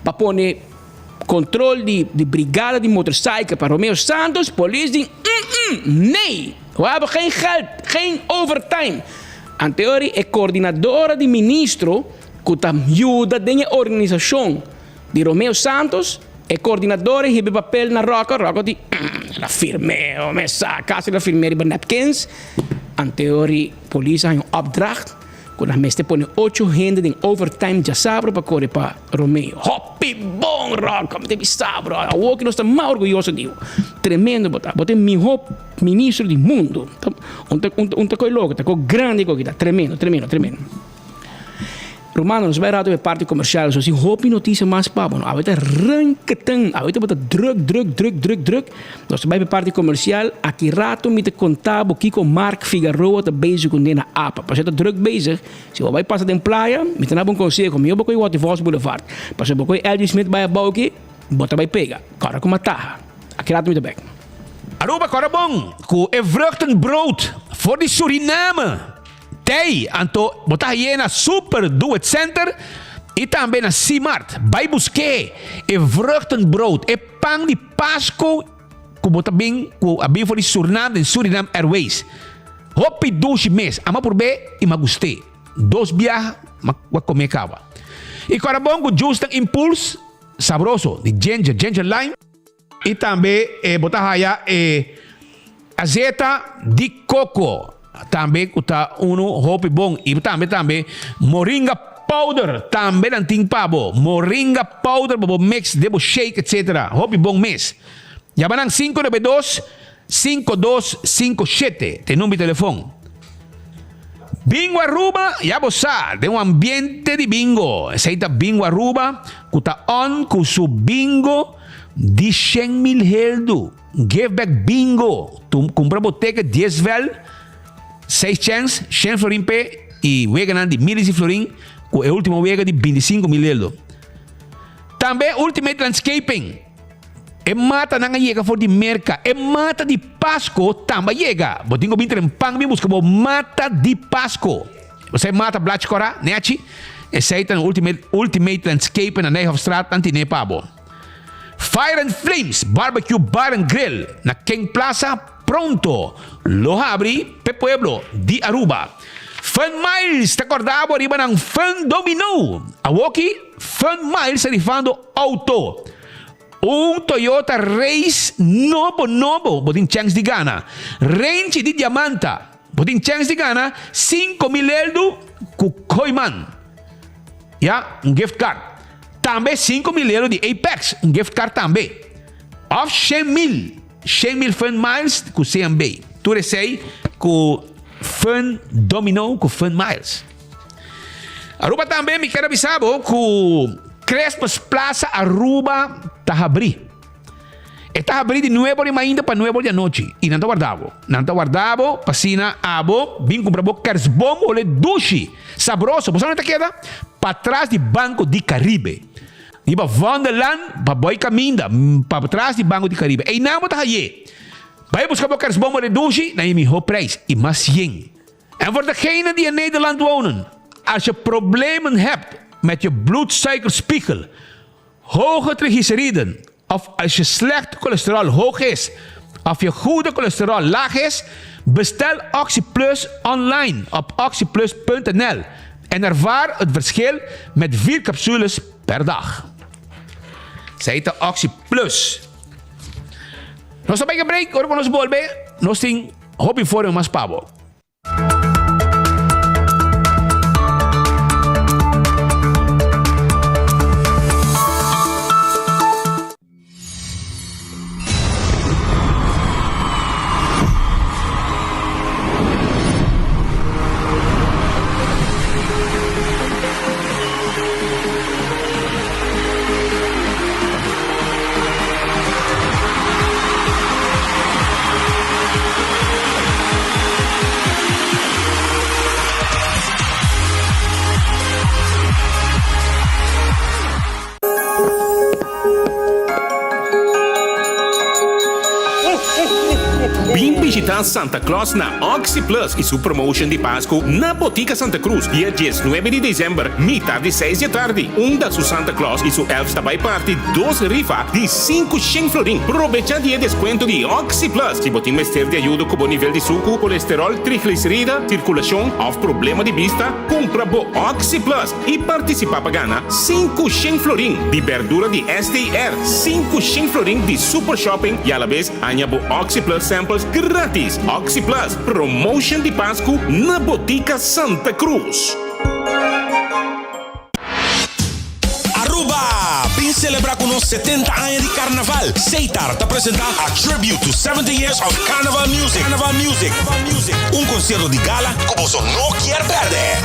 para pôr controle de brigada de motorcycle para Romeo Santos. Police diz, nee, we hebben geen geld, geen overtime. Aan teorie é coordenadora de ministro que ajuda a organização de Romeo Santos. É coordenadora e hebben papel na Roca diz, la firme, me sa, casa la firme de napkins. Aan teorie, politie heeft een opdracht. Quando a meste põe 8 gente em overtime já sabe para correr para Romeo. Hoppy bom rock, me deve saber. A que nós estamos mais orgulhosos disso. Tremendo botar. Botar melhor ministro do mundo. Tá coi louco, tá coi grande coi tá tremendo. Romano, nós vai rato é parte comercial, so se hopi notícia mais pabo, não. Aveta ranketang, aveta bota druk. Nós vai para parte comercial, aqui rato me te contabo Kiko Mark Figueroa tá bezig com na apa. Para ser druk bezig, se vai passar de praia, me tem um conselho comigo, boi Waterfalls Boulevard. Para ser boi Elvis Smith vai abau aqui, bota vai pega. Cara com mata. Aqui rato me te back. Aruba cara bom, com é vruchtenbrood voor die Suriname. Tei, anto botar aí na Super Do It Center e também na C-Mart. Vai buscar é vruchtenbrood, é pão de Páscoa que botar bem com a bem for Suriname Airways. Hopi 12 meses, ama por bem e me gostei. 2 viagens, mas comer cava. E cara bom com Justin Impulse, sabroso, de ginger lime. E também botar aí azeta de coco. Também está hopi bom e também moringa powder também não tem pabo moringa powder bobo mix debo shake etc. Hopi bom mês já van 592-5257 tem número de telefone. Bingo Aruba já você tem ambiente de bingo aceita Bingo Aruba que está on com seu bingo de 100,000 heldo give back bingo tu compra boteca 10 vel 6 chance, 100 florin pe e wega de 1.000 florin com a última wega de 25,000 euros. Também Ultimate Landscaping. E mata não chega for de merca. E mata de Páscoa também chega. Botinho binter em pang me busca mata de Páscoa. Você mata Blatch Cora, neachi. E saíta no Ultimate Landscaping na Nijhoffstraat antine pabo. Fire and Flames Barbecue Bar and Grill na King Plaza pronto. Lo abri pe pueblo de Aruba. Fun Miles, te acordava riba ng Fun Domino. Awoki, Fun Miles sa rifando auto. Toyota Race novo, botin chance di gana. Range di Diamanta, botin chance di gana, 5.000 euro ku Koyman. Gift card. Tambe 5.000 euro di Apex, gift card tambe. Of 100.000 Fun Miles ku CMB. Tu resei ku Fun Domino ku Fun Miles. Aruba tambe mi quero bisabo ku Crespas Plaza Aruba Tahabri. Tahabri de 9 de manhã para 9 da noite. E não te guardavo, passina abo, vim comprar kersbom ou dushi. Sabroso. Você não te queda? Para trás do Banco de Caribe. Iba Wonderland, para boi caminda, para trás do Banco de Caribe. E não vou aí. Vai buscar o kersbom ou dushi, na mi ho prijs. E mais yen. En voor degenen die in Nederland wonen, als je problemen hebt met je bloedsuikerspiegel, hoge triglyceriden, of als je slecht cholesterol hoog is, of je goede cholesterol laag is, bestel OxyPlus online op oxyplus.nl en ervaar het verschil met 4 capsules per dag. Zij heet OxyPlus. Nos sabay ka break, oro ko nos bolbe, nos ting hobby for mas pabo. Visitar Santa Claus na OxyPlus e sua promotion de Páscoa na Botica Santa Cruz, dia 19 de dezembro, metade de 6 da tarde. Da su Santa Claus e su elfs também parte 2 rifa de 5 florin. Aprovecha dia desconto de OxyPlus. Se botin mester de ajuda com o nível de suco, colesterol, triglicerida, circulação ou problema de vista, compra bo OxyPlus e participa para ganhar 5 florin de verdura de SDR, 5 florin de Super Shopping e a la vez anha bo OxyPlus samples grátis. OxyPlus, promotion de Páscoa na Botica Santa Cruz. Aruba! Vem celebrar com nós 70 anos de carnaval. Seitar te apresentar a Tribute to 70 Years of Carnival Music. Carnival Music. Concerto de gala que você não quer perder.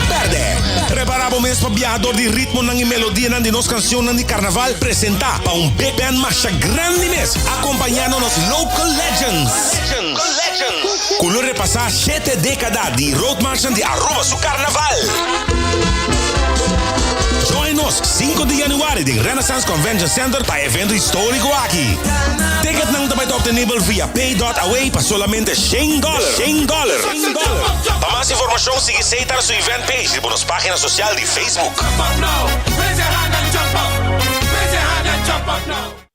Preparamos mesmo para viajador de ritmo e melodia de nossa canção de carnaval. Apresentar para big band marcha grande mês. Acompanhando nos local legends. Color repassar 7 décadas de road marcha de Aruba su carnaval. Join us 5 de januari de Renaissance Convention Center para evento histórico aqui. Ticket não também está obtenível via pay.away para solamente $100. Para mais informação, siga Seitar su event page e nas páginas sociais de Facebook.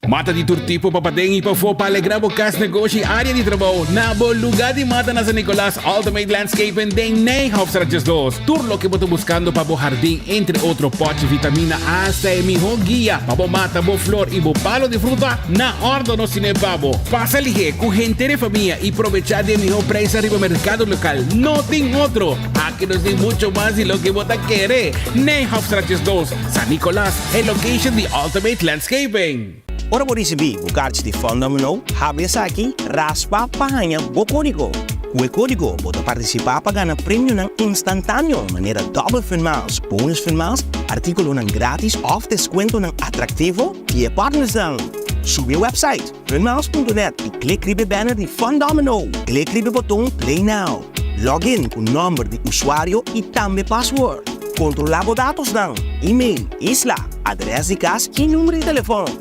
Mata di turtipo papadengi pa fo palegra bokas negosyo área de trabajo na lugar de mata na San Nicolás Ultimate Landscape den Ney Hofstrates 2. Tour lo que boto buscando pa bo jardín entre otro poche vitamina hasta mi guía pa bo mata bo flor y bo palo de fruta na ordo no cine babo. Pasa lige cu gente de familia y aprovechar de mi precio arriba mercado local. No tengo otro. Aquí nos den mucho más de lo que bota quiere. Ney Hofstrates 2 San Nicolás el location de Ultimate Landscaping. Ora por receber o card de Fondamino, habes aqui, raspa, pahanha, o código. O código pode participar para ganhar prêmio instantâneo, maneira double FunMiles, bonus FunMiles, artículo grátis ou desconto atrativo e partners dan. Sube o website funmiles.net e clique no banner de Fondamino. Clique no botão Play Now. Login com o número de usuário e também password. Controlar os dados dan, e-mail, isla, adresse de casa e número de telefone.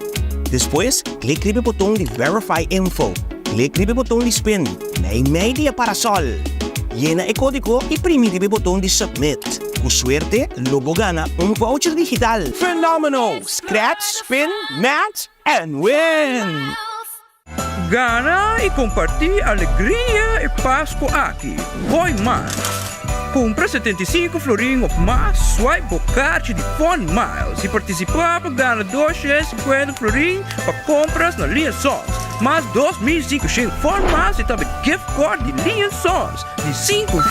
Depois, clique no botão de Verify Info. Clique no botão de Spin. Na media para sol. Llena o código e prime o botão de Submit. Com suerte, logo gana voucher digital. Phenomenal! Scratch, spin, match, and win! Gana e compartilhe alegria e Páscoa aqui. Voy mais. Compra 75 florim ou mais, swipe o card de Fun Miles e participar para ganhar 250 florim para compras na Linha Sons. Mais 2.500 Fun Miles e também gift card de Linha Sons de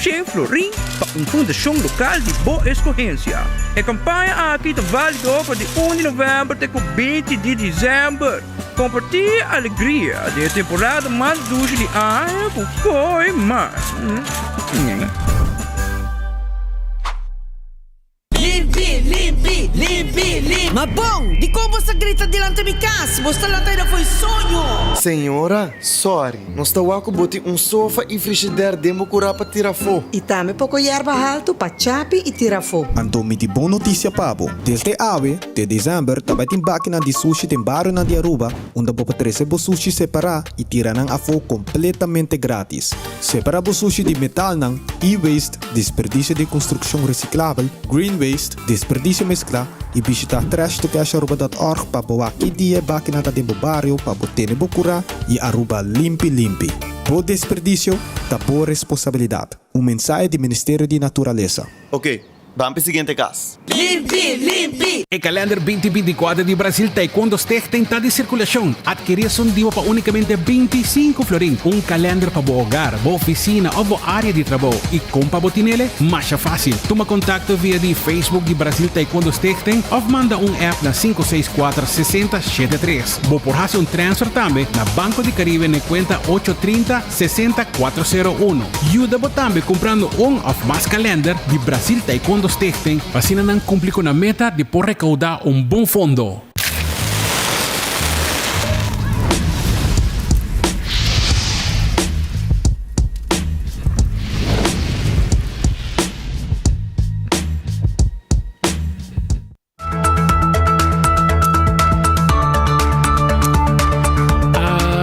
500 florim para uma fundação local de boa escorrência. A campanha aqui está válida para de 1 de novembro até 20 de dezembro. Compartilhe a alegria da temporada mais dulce de ano com Koi Mais. Limpi. Ma bom, di como você grita diante de minha casa? Você lá ainda foi sonho. Senhora, sorry. Nós estamos a botar sofá e frigideira dentro para tirar fogo. E também pouco erva alto para chape e tirar fogo. Então, me boa notícia, Pabo. Desde ave, de dezembro, também tem máquina de sushi tem barro na de Aruba, onde você recebe sushi separar e tirar a fogo completamente grátis. Separar o sushi de metal ng e-waste, desperdício de construção reciclável, green waste, desperdício mescla, e visitar trashtocash.org para boa que dia máquina da dentro do barrio para botar no cura e Aruba limpi. Bo desperdício, da boa responsabilidade. Mensagem do Ministério de Natureza. Ok, vamos para o seguinte caso. Limpi. O calendar 2024 de Brasil Taekwondo Stichting está de circulação. Adquirir son diwa para unicamente 25 florin. Calendar para o hogar, boa oficina ou boa área de trabalho. E como para botinele, mais fácil. Toma contato via de Facebook de Brasil Taekwondo Stichting ou manda app na 564-6073. Vou por fazer transfer também na Banco de Caribe na conta 830-60401. Ajuda também comprando ou mais calendar de Brasil Taekwondo Stichting. Assim não cumprir com a meta de por recaudar bom fundo.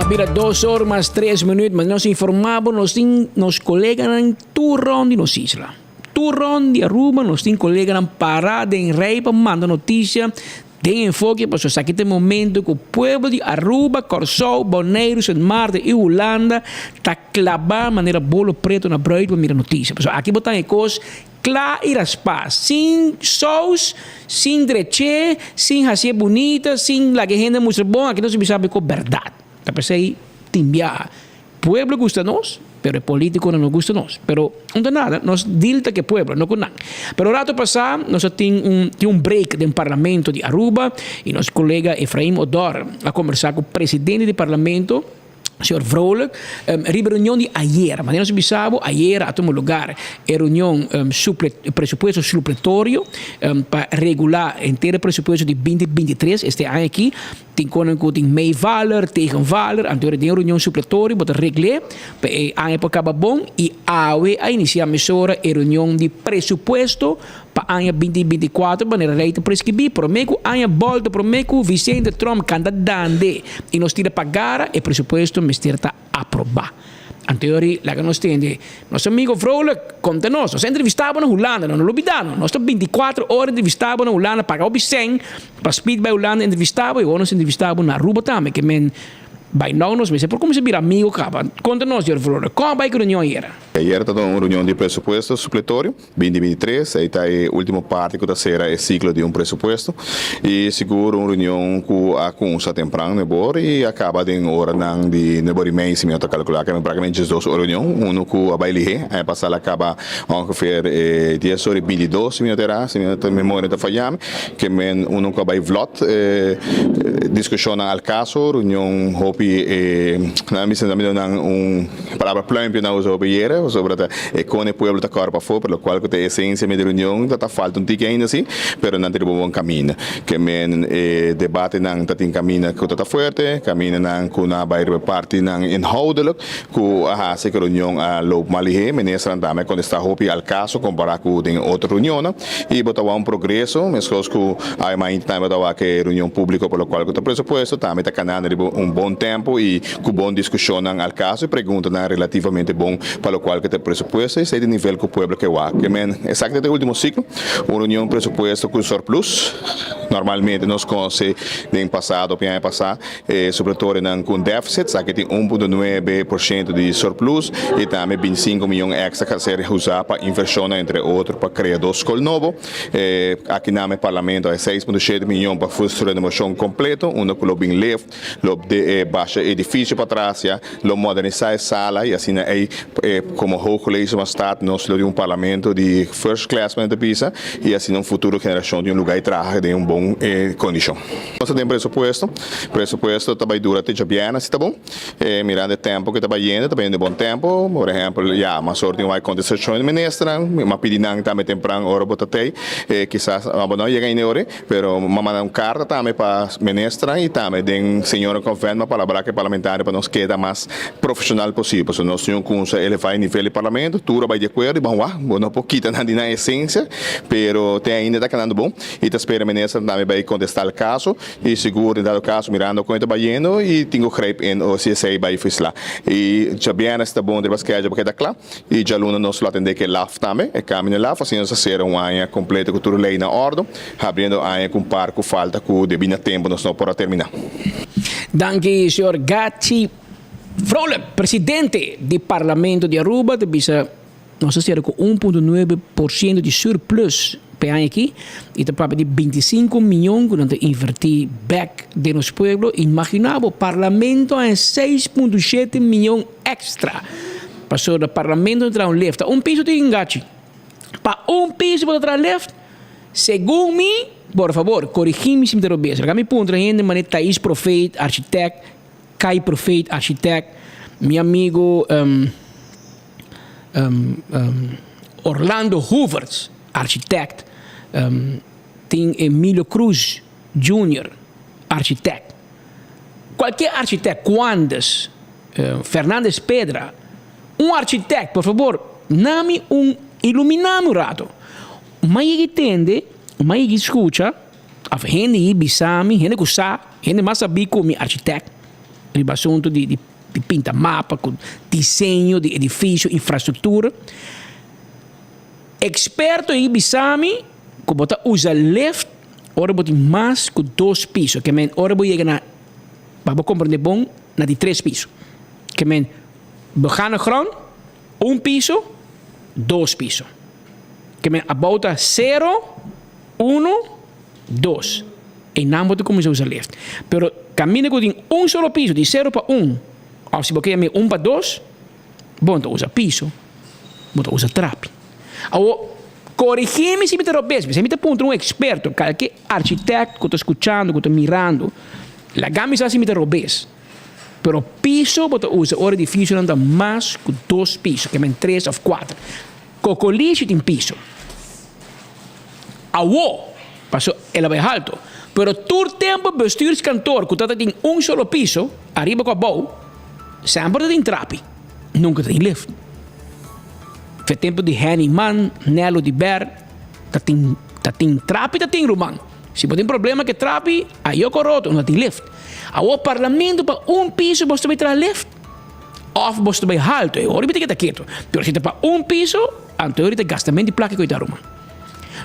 Mira, 2 horas mais 3 minutos, mas nós informamos nos colegas em turno de nos islas. Turno de Aruba, nós temos colegas em parada em rei para mandar notícia. Tem enfoque, por isso aqui tem momento que o povo de Aruba, Corsol, Bonaire, Sint Maarten e Holanda está clavando de maneira bolo preto na brood para mirar notícia. Por isso aqui botar em coisas claro e raspas, sem sous, sem dreche, sem racia bonita, sem la que gente muito bom, aqui não se sabe com verdade. Tá pensando aí, timbia. Pueblo gusta nós, pero el político não nos gusta nós. Pero não tem nada, nós dilta que pueblo, não com nada. Pero o rato passado, nós tínhamos break do parlamento de Aruba e nosso colega Efraim Odor a conversar com o presidente do parlamento, senhor Vrolijk, reunião de ayer, mas nós sabemos, ayer a todo lugar, reunião presupuesto supletório para regular inteiro presupuesto de 2023, este ano aqui, tem meevaler, tegenvaler, anterior de reunião supletório, para regler, a época acaba bom, e a iniciar a mesura reunião de presupuesto para o ano 2024, para a lei de prescrever, prometo, ano volta, prometo, Vicente Trump, candidato, e nós tira pagar o presupuesto, mas tira aprovar. Anteriori, la que nós temos, nosso amigo Vrolijk, conta nós entrevistávamos na Holanda, não olvidamos, nós 24 horas entrevistávamos na Holanda, pagava o 100, para Speed by Holanda entrevistávamos, e agora nós entrevistávamos na Aruba também, que vai não nos meses, por como se vira amigo, cara. Conta-nos, senhor Vrolijk, como vai a reunião era? Ayer está uma reunião de presupuesto supletório 2023, aí está a última parte que está o ciclo de presupuesto e seguro uma reunião com a consa temprano nebor e acaba de hora de nebor e meia, se me calcular que é praticamente 2 reuniões, uma com a baile, aí passar acaba ongeveer 10 horas e 22, se me terá, se me memória está falhando, que uma com a baile vlot, discussão al caso, reunião hopi, na missa também palavra plumpje na uso obiera, sobre con el pueblo de Corpa por lo cual que esencia de reunião está falta tique ainda assim, pero não tem bom caminho, que debate não está em caminho que está forte, caminho não com na bairro parte não inhoudelijk, com a essa reunião a loop malhe, ministra também quando está hopi al caso comparado com outra reunião, e botar progresso, mas que a mais também botar que reunião pública por lo cual que está presupuesto também está canando bom tempo e com bom discussão al caso e pergunta relativamente bom para lo qual qual que é o presupuesto e sei de nível que o povo que vai. Que men, exatamente o último ciclo, uma reunião presupuesto com surplus. Normalmente nós conhecemos no passado, no ano passado, sobretudo com déficit, aqui tem 1,9% de surplus e também 25 milhões extra que ser usado para inversão, entre outros, para criar 2 escolas novas. Aqui no parlamento é 6,7 milhões para fazer a renovação completa, uma que bem leve, de baixa edifício para trás, modernizar a sala e assim como o colégio mais tarde nós temos parlamento de first class para a pisa e assim uma futura geração de lugar de trabalho de bom condição. Nós temos presupuesto também dura até bem, se está bom. Mirando o tempo que está indo bom tempo. Por exemplo, uma sorte de contestação de ministra, uma pedida também temprano hora botatei, quizás não chega em hora, mas mandar carta também para a ministra e também den senhora convém para falar que parlamentar para nós queda mais profissional possível. Se nós temos que elevar o nível do parlamento, tudo vai de acordo e vamos não pouquinho na essência, mas tem ainda está quedando bom e te espera a ministra também vai contestar o caso e seguro em dado caso mirando como está indo e tenho creio em o CSA vai fazer lá e já bem está bom de basquete porque está claro e já aluno nós lá atender que lá também é caminho lá fazendo ser um ano completo com tudo lei na ordem abrindo ano com parco falta com de bem tempo nós não para terminar. Danke, senhor Gatti Vrolijk, presidente do Parlamento de Aruba, de bisa nós temos com 1,9% de surplus para aqui e te papo de 25 milhões que nós invertir back de nosso povo. Imaginava o Parlamento é 6,7 milhões extra. Passou do Parlamento entrar um left, piso de engate. Para piso para entrar left, segundo mim, por favor, corrigime se me interromper. Se me ponto ainda, mas Thaís Profeit, arquiteto, Kai Profeit, arquiteto, meu amigo Orlando Hoovers, arquiteto, tem Emílio Cruz Jr., arquiteto. Qualquer arquiteto, Quandas, Fernandes Pedra, arquiteto, por favor, name iluminame um rato. Mas ele entende, mas ele escuta, a gente ibisami, gente que sabe, gente mais sabe como arquiteto, ele assunto de pinta mapa, com desenho de edifício, infraestrutura. Experto em ibisami, que bota usa left, ora bota mais que 2 pisos, que men ora bota chega na, para compreender bom, na de 3 pisos. Que men begana grond, 1 piso, 2 pisos. Que men abota 0, 1, 2. E não bota como se usa left. Pero camina com solo piso, de 0 para 1. Ou se você 1 para 2, bom, usa piso, bom, usa trap. Ou corrigime se me interrompes, se me te ponto um experto, qualquer arquiteto que estou escutando, que estou mirando, la camisa se me interrompes. Pero piso, bota usa o edifício anda mais que 2 pisos, que men 3 ou 4. Cocoliche tem piso. Awo, passou, ela vai alto. Pero todo tempo bestuurskantoor, que está tem solo piso, arriba com a bow, sempre tem trapi, nunca tem lift. Foi tempo de Henny Man, Nelo de Ber, tem trapi, tem rumang. Se você tem problema que trapi, aí eu corroto, não tem lift. O parlamento para 1 piso, você vai ter lift. Of você vai alto, e ora vai ter quieto. Pero se para 1 piso, anterior tem gastamento de placa que está rumang.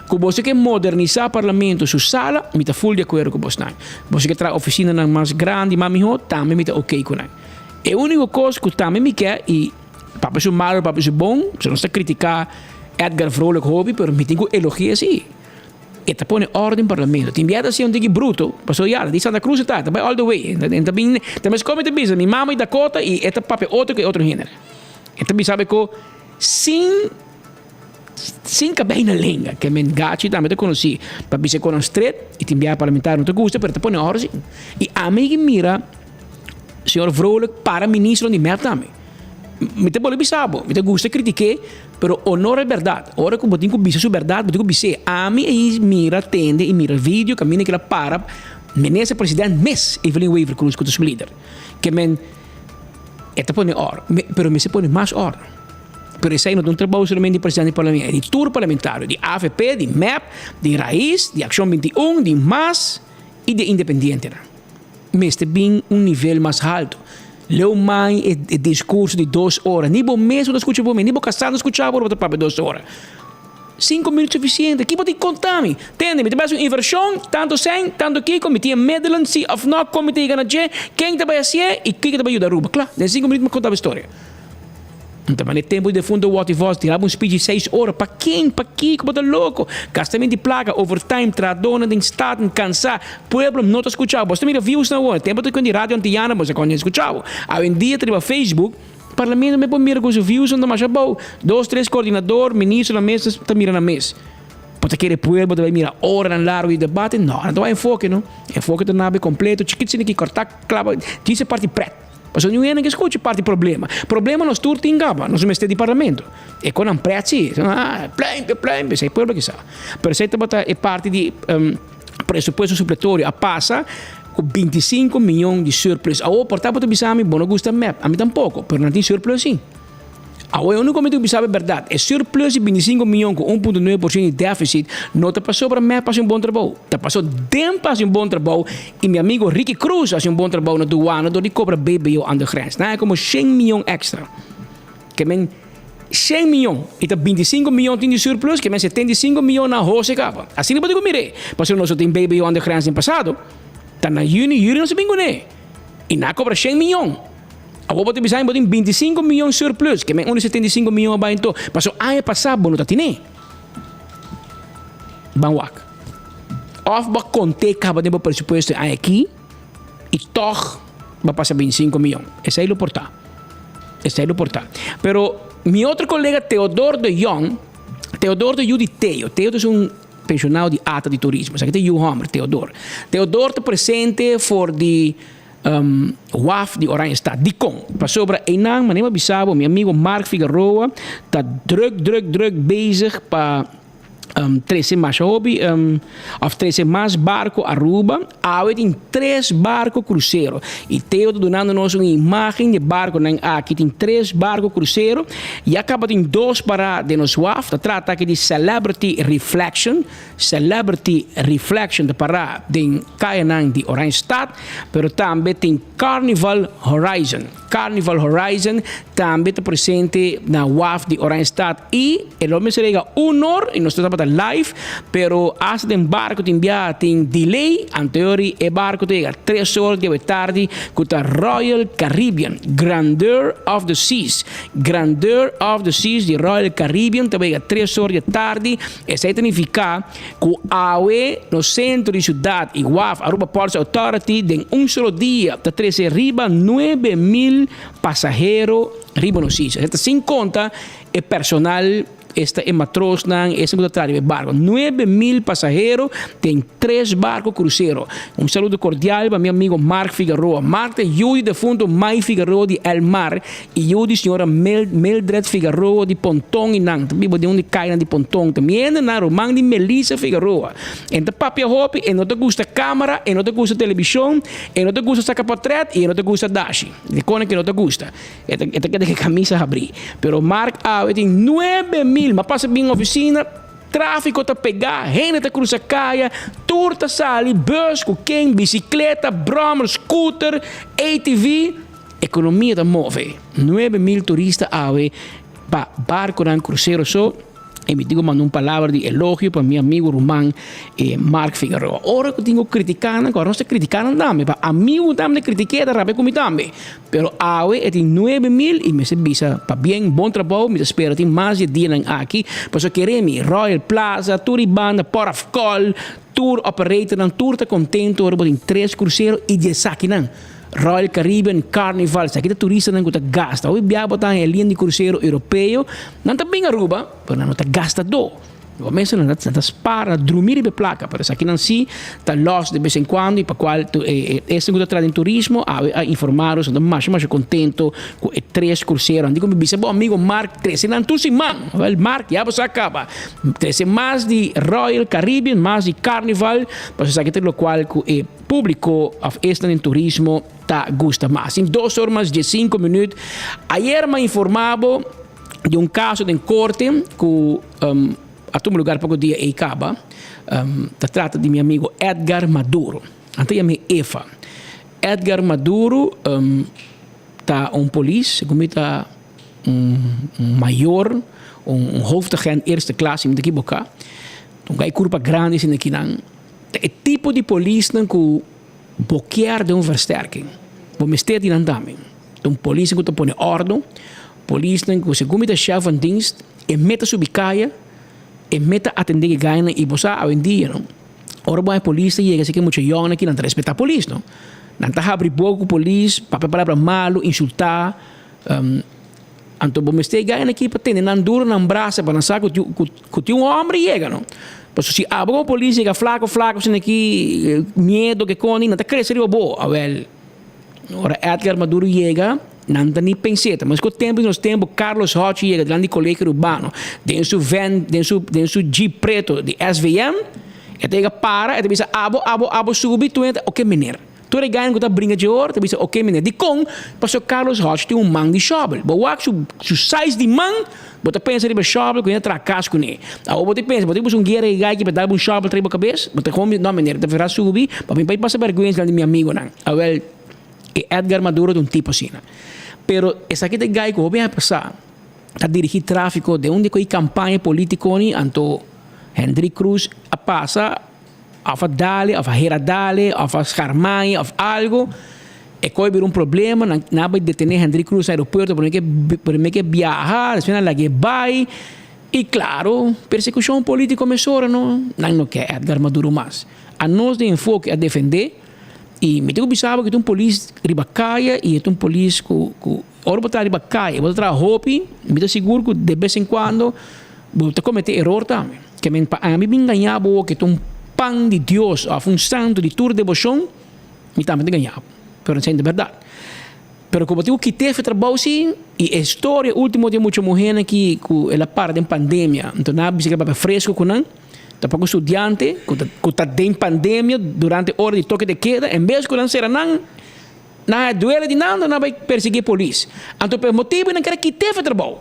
Que você quer modernizar o parlamento, sua sala, me está full de acordo com você. Você quer trazer a oficina mais grande, mais melhor, também me está ok com ele. É a única coisa que também me quer, e papai é malo, papai é bom, você não está criticar Edgar Vrolijk hobby, mas me tem que elogiar assim. E está põe ordem no parlamento. Tem viado assim um tigre bruto, passou já, de Santa Cruz está vai all the way. Também como te bisa, minha mama e Dakota, e este papai outro que outro gênero. E também sabe que sem cabelo na língua, que me engate também te conheci, para bisa com street e te enviar parlamentar não te gusta, mas te põe ordem. E a mim que mira, senhor Vrolijk, para ministro de merda também. Me te bole bisabo, me te gusta criticar, pero honor é verdade. Ora que botinho bisa sua verdade, botinho bisa. A mim aí mira, tende e mira vídeo, caminha que ela para, menese presidente mes Evelyn Weaver Cruz com o seu líder. Que men te põe ordem, pero me se põe mais ordem. Pero isso aí não é trabalho somente de presidente do parlamento, é de tour parlamentar, de AFP, de MEP, de Raiz, de Ação 21, de MAS e de Independiente. Mas tem bem nível mais alto. Leu mai e discurso de 2 horas. Nem bom mesmo não escuta por mim. Nem bom casado não escuta por outro papo 2 horas. 5 minutos suficiente. Que pode contar me? Entende? Me tem uma inversão, tanto 100, tanto aqui, como tinha Medellín, se of not, como tinha ganhado, quem te vai ser e quem te vai ajudar a Aruba. Claro, em 5 minutos me contava a história. Então, mas no tempo de fundo, what it was, tirava speech de 6 horas. Para quem? Para quem? Como tá louco? Gastamento de placa, overtime, tradona, de estado, cansar. Pueblo não te escuchava. Você mira views na hora. Tempo de quando rádio antiana, você quando escuchava. Hoje em dia, tem Facebook. Parlamento me pode mirar com os views, não mais bom. 2, 3 coordenador, ministro na mesa, está mirando na mesa. Pode querer pueblo, vai mirar hora largo de debate. Não vai enfoque, não. Enfoque do nave completo. Chiquito, que cortar, clava, diz parte preta. Mas não é que escute parte problema. Problema nós tudo tingava, nós mestre de parlamento. E quando não preci, plembe, sei pueblo que sabe. Pero se é parte de pressuposto supletório a passa com 25 milhões de surplus. A portava tu bisami, bom não gusta me, a mim tampouco, pero não tem surplus sim. A o único que tu bisami é verdade, é surplus de 25 milhões com 1,9% de déficit, não te passou para mim, passou um bom trabalho. Te passou tempo, passou um bom trabalho, e meu amigo Ricky Cruz faz um bom trabalho na douana, onde cobra BBO aan de grens. Não é como 100 milhões extra. Que men 100 milhões, e tá 25 milhões de surplus, que men 75 milhões na roça capa. Assim não pode comer. Passou nós tem BBO aan de grens no passado. Tá na Juni não se bingoné. E na cobra 100 milhões. Agora você precisa de 25 milhões surplus, que é 75 milhões abaixo então. Mas ano passado não tá tendo. Banwak. Of ba conte acaba de presupuesto aqui e toch vai passar 25 milhões. Esse aí é o portal. Pero meu outro colega Teodoro de Jong, Teodoro de Teo é pensionado de ATA de turismo. Aqui tem o Homer, Teodoro. Teodoro está presente for the WAF de Oranjestad, Dicon. Passou para Enang, mas nem bisabo, meu amigo Mark Figueroa está druk bezig para 13 mais hobby, of 13 mais barco Aruba. Há tem 3 barcos cruzeiro. E Teo donando-nos uma imagem de barco aqui tem 3 barcos cruzeiro. E acaba tem 2 para de nos WAF. Trata aqui de Celebrity Reflection de para de Kayanang de Oranjestad, pero também tem Carnival Horizon também está presente na WAF de Oranjestad e ele me será honor e nós estamos live, pero hasta de barco tem delay anterior e barco tem 3 horas de tarde com a Royal Caribbean Grandeur of the Seas de Royal Caribbean também 3 horas de tarde. Isso significa que awe no centro de cidade e WAF Aruba Ports Authority de solo dia está 13 riba 9,000 passageros riba no seas. Então, sem conta é personal esta é matros nang esse muda de barco 9,000 passageiros tem 3 barcos cruzeiro. Saludo cordial para meu amigo Mark Figueroa. Mark é Judy de fundo Mai Figueroa de El Mar e Judy senhora Mildred Figueroa de Pontong e nang também de onde cai de Pontong também na Romang de Melissa Figueroa. Então papia hopi e não te gusta câmera e não te gusta televisão e não te gusta saca portrait e não te gusta dashi. De cone que não te gusta. Esta que camisa abrir. Pero Mark tem 9,000 mas passa bem na oficina, tráfico tá pegar, gente tá cruza caia, tour tá sali, bus, quem, bicicleta, brommer, scooter, ATV, economia tá move. 9,000 turistas ave para barco dan cruzeiro só. E me digo mandando palavra de elogio para meu amigo Román Mark Figueroa. Ora que tenho criticando, agora não se criticando também, para amigo também critiquei da rabe como também. Pero awe é de 9,000 e me se visa para bem bom trabalho, me espera tem mais de dia aqui, por isso queremos Royal Plaza, Turibanda, Port of Call, Tour Operator, não tour tá contento, ora tem 3 cruzeiros e 10 aqui não. Royal Caribbean Carnival, sa kita turista nang kuta gasta. Oy biabo ta en linha de cruzeiro europeu, não tá bem Aruba, pero não tá gasta do. Começa a spara, dormir e placa, pero aqui não si, tá lost de vez em quando e para qual esse que tá em turismo a informar os mais contento com 3 cruzeiros. Digo me disse bom amigo Mark 13 não tu man, o Mark já você acaba. 13 mais de Royal Caribbean, mais de Carnival, para aqui lo qual o público está em turismo tá gusta mais. Em 2 horas de 5 minutos. Ayer me informava de caso de corte que a um lugar pouco dia em Caba, trata de meu amigo Edgar Maduro. Até me Eva. Edgar Maduro ta police, gumita mayor, hoofdagent eerste klas, met kiboka. Toen ga je kurpa grande in de kinang. Het type de police dan ku bokeer de versterking. Bo mesteert in andaming. Toen police ku te pone orde. Police dan ku se gumita chef van dienst e meta subikaya e meta atendere gaina e bosa a vendia, no. Ora boa police chega se que muito jovem aqui não respeita a police, no. Não tá abrir boca com police, papel palavra malo, insultar. Anto bom meste gaina aqui para ter não duro não braça para lançar que um homem chega, no. Mas se a boa police chega flaco sem aqui medo que coni não tá crescer o boa, well. Ora Edgar Maduro chega não tem nem penseta, mas com o tempo Carlos Rocha chega grande colégio urbano, dentro su jeep preto de SVM, e tega para, e bisa abo subi tu entra, ok meneer. Tu regain que tá brinca de ouro, te bisa ok meneer. De com, passou Carlos Rocha tem man de shovel. Bo wak su size de man, bota pensa riba shovel que entra casco ne. A bota pensa, bota um guerra e gai que dar um shovel tribo cabeça, bota como não meneer, te verá subi, para mim passa vergonha de meu amigo não. Well, Edgar Maduro de tipo assim. Pero essa aqui de gai que vai passar, tá dirigir tráfico de onde coi campanha política ni anto Hendrik Cruz a passa a dale, a hera dale, a scharmai, a algo e coi bir problema na vai detener Hendrik Cruz no aeroporto porque viajar, después la que vai e claro, persecução política começou, não quer Edgar Maduro mais. A nós de enfoque a defender. E me tenho pensado que tem polícia ribacaia e tem polícia que ora botar ribacaia, botar roupa, me tenho seguro que de vez em quando botar cometer erro também. Que a mim me enganava que tem pan de Deus, um santo de toda devoção, me também enganava. Pero não é verdade. Pero como tenho que ter trabalho assim, e a história última de muita mulher que ela para da pandemia, então na bicicleta fresco com não. Para o estudante que está em pandemia durante hora de toque de queda, em vez de lançar na duelo de nada, não vai perseguir a polícia. Então, por motivo, não quer que tenha trabalho.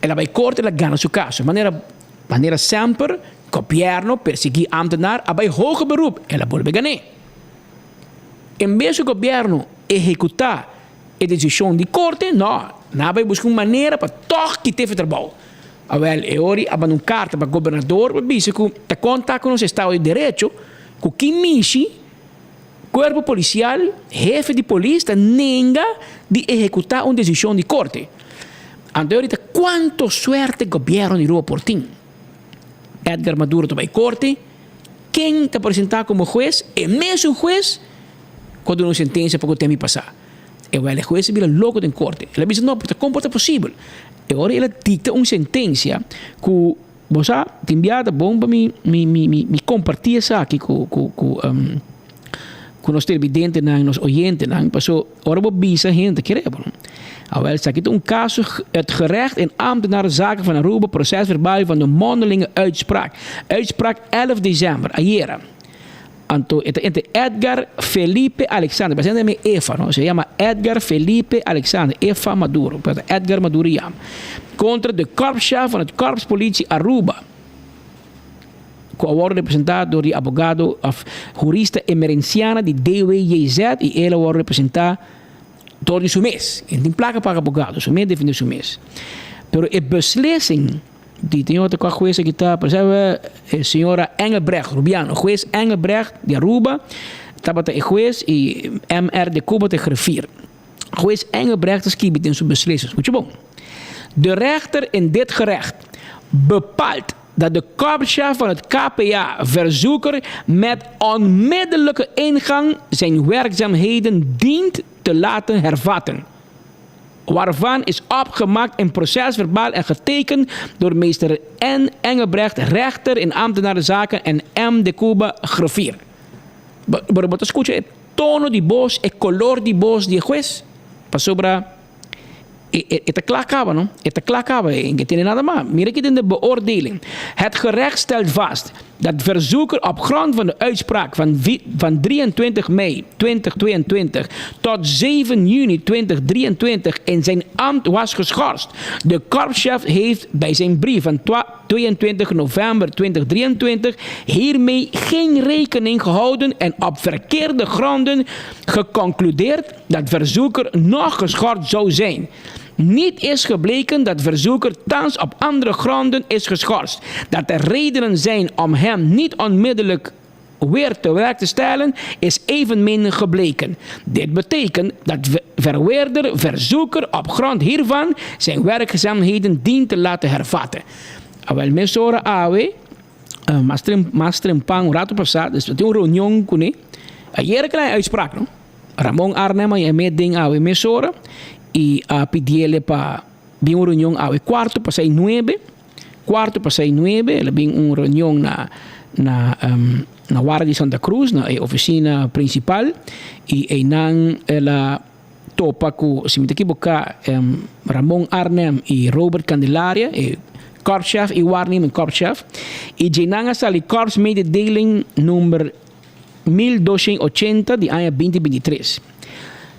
Ela vai cortar, ela ganha seu caso. De maneira sempre, o governo perseguir ambtenaar, ela vai hoger beroep, ela pode ganhar. Em vez do governo executar a decisão de corte, não vai buscar uma maneira para toch que tenha trabalho. E ora abbiamo una carta para o governador, per dire che ta conta con lo Stato di diritto, che chi misci, corpo policial, jefe di polizia, nega di esecutar una decisione di corte. Allora, quanto suerte il governo di Rua Portin? Edgar Maduro va in corte, quem ti presenta come juez, e mesmo un juez, quando una sentenza poco tempo passare. E il juez viene louco in corte. Ele dice, no, come è possibile? E ora ela dicta uma sentença que você tem enviado bom para me compartilhar isso aqui com os televidentes, nos oyentes, passou ora vou bisa gente que rebo. Alhoewel, isso aqui tem caso het gerecht en ambtenarenzaken van Aruba procesverbaal van de mondelinge uitspraak. Uitspraak 11 december, ayer. Entre Edgar Felipe Alexander, presente EFA, ¿no? Se llama Edgar Felipe Alexander, EFA Maduro, Edgar Maduro llama, contra de korpschef van het Korps Politie Aruba, que wordt representado door de abogado of jurista emerenciana de DWJZ y él wordt representado door de sumes. En die placa para abogado, sumes defende sumes. Pero a beslissing die tem outra jueza que está, por exemplo, a senhora Engelbrecht, Rubiano, juez Engelbrecht de Aruba, estava a juez e MR de Cuba te griffier. Juez Engelbrecht schrijft in zijn beslissing. Moet je bon. De rechter in dit gerecht bepaalt dat de korpschef van het KPA verzoeker met onmiddellijke ingang zijn werkzaamheden dient te laten hervatten. Waarvan is opgemaakt een procesverbaal en getekend door meester N. Engelbrecht, rechter in ambtenarenzaken en M. de Cuba, griffier. Maar escucha, het tono die boos, het color die boos die juez, pasobra, het klakaba, no? Het klakaba, en que tiene nada más. Mira que in de beoordeling. Het gerecht stelt vast dat verzoeker op grond van de uitspraak van 23 mei 2022 tot 7 juni 2023 in zijn ambt was geschorst. De korpschef heeft bij zijn brief van 22 november 2023 hiermee geen rekening gehouden en op verkeerde gronden geconcludeerd dat verzoeker nog geschorst zou zijn. Niet is gebleken dat verzoeker thans op andere gronden is geschorst. Dat er redenen zijn om hem niet onmiddellijk weer te werk te stellen, is evenmin gebleken. Dit betekent dat verweerder verzoeker op grond hiervan zijn werkzaamheden dient te laten hervatten. Awel mesora awe, master pang rato passat, dus dat een reunion kune. Een kleine uitspraak, no? Ramon Arnhem, je met ding awe mesora. Y pidiele pa bien una reunión a 8:09, 8:09, la bien una reunión na Guardia Santa Cruz, na oficina principal, y einan la topa ku, si me equivoca, Ramon Arnhem y Robert Candelaria, korpschef y waarnemend korpschef, y jenanga sali korpsmededeling nummer 1280 die año 2023.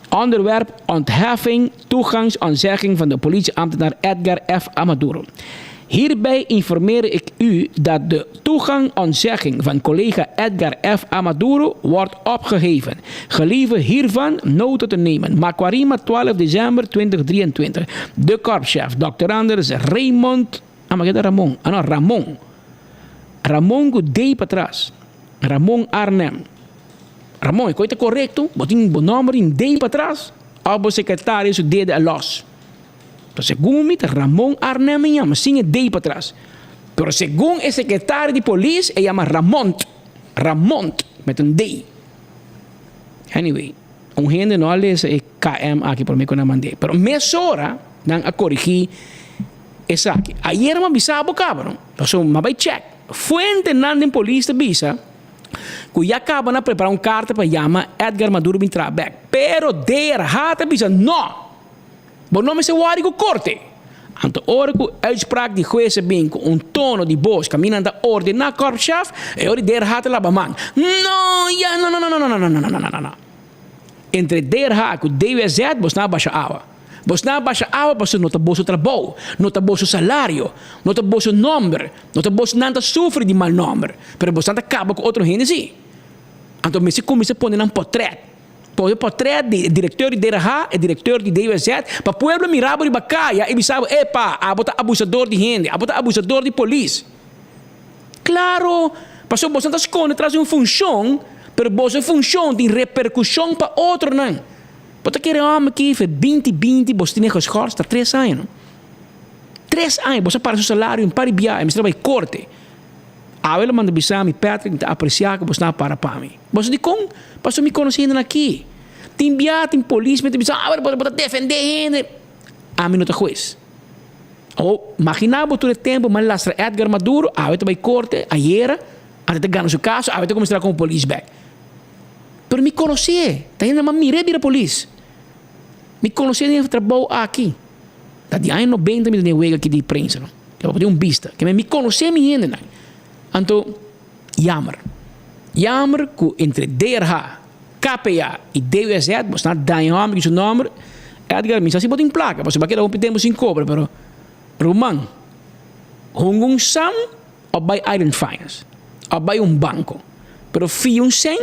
Onderwerp ontheffing toegangsontzegging van de politieambtenaar Edgar F. Amaduro. Hierbij informeer ik u dat de toegangontzegging van collega Edgar F. Amaduro wordt opgeheven. Gelieve hiervan nota te nemen. Makwarima 12 december 2023. De korpschef, Dr. Anders Raymond. Ramon Goudé Patras. Ramon Arnhem. Ramon, ik weet het correcto, maar tem um nome em day para trás, o secretário isso dede a los. Então, segundo me, Ramon Arnhem me chama, sim, day para trás. Pero segundo o secretário de polícia, ele chama Ramont, met um D. Anyway, gente não lê esse KM aqui por mim quando eu mandei. Pero mesora, não a corrigir essa aqui. Ayer me avisava, cabrão. Então, mas vai check. Fuente não tem polícia visa. Kuya acaba na preparar carta para chamar Edgar Maduro vir trabalhar. Pero der hata bisa no. Bo nome se wari ko korte. Anto ora ku uitspraak die juez bin com tono de voz caminando da ordem na korpschef e ora der hata la baman. No, ja no. Entre der hata ku DWZ bos na baixa awa. Bos na baixa awa bos nota bolso trabalho, nota bolso salário, nota bolso nome, nota bolso nada sofre de mal nome. Pero bos nada acaba com outro gente sim. Então me se começa a pôr num portrait. Põe portrait de diretor de DRH e diretor de DWZ para o povo mirar por bacaia e pensar, epa, abota abusador de gente, abota abusador de polícia. Claro, passou bos nada esconde traz uma função, pero bos função tem repercussão para outro não. Wat ik homem aqui foi 20, você tinha geschorst, 3 anos. 3 anos, você para o salário em Paribia, você trabalha corte. A ela manda bisar me Patrick, te apreciar que você não para mim. Você diz como? Passou me conhecendo aqui. Tem biá, tem polícia, tem bisar, você defender gente. A mim não está juiz. Ou, imaginava todo o tempo, mas lastra Edgar Maduro, a ela vai corte, ayer, até te ganha o seu caso, a ela começar com o polícia back. Pero me conhecia, tá ainda mais mirei para a polícia. Me conhecia de trabalho aqui. Da de ano 90 me deu aqui de prensa, não? Eu vou ter vista, que me conhecia me ainda, não? Então, jammer que entre DRH, KPA e DWZ, você não dá em que seu nome, Edgar, me se botar em placa, você vai querer um tempo sem cobra, pero man, hungum sam, ou vai Iron Finance, ou vai banco, pero fio sem,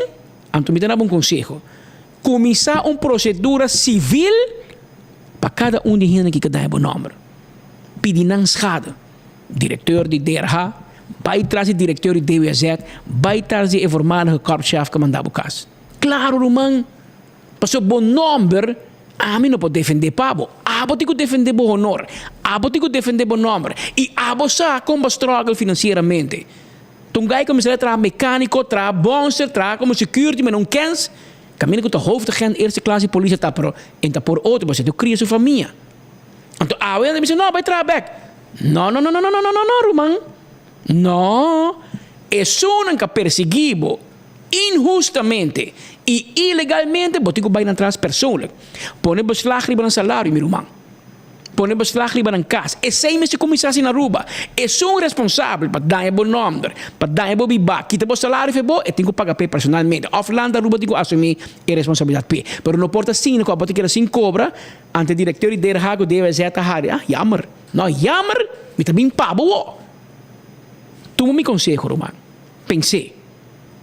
então me dá um conselho. Começar uma procedura civil para cada de gente que dá o nome. Pedir não schade. Diretor de DRH, vai trazer diretor de DWZ, vai trazer informado que o korpschef que mandava o caso. Claro, Roman. Passou bom nome, a mim não pode defender Pablo. A pode defender bom honor. A pode defender bom nome. E a você como struggle financeiramente. Toen ga je começar a trabalhar mecânico, trabalhar bonster, trabalhar como security, mas não quer. Caminho com o hoofdagent, eerste klasse polícia, tá por outro, você cria sua família. Então, a ele diz, não, vai trabalhar. Não, Roman. Não. É um que perseguido injustamente e ilegalmente, botico vai atrás pessoas. Põe beslag no salário, meu irmão. põe beslag liba ng kas. E sei mesmo comissário na Aruba. E são responsável para dar bom nome, para dar bom biba. Kita bom salário febo, e tem que pagar pe personalmente. Offline Aruba tem que assumir a responsabilidade pe. Pero não porta sim, não pode que assim cobra ante diretor e der hago deve ser tahari. Ah, jammer. Não, jammer. Me também pabo. Tu me consejo, Roman. Pensei.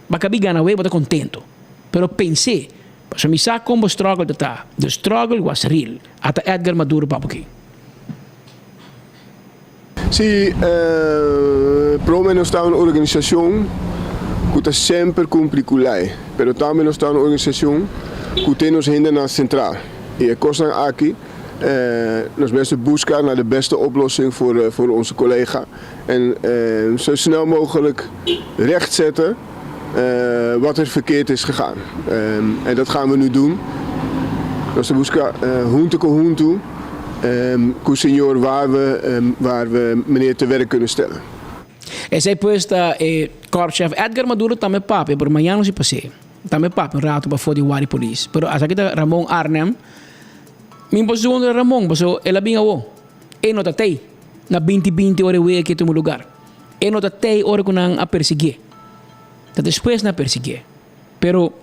Baka bigana we, bota contento. Pero pensei. Paso mi sa como struggle data. The struggle was real. Ata Edgar Maduro papo aqui. Sim, Prome não está uma organização que está sempre cumprir com a lei, mas também não está uma organização que tem nos ainda na central. E a coisa aqui, nós mesmo buscar naar de beste oplossing voor onze collega en zo snel mogelijk rechtzetten wat er verkeerd is gegaan. En dat gaan we nu doen. Nós buscar junto com junto com o senhor waar we meneer te werk kunnen stellen. Essa é posta korpschef Edgar Maduro também papo, por manhã não se passe. Também papo rato para fora de Wari Police. Pero asa kita Ramon Arnem, min posição de Ramon, baso ela binga wo. E nota tei na 20 ore we aqui no lugar. E nota tei ore com a perseguir. Tá depois na perseguir. Pero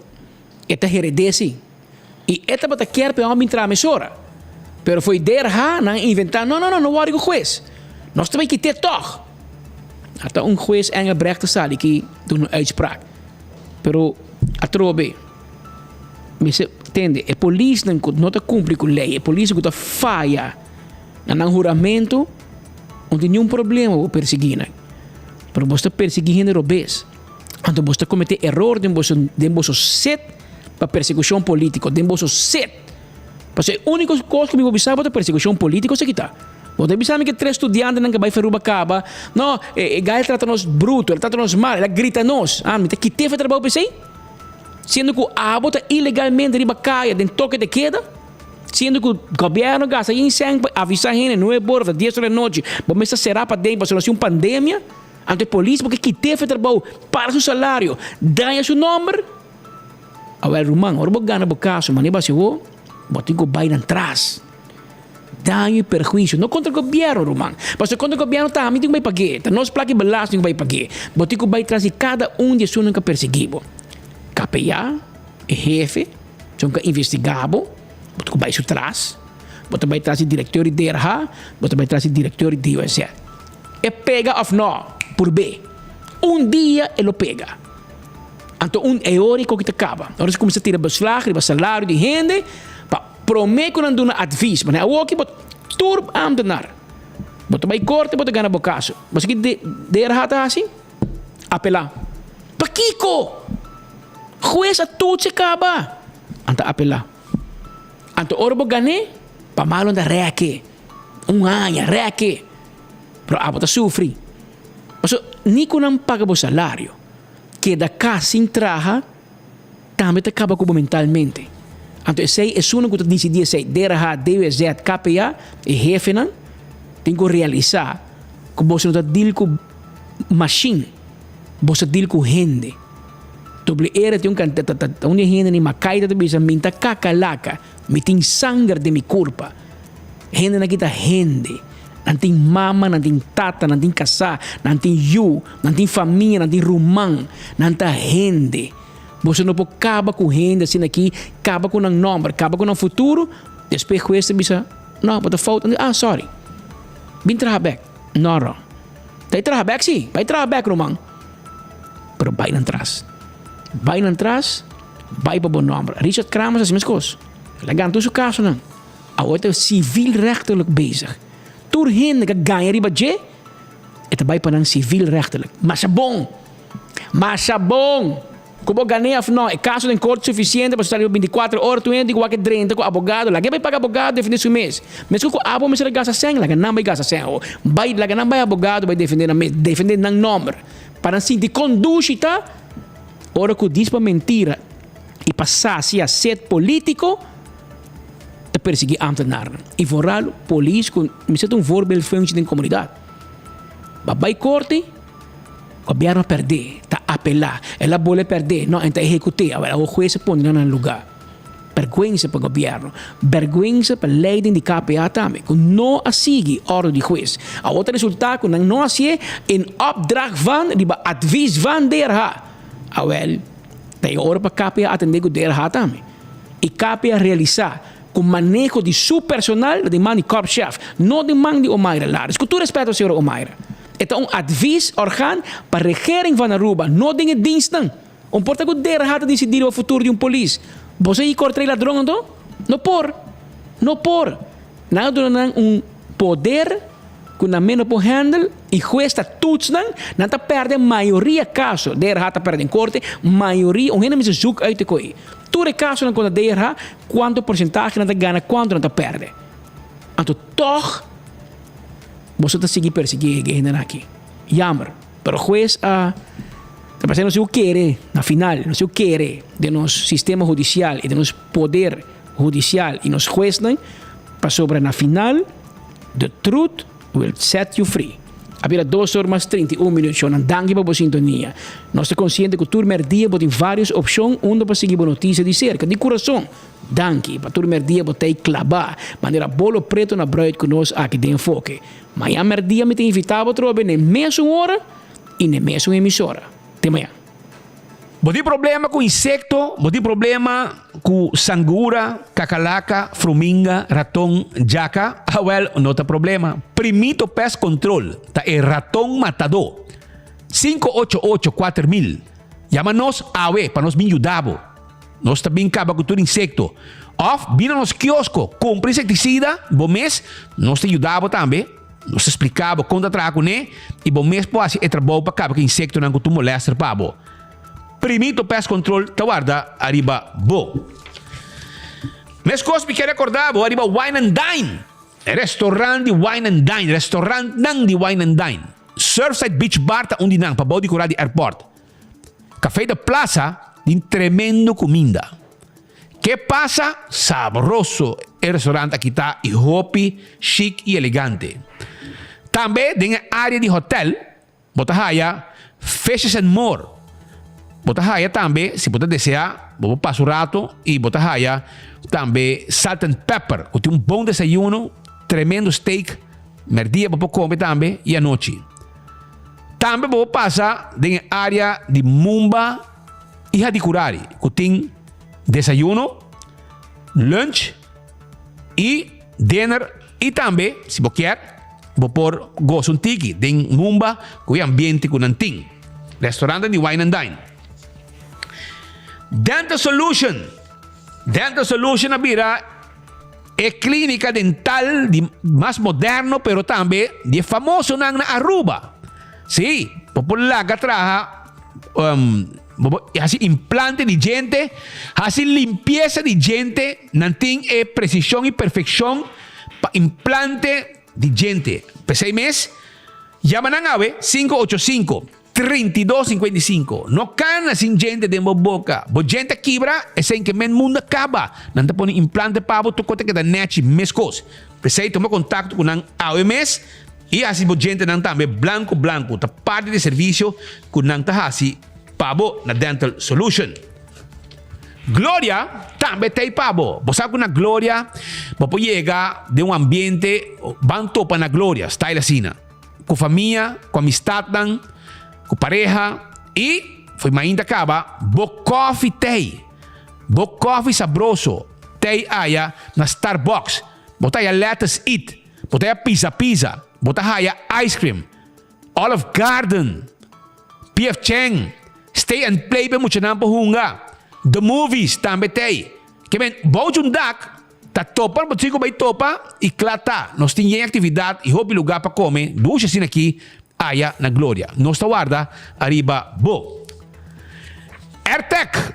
eta heredesi. E eta bata quer pe homem tra mesora. Pero foi der ha na inventar. Não word ik juez. Nós também que ter toch. Até juez Engelbrecht sali que doen een uitspraak. Pero atrobe. Você entende? A polícia não está cumpre com a lei. A polícia está falha. Não juramento, não tem nenhum problema com perseguir. Pero você perseguir gente robês. Então você cometer erro de você set para perseguição política. De você set. Porque a única coisa que me observa é perseguição política. Você está. Você sabe que 3 estudantes não vai fazer caba. Não, ele trata-nos bruto, ele trata-nos mal, ele grita-nos. Ah, mas que teve trabalho para você? Sendo que a bota ilegalmente riba caia de toque de queda, sendo que o governo gasta em sangue para avisar a gente, não é bora, 10 da noite, vamos será para dentro, para ser uma pandemia, ante a polícia, porque que teve trabalho para seu salário, dá seu nome. Agora, Romão, agora vou ganhar o caso, mas não vai ser o, botem que vai atrás. Dano e perjuízo, não contra o governo, Romão. Mas contra o governo também tem que pagar, nós placa belasting vai pagar, botem que vai trazer cada de seus nunca perseguido. KPA, jefe, são que investigado, botou vai atrás, botou vai trazer diretor de DRH, botou vai trazer diretor de DOS. É pega of não, por B. Dia ele pega. Então é hora que te acaba. Agora você começa a tirar beslag, o salário de gente, para prometer que não dá advies, mas é o que botou turbo ambtenaar. Botou vai corte, botou ganhar o caso. Você que DRH está assim? Apelar. Pakiko! Juez a tudo se acaba. Anta apelar. Anta orbo gane, pamalo da reque. Ano, reque. Pero abo ta sufri. Mas ni ko nang paga bo salário. Que da casa sin traja, também te acaba como mentalmente. Então, esse é o que eu decidi, esse DRH, DWZ, KPA, e jefe, tem que realizar que você não está deal com machine, você deal com gente. Doble era tem onde gente ni macaida de bisa minta kakalaka, me tem sangue de mi culpa. Gente na kita gente. Não tem mama, não tem tata, não tem casa, não tem you, não tem família, não tem rumang, não tem gente. Você não pode acabar com gente assim aqui, acaba com um nome, acaba com um futuro, depois com esse bisa, não, pode falta, sorry. Vim trabalhar, não. Vai trabalhar sim, vai trabalhar rumang. Pero vai não traz. Vai não traz, vai para bom nome. Richard Kramer as mesmas coisas. Legal, tu seu caso não. A outra civil rechtelijk bezig. Tur hen que ganha riba je, eta vai para civil rechtelijk. Mas é bom. Como ganhei não, é caso de corte suficiente para estar 24 horas, tu entra igual que 30 com advogado, lá que vai pagar advogado defender seu mês. Mas com a abo me será gasta 100, lá que não vai gastar 100. Vai lá que não vai advogado vai defender não nome. Para assim de conduzir tá, hora que diz para mentira e passar assim a ser político, te perseguir ambtenaar. E vooral polícia, me sente voorbeeld functie in de comunidade. Vai corte, o governo perder, tá apelar, ela bole perder, não, então executar, agora o juez se põe no lugar. Vergüenza para o governo. Vergüenza para a leiding de KPA também. Que não assigi ordem de juiz. A outro resultado, que não assiste em opdracht van, die advies van DRH. Wel, tem hora para KPA atender com DRH também. E KPA realizar com manejo de seu personal de man de korpschef, não de man de Omaira Lares. Que tu respeita o senhor Omaira. É advies orgaan para a regering van Aruba, não de diensten. Porta que DRH decidir o futuro de police. Você encontra ladrão então? Não por. Nada não poder que na menos por handle e juez está toets não está perde maioria caso. DRH está perde em corte, maioria o gente me zoek uit de coi. Tudo caso não quando DRH quanto porcentagem não está ganha, quanto não está perde. Então toch você está seguir perseguir aqui. Jammer. Pero juez Mas não se o quer, na final, não se o quer de nosso sistema judicial e de nosso poder judicial e nos jueces para sobre na final, the truth will set you free. Havia 2 horas mais 31 minutos, não dangue para a sintonia. Nós estamos conscientes que o turno dia tem várias opções, onde para seguir a notícia de cerca, de coração. Danke, para o turno dia botei clavar, maneira bolo preto na brood que nós aqui de enfoque. Mas a merdia me tem invitado a trocar na mesma hora e na mesma emissora. Até amanhã. Bom problema com insecto, bom problema com sangura, cacalaca, fruminga, ratão, jaca. Well, não tem problema. Primito Pest Control, tá é ratão matador. 588-4000. Chama-nos AWE para nos ajudar. Nós também acaba com todo insecto. Of, vira nos quiosco, compra inseticida, bom mês, nós te ajudamos também. Nós explicava quando atraco, né? E bom mês pode ser trabalho para acabar com insecto não que tu molesta para bo. Primito Pest Control, tá guarda, arriba bo. Mas coisa que quero recordar, bo, arriba Wine and Dine. Restaurante de Wine and Dine, restaurante nang de Wine and Dine. Surfside Beach Bar tá onde nang, para bo de curar de airport. Café da Plaza, de tremendo comida. Que passa? Sabroso. El restaurante aqui está hopi, chic e elegante. Também tem área de hotel, botahaya, Fishes and More. Botahaya também, se você desejar, vou passar o rato e botahaya também Salt and Pepper, que tem bom desayuno, tremendo steak, merdia para comer também e à noite. Também vou passar tem área de Mumba e Hadicurari, que tem desayuno, lunch e dinner e também, se você quer, vou pôr gosto tiki tem Mumba com o ambiente que não tem. Restaurante de Wine and Dine. Dental Solution. Dental Solution abira é clínica dental de mais moderno, pero também de famoso na Aruba. Sim, popular que traja assim implante de gente, assim limpeza de gente, não tem precisão e perfeição para implante de gente. Por 6 meses, llama na nave 585-3255. No cana sin gente de boca. Bo gente quebra, é sem que men mundo acaba. Não te põe implante para tu cote que da net mescos. Precisa tomar contato com a AOMS e assim bo gente não também blanco. Ta parte de serviço com não tá assim pabo na Dental Solution. Gloria também tem pabo. Você sabe que na Gloria, você chega de ambiente, van topa na Gloria, style assim, com família, com amistade, com pareja, e foi mais ainda acaba, bo coffee tem. Bo coffee sabroso, tem aí na Starbucks, bota aí Let's Eat, bota aí pizza, bota aí ice cream, Olive Garden, P.F. Chang, Stay and Play para muito não hunga. The Movies também tem. Que bem, bom jundak, tá topa, mas fico bem topa e clata. Nós temos atividade e hobby lugar para comer. Duas assim aqui, aí na Glória. Nós está guarda, arriba, bo. AirTech,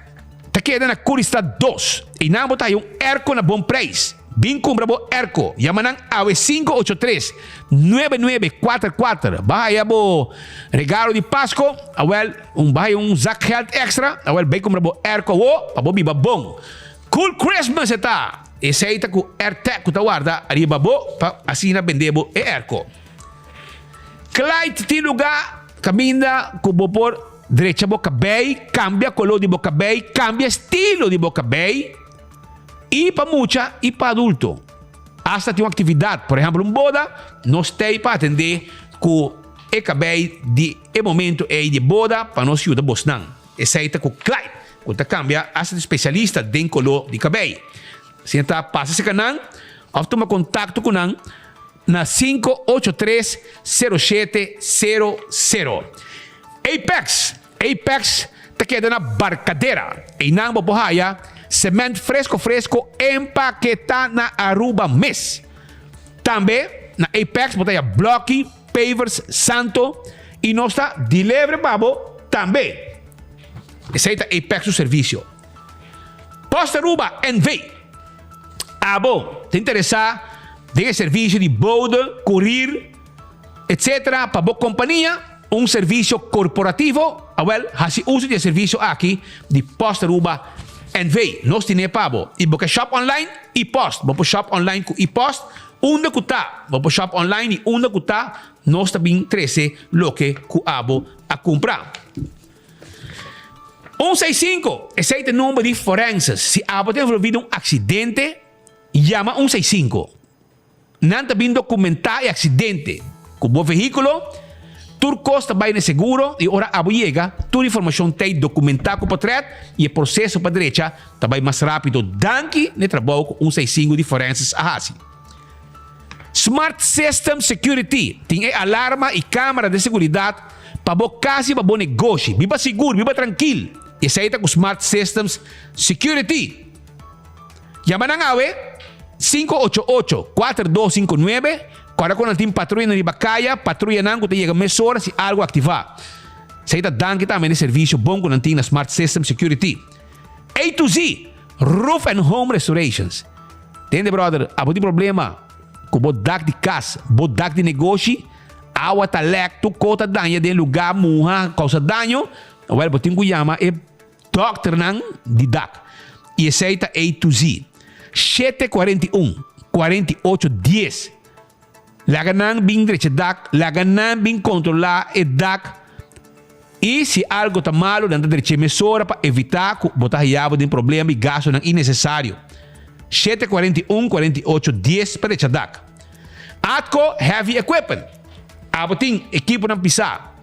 tá queda na Curista 2. E não botar aí Airco na bom preço. Bem compra bo Airco. Yamanang AWE 583-9944. Bahaya bo regalo de Páscoa. Awel, bahaya Zack Health Extra. Awel, bem compra bo Airco. Pa bo biba bom. Cool Christmas eta. Esse aí tá com AirTech, que tá guarda. Arriba bo, pa assim na vendebo e Airco. Clyde tem lugar. Caminha com bo por direita bo cabelo. Cambia color de bo cabelo. Cambia estilo de bo cabelo. Y para mucha y para adulto. Hasta tiene una actividad, por ejemplo, un boda, no esté para atender que acabei de momento de boda para nos ayudar a bosnan. Esa es con Clyde, cuando cambia hasta especialista de color de cabello. Si está pasa ese canal, o toma contacto con na 583-0700. Apex te queda na barcadera. E nang bobohaya, cement fresco empaqueta na Aruba mes. Também na Apex botaya bloque, pavers, santo e nossa delivery babo também. Esse é Apex o serviço. Posta Aruba NV. Bom, te interessar de serviço de boda, courier, etc. Para boa companhia, serviço corporativo. Hasi uso de serviço aqui de Posta Aruba NV. Nós temos pabo. E boca shop online e post. Boca shop online com e post. Onda kuta, boca shop online e onda kuta. Nós também 13 lo que abo a comprar. 165, esse é o número de forenses. Se abo tem envolvido acidente, llama 165. Não também documentar o acidente. Com o veículo, tu costa vai no seguro e ora abo chega, toda informação tem documentar com o portrait e o processo para a direita também mais rápido. Danke no trabalho com 165 de forenses a Hasi. Smart System Security tem alarma e câmera de segurança para bom casa, para bom negócio. Viva seguro, viva tranquilo. E essa com Smart Systems Security. Llama na AWE 588-4259. Agora quando tem patrulha na Bacaya, patrulha não que chega mais horas se algo ativar. Essa danke também de serviço bom quando tem na Smart System Security. A to Z, Roof and Home Restorations. Entende, brother? Abo de problema com o dak de casa, o dak de negócio, água tá lec, tu cota danha de lugar, morra, causa danho. Well, botin ko yama e doctor nang di dak. E aceita A to Z. 741-4810. Laga nang bing direcha dak, laga nang bing controlar e dak. E se algo tá malo, nanda direcha emissora para evitar que botar yabo de problema e gasto nang innecessário. 741-4810 para direcha dak. Atco Heavy Equipment. Aboting equipo ng pisar.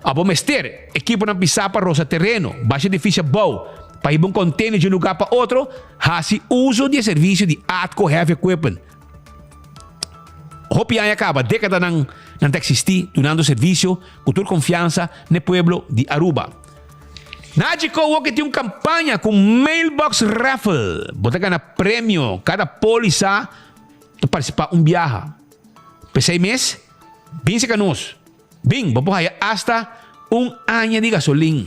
Abo mester, equipo ng pisar para rosa terreno, baixa difícil bow, para ibang container de um lugar para outro, hasi uso de serviço de Atco Heavy Equipment. Hopi ay acaba década ng existir, donando serviço, cultura confiança no pueblo de Aruba. Nagico que tem uma campanha com mailbox raffle, botar na prêmio, cada polícia para participar viaje. Por 6 meses, 15 canos. Bem, vamos hasta ano de gasolina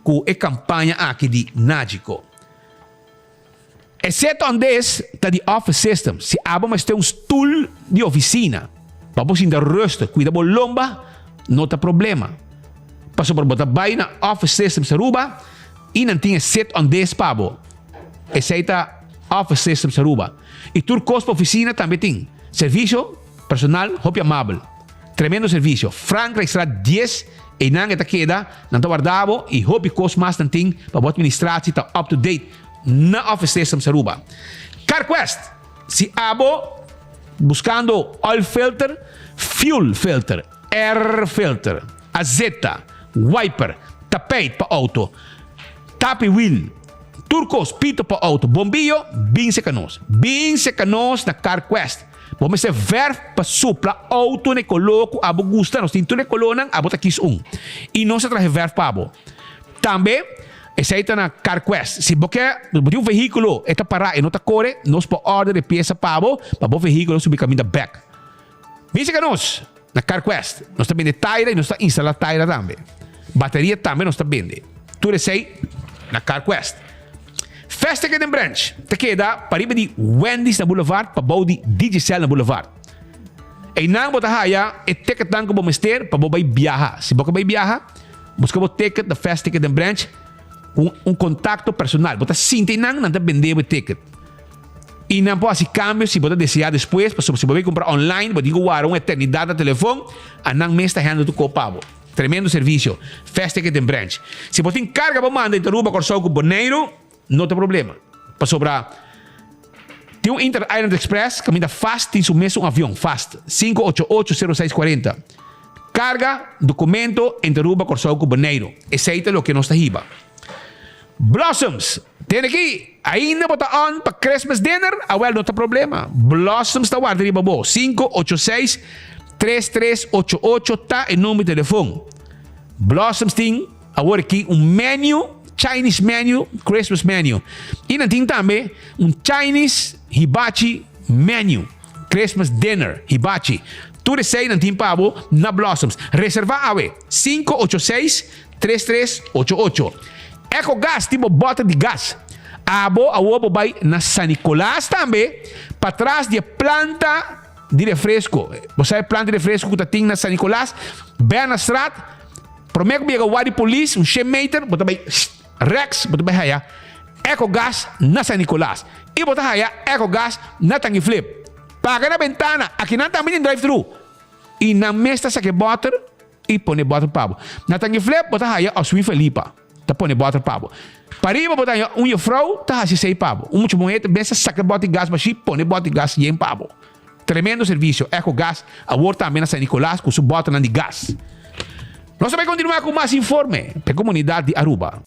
com a campanha aqui de Nagico. Exceto onde está de office system, se abamos ter stool de oficina, vamos in de rust, cuida bo lomba, não tem problema. Passo por botar vai na office system sa Aruba, e não tem set on this pabo. Exceto office system sa Aruba. E tur cost para oficina também tem. Serviço personal, hopi amável. Tremendo serviço. Frank extra 10 e nang eta queda, não tá guardado e hopi cost mais não tem para botar administração tá up to date na office system sa Aruba. CarQuest, se abo buscando oil filter, fuel filter, air filter, azeta, wiper, tapete para auto, tapi wheel, turcos, pito para auto, bombillo, 15 canos. 15 canos na CarQuest. Vamos ser verf para supla auto ne coloco abo gusta, nos tinto ne colonan abo takis e não se traje verf para abo. Também essa na CarQuest. Se você um veículo está parado e não está corre, nós podemos order de peça para o veículo subir caminho da back. Vise que nós na CarQuest, nós também de tire e nós está instalar tire também. Bateria também nós está vende. Tudo isso aí na CarQuest. Festival em Branch, te queda para ir de Wendy's na Boulevard para o de Digicel na Boulevard. E não botar haya e ticket dan ko bomester para vai viajar. Se você vai viajar, busca o ticket da Festival em Branch, contato personal. Botar sinta não tá vender o ticket. E não pode câmbio se você desejar depois, se você vai comprar online, você guardar uma eternidade de telefone, a não me está rendendo do copavo. Tremendo serviço. Festival em Branch. Se você encarga para mandar em Aruba com o Boneiro, não tem problema. Para sobrar Tem Inter Island Express, caminha fast, tem mesmo avião, fast. 588-0640. Carga, documento, entre Aruba, Corsauco, Baneiro. Esse é o que nos está hiba. Blossoms. Tem aqui, ainda bota on para Christmas dinner, well, não tem problema. Blossoms está guarda riba bo. 586-3388 tá em número de telefone. Blossoms tem agora aqui menu, Chinese menu, Christmas menu. E não tem também Chinese hibachi menu, Christmas dinner hibachi. Tudo isso aí não tem pabo na Blossoms. Reserva awe 586-3388. Eco Gas, tipo bota de gás. Abo vai na San Nicolás também, para trás de planta de refresco. Você sabe planta de refresco que tem na San Nicolás? Bem na estrada. Prometo que vai a polícia, meter, bota vai Rex, bota vai haya. Eco Gas na San Nicolás. E bota haya Eco Gas na Tangi Flip. Paga na ventana, aqui não também em drive-thru. E na mesa saque butter e põe butter pabo. Na Tangi Flip, bota haya a Sui Felipa. Tá põe butter pabo. Pariba botar frau, tá assim sei pabo. Muito moeda, bença saca bota de gás, mas põe bota de gás e em pabo. Tremendo serviço. Eco Gas, a volta também na San Nicolás com su bota de gás. Nós vamos continuar com mais informe para a comunidade de Aruba.